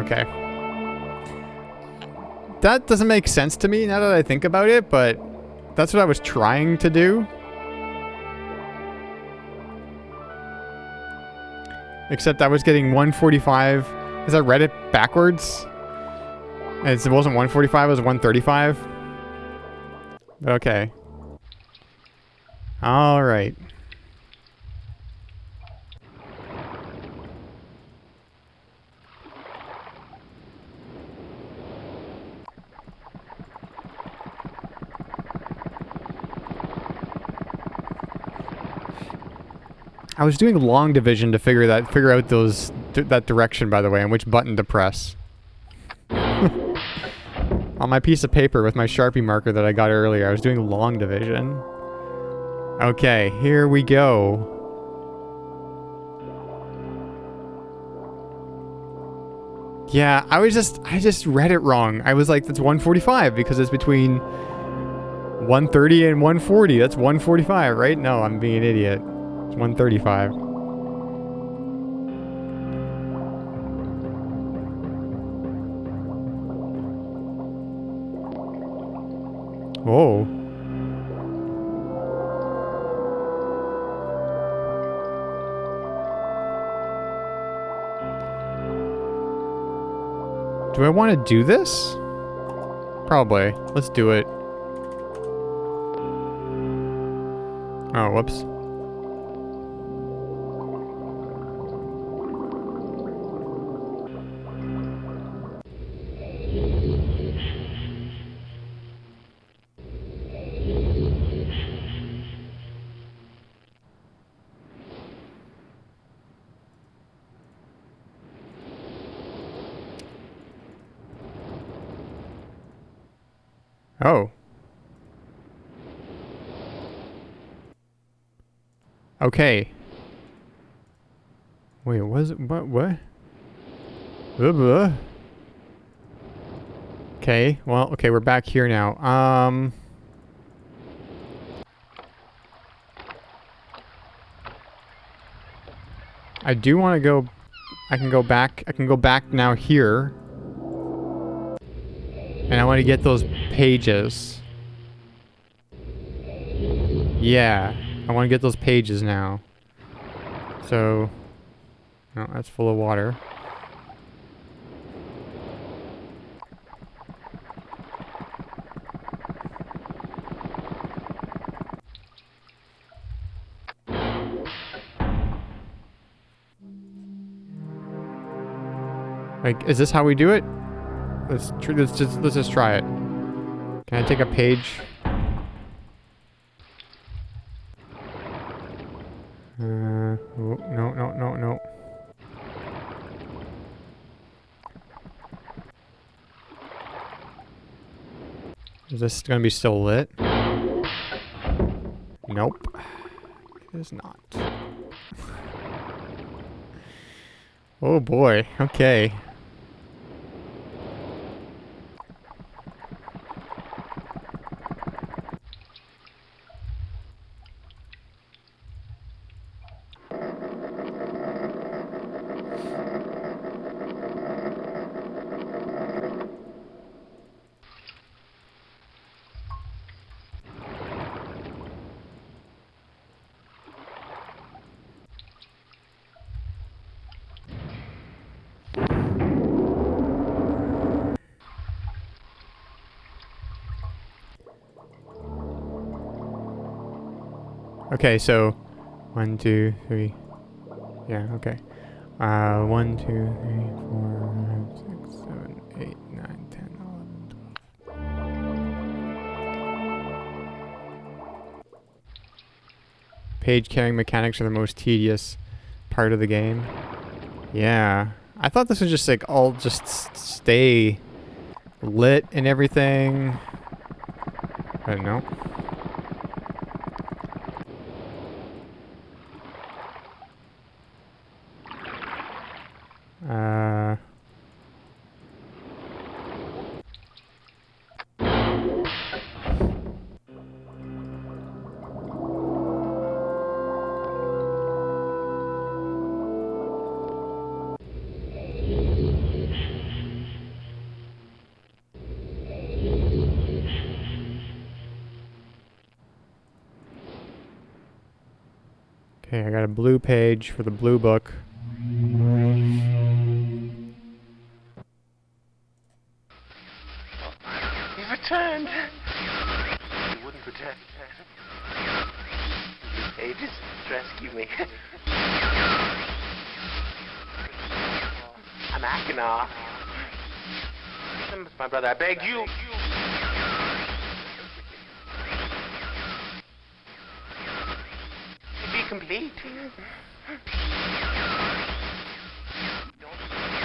Okay. That doesn't make sense to me now that I think about it, but that's what I was trying to do. Except I was getting 145. Because I read it backwards. And it wasn't 145, it was 135. Okay. Alright. I was doing long division to figure out that direction, by the way, and which button to press. On my piece of paper with my Sharpie marker that I got earlier, I was doing long division. Okay, here we go. Yeah, I just read it wrong. I was like, that's 145 because it's between 130 and 140. That's 145, right? No, I'm being an idiot. 135. Whoa. Do I want to do this? Probably. Let's do it. Oh, whoops. Oh. Okay. Wait, was it what? Okay, well, okay, we're back here now. I do want to go... I can go back now here. And I want to get those pages. Yeah, I want to get those pages now. So... No, that's full of water. Like, is this how we do it? Let's just try it. Can I take a page? Oh, no. Is this gonna be still lit? Nope. It is not. Oh boy, okay. Okay, so 1, 2, 3. Yeah, okay. 1, 2, 3, 4, 5, 6, 7, 8, 9, 10, 11, 12. Page carrying mechanics are the most tedious part of the game. Yeah. I thought this would just like all just stay lit and everything. But no. Okay, I got a blue page for the blue book. He's returned. He wouldn't return. Pages to rescue me. I'm Akinar. My brother, I beg you. To be complete.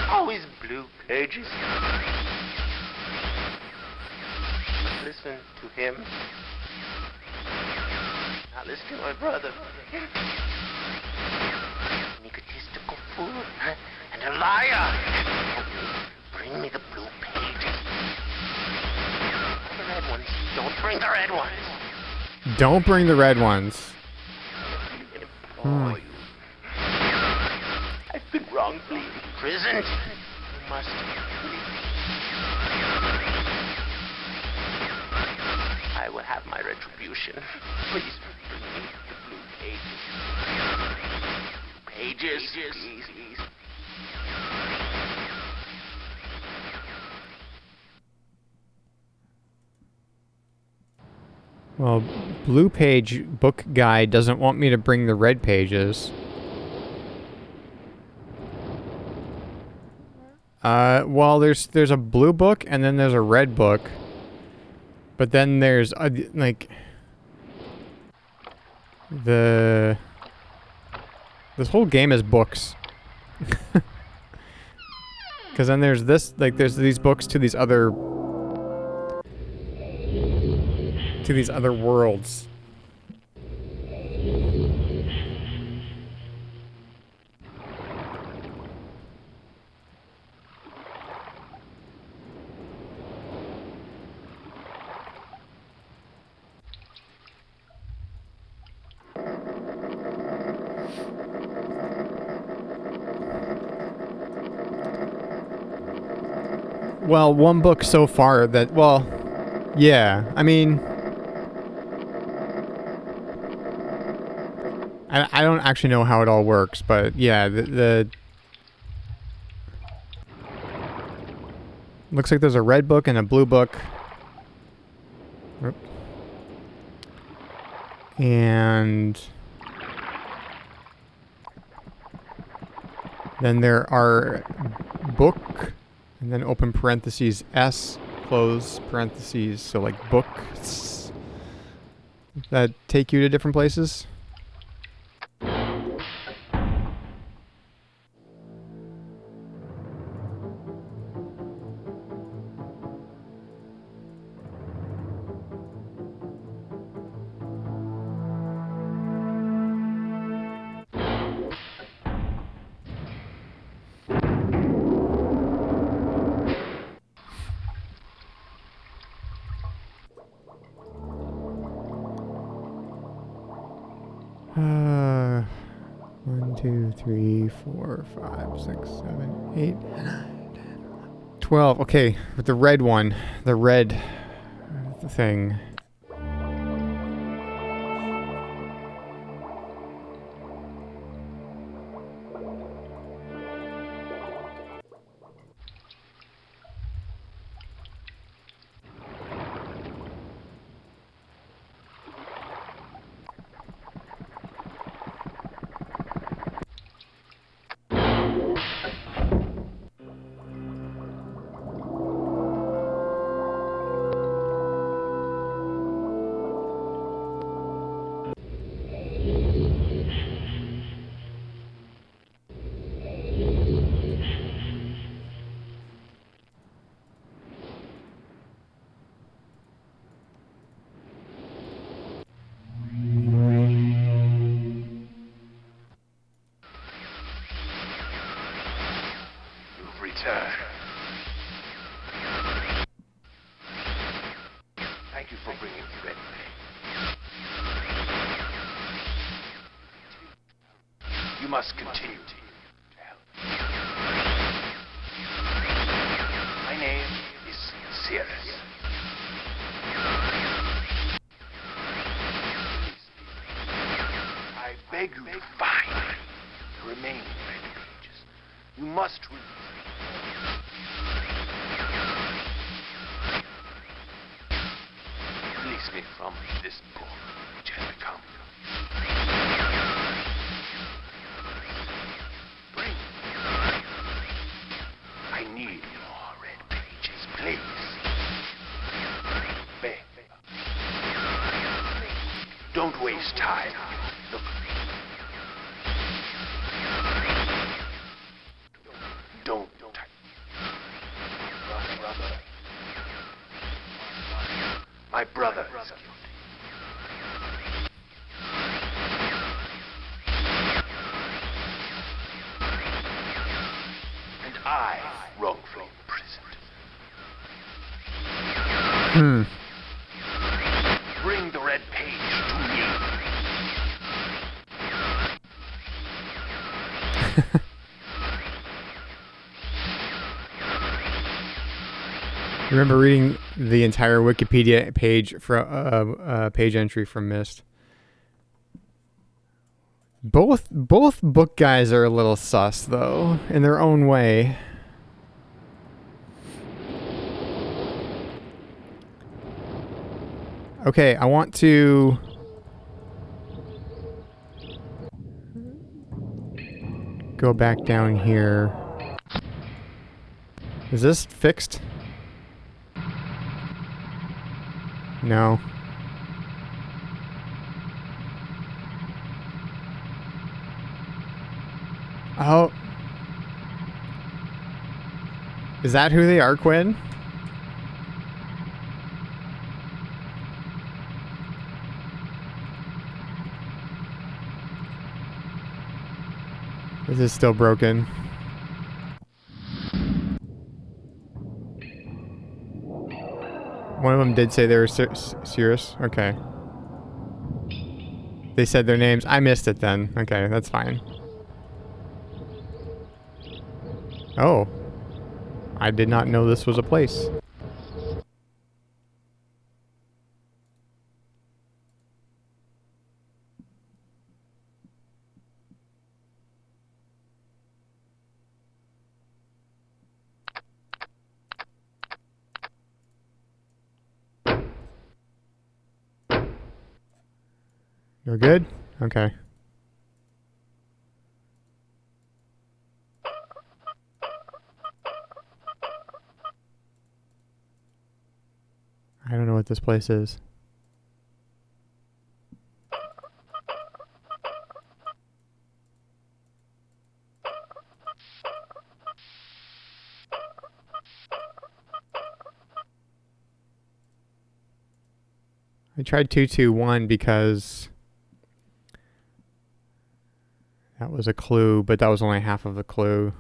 Always blue pages. Listen to him. Not listen to my brother. An egotistical fool and a liar. Bring me the blue pages. Not the red ones. Don't bring the red ones. Don't bring the red ones. You. I've been wrongfully imprisoned. You must. I will have my retribution. Please bring me the blue pages. Please. Well, blue page book guy doesn't want me to bring the red pages. Well, there's a blue book and then there's a red book. But then there's like this whole game is books. Cuz then there's this, like there's these books to these other worlds. Well, one book so far that, well, yeah, I mean, I don't actually know how it all works, but yeah, the looks like there's a red book and a blue book. And then there are book, and then open parentheses S, close parentheses. So like books that take you to different places. Uh, 1, 2, 3, 4, 5, 6, 7, 8, 9, 10, 12. Okay, with the red one, the red thing. You've returned. Thank you for bringing the red thing. You must continue to help. My name is Sirius. I beg you to find the remaining red pages. You must release me from this book which has become. Bring. I need more red pages, please. Beg. Don't waste time. Look. Don't. Brother. My brother is guilty. And I wrongfully imprisoned. Bring the red page to me. Remember reading the entire Wikipedia page for page entry from Myst. Both book guys are a little sus though, in their own way. Okay, I want to go back down here. Is this fixed? No. Oh. Is that who they are, Quinn? This is still broken. One of them did say they were serious. Okay. They said their names. I missed it then. Okay, that's fine. Oh. I did not know this was a place. You're good? Okay. I don't know what this place is. I tried 221 because that was a clue, but that was only half of the clue.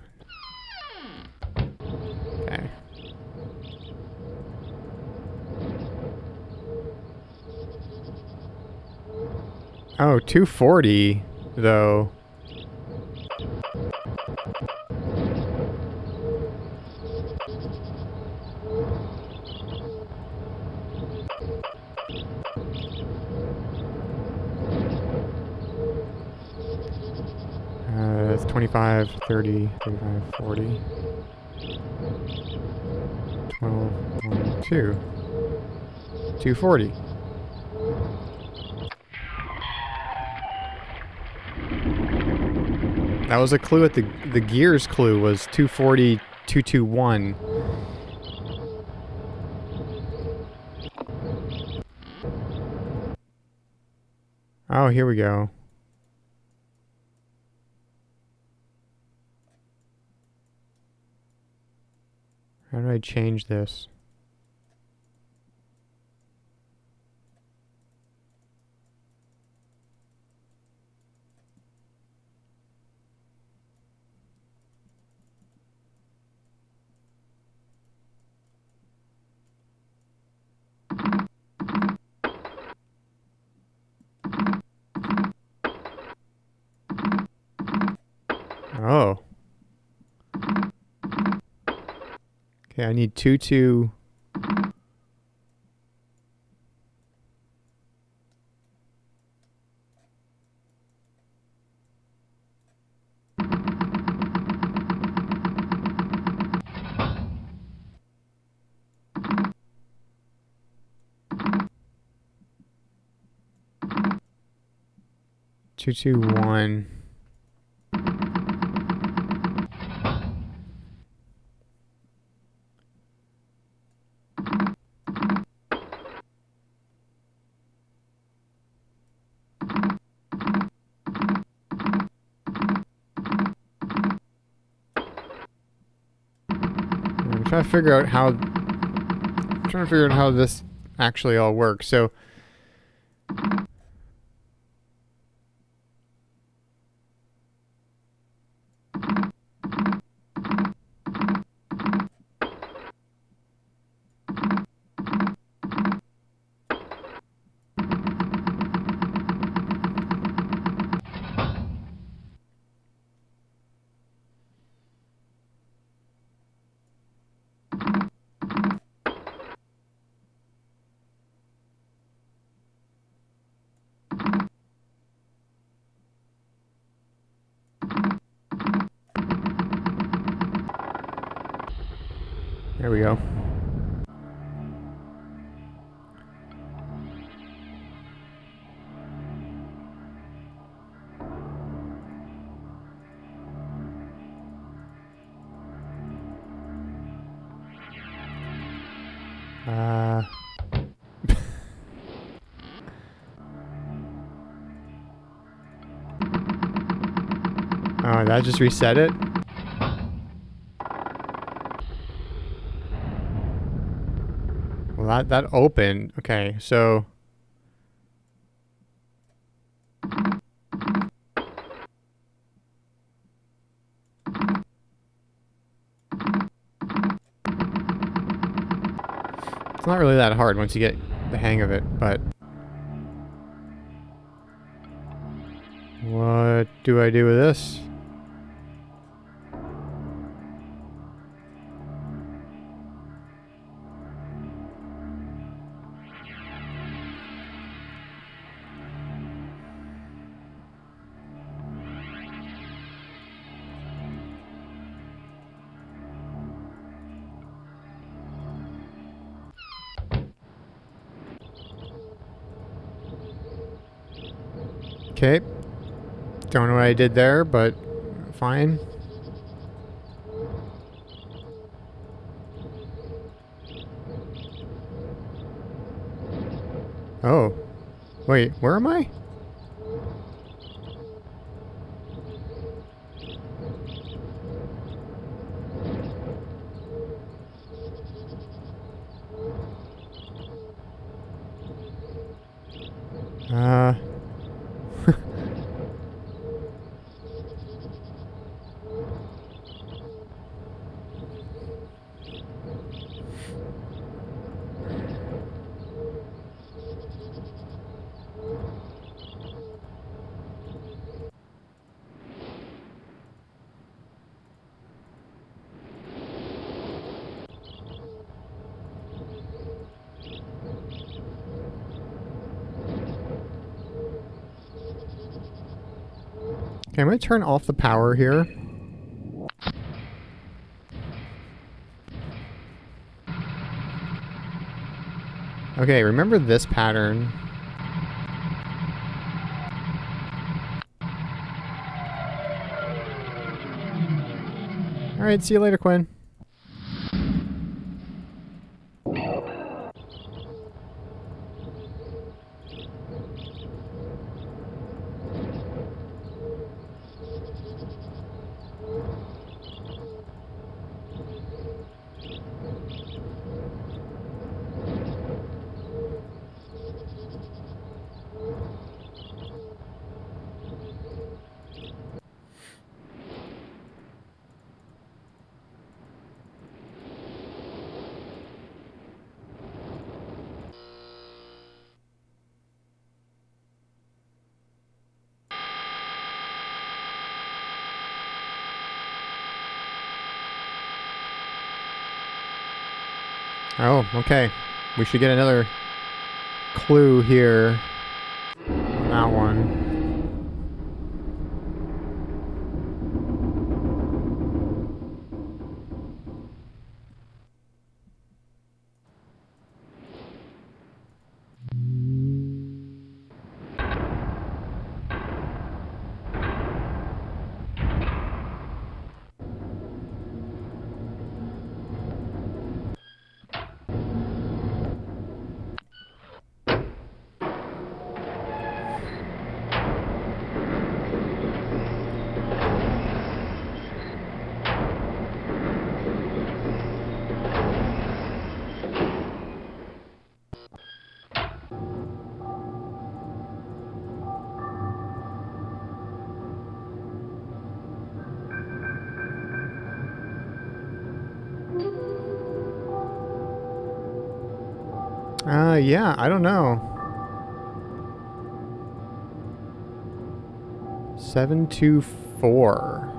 Okay. Oh, 240, though. That's 25, 30, 35, 40. 12, 1, 2. 240. That was a clue at the gears clue was 240, 221. Oh, here we go. How do I change this? Oh. Okay, I need 2, 2. Two, 2, 1. I'm trying to figure out how this actually all works. So there we go. Oh, that just reset it? Well, that opened. Okay, so it's not really that hard once you get the hang of it, but what do I do with this? Okay. Don't know what I did there, but fine. Oh. Wait, where am I? Uh... Okay, I'm gonna turn off the power here. Okay, remember this pattern. Alright, see you later, Quinn. Oh, okay. We should get another clue here on that one. Yeah, I don't know. 724.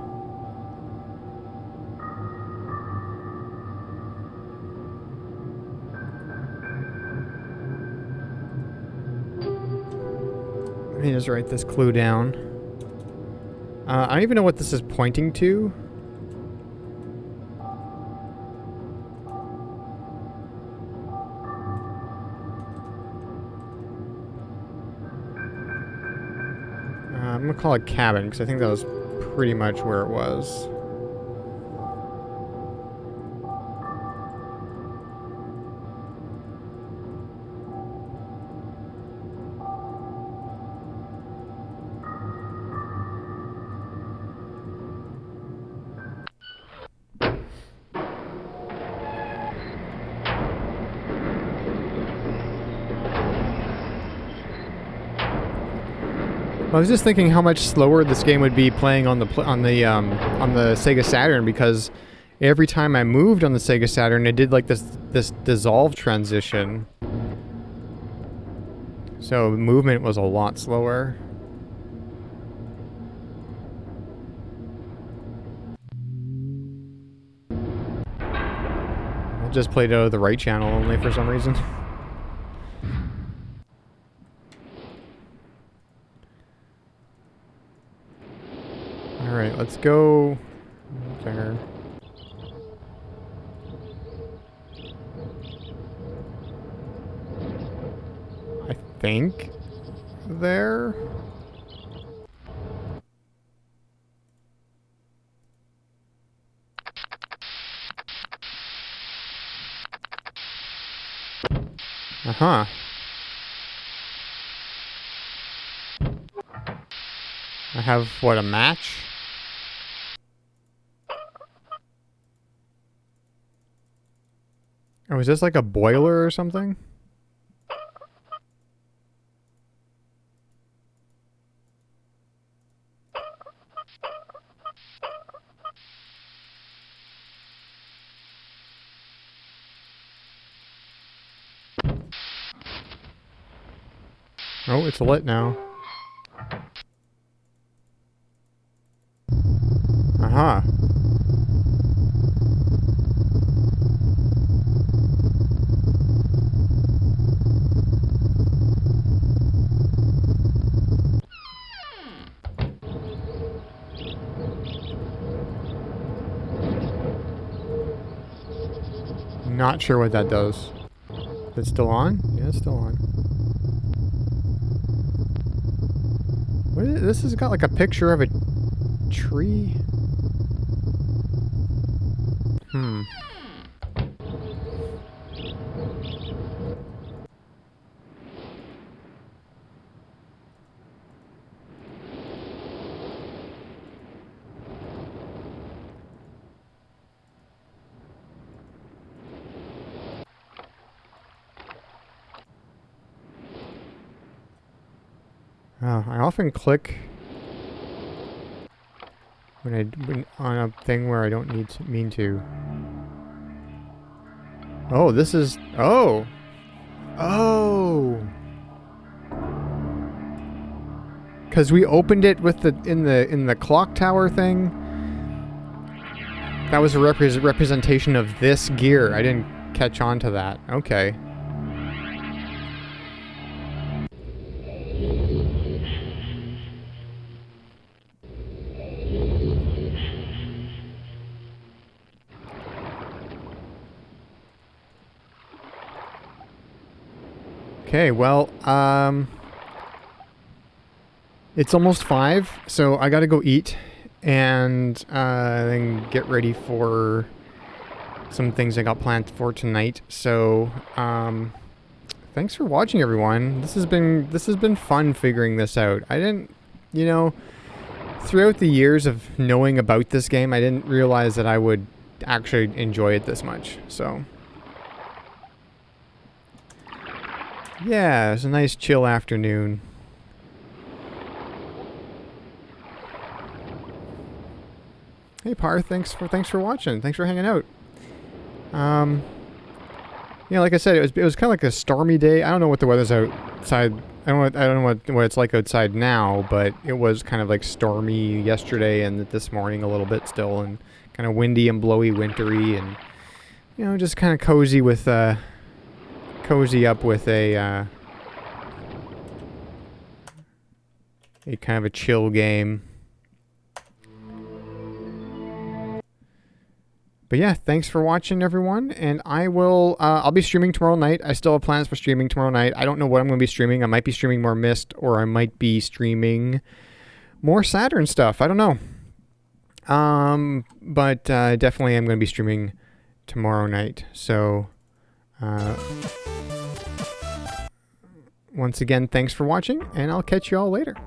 Let me just write this clue down. I don't even know what this is pointing to. I'm gonna call it cabin, because I think that was pretty much where it was. I was just thinking how much slower this game would be playing on the Sega Saturn, because every time I moved on the Sega Saturn, it did like this dissolve transition. So movement was a lot slower. I just played out of the right channel only for some reason. Alright, let's go there. I think there. Uh-huh. I have, what, a match? Oh, is this like a boiler or something? Oh, it's lit now. Aha. Not sure what that does. Is it still on? Yeah, it's still on. What is it? This has got like a picture of a tree. Hmm. Oh, I often click when on a thing where I don't mean to. Oh, this is oh. Oh. Cuz we opened it with the in the clock tower thing. That was a representation of this gear. I didn't catch on to that. Okay. Okay, well, it's almost 5, so I gotta go eat and then get ready for some things I got planned for tonight. So, thanks for watching, everyone. This has been fun figuring this out. I didn't, you know, throughout the years of knowing about this game, I didn't realize that I would actually enjoy it this much. So, yeah, it's a nice chill afternoon. Hey Par, thanks for watching. Thanks for hanging out. Yeah, like I said, it was kind of like a stormy day. I don't know what the weather's outside. I don't know what it's like outside now, but it was kind of like stormy yesterday and this morning a little bit still, and kind of windy and blowy, wintry, and you know, just kind of cozy up with a kind of a chill game. But yeah, thanks for watching, everyone, and I'll be streaming tomorrow night. I still have plans for streaming tomorrow night. I don't know what I'm going to be streaming. I might be streaming more Myst, or I might be streaming more Saturn stuff. I don't know. But definitely I'm going to be streaming tomorrow night. So, once again, thanks for watching, and I'll catch you all later.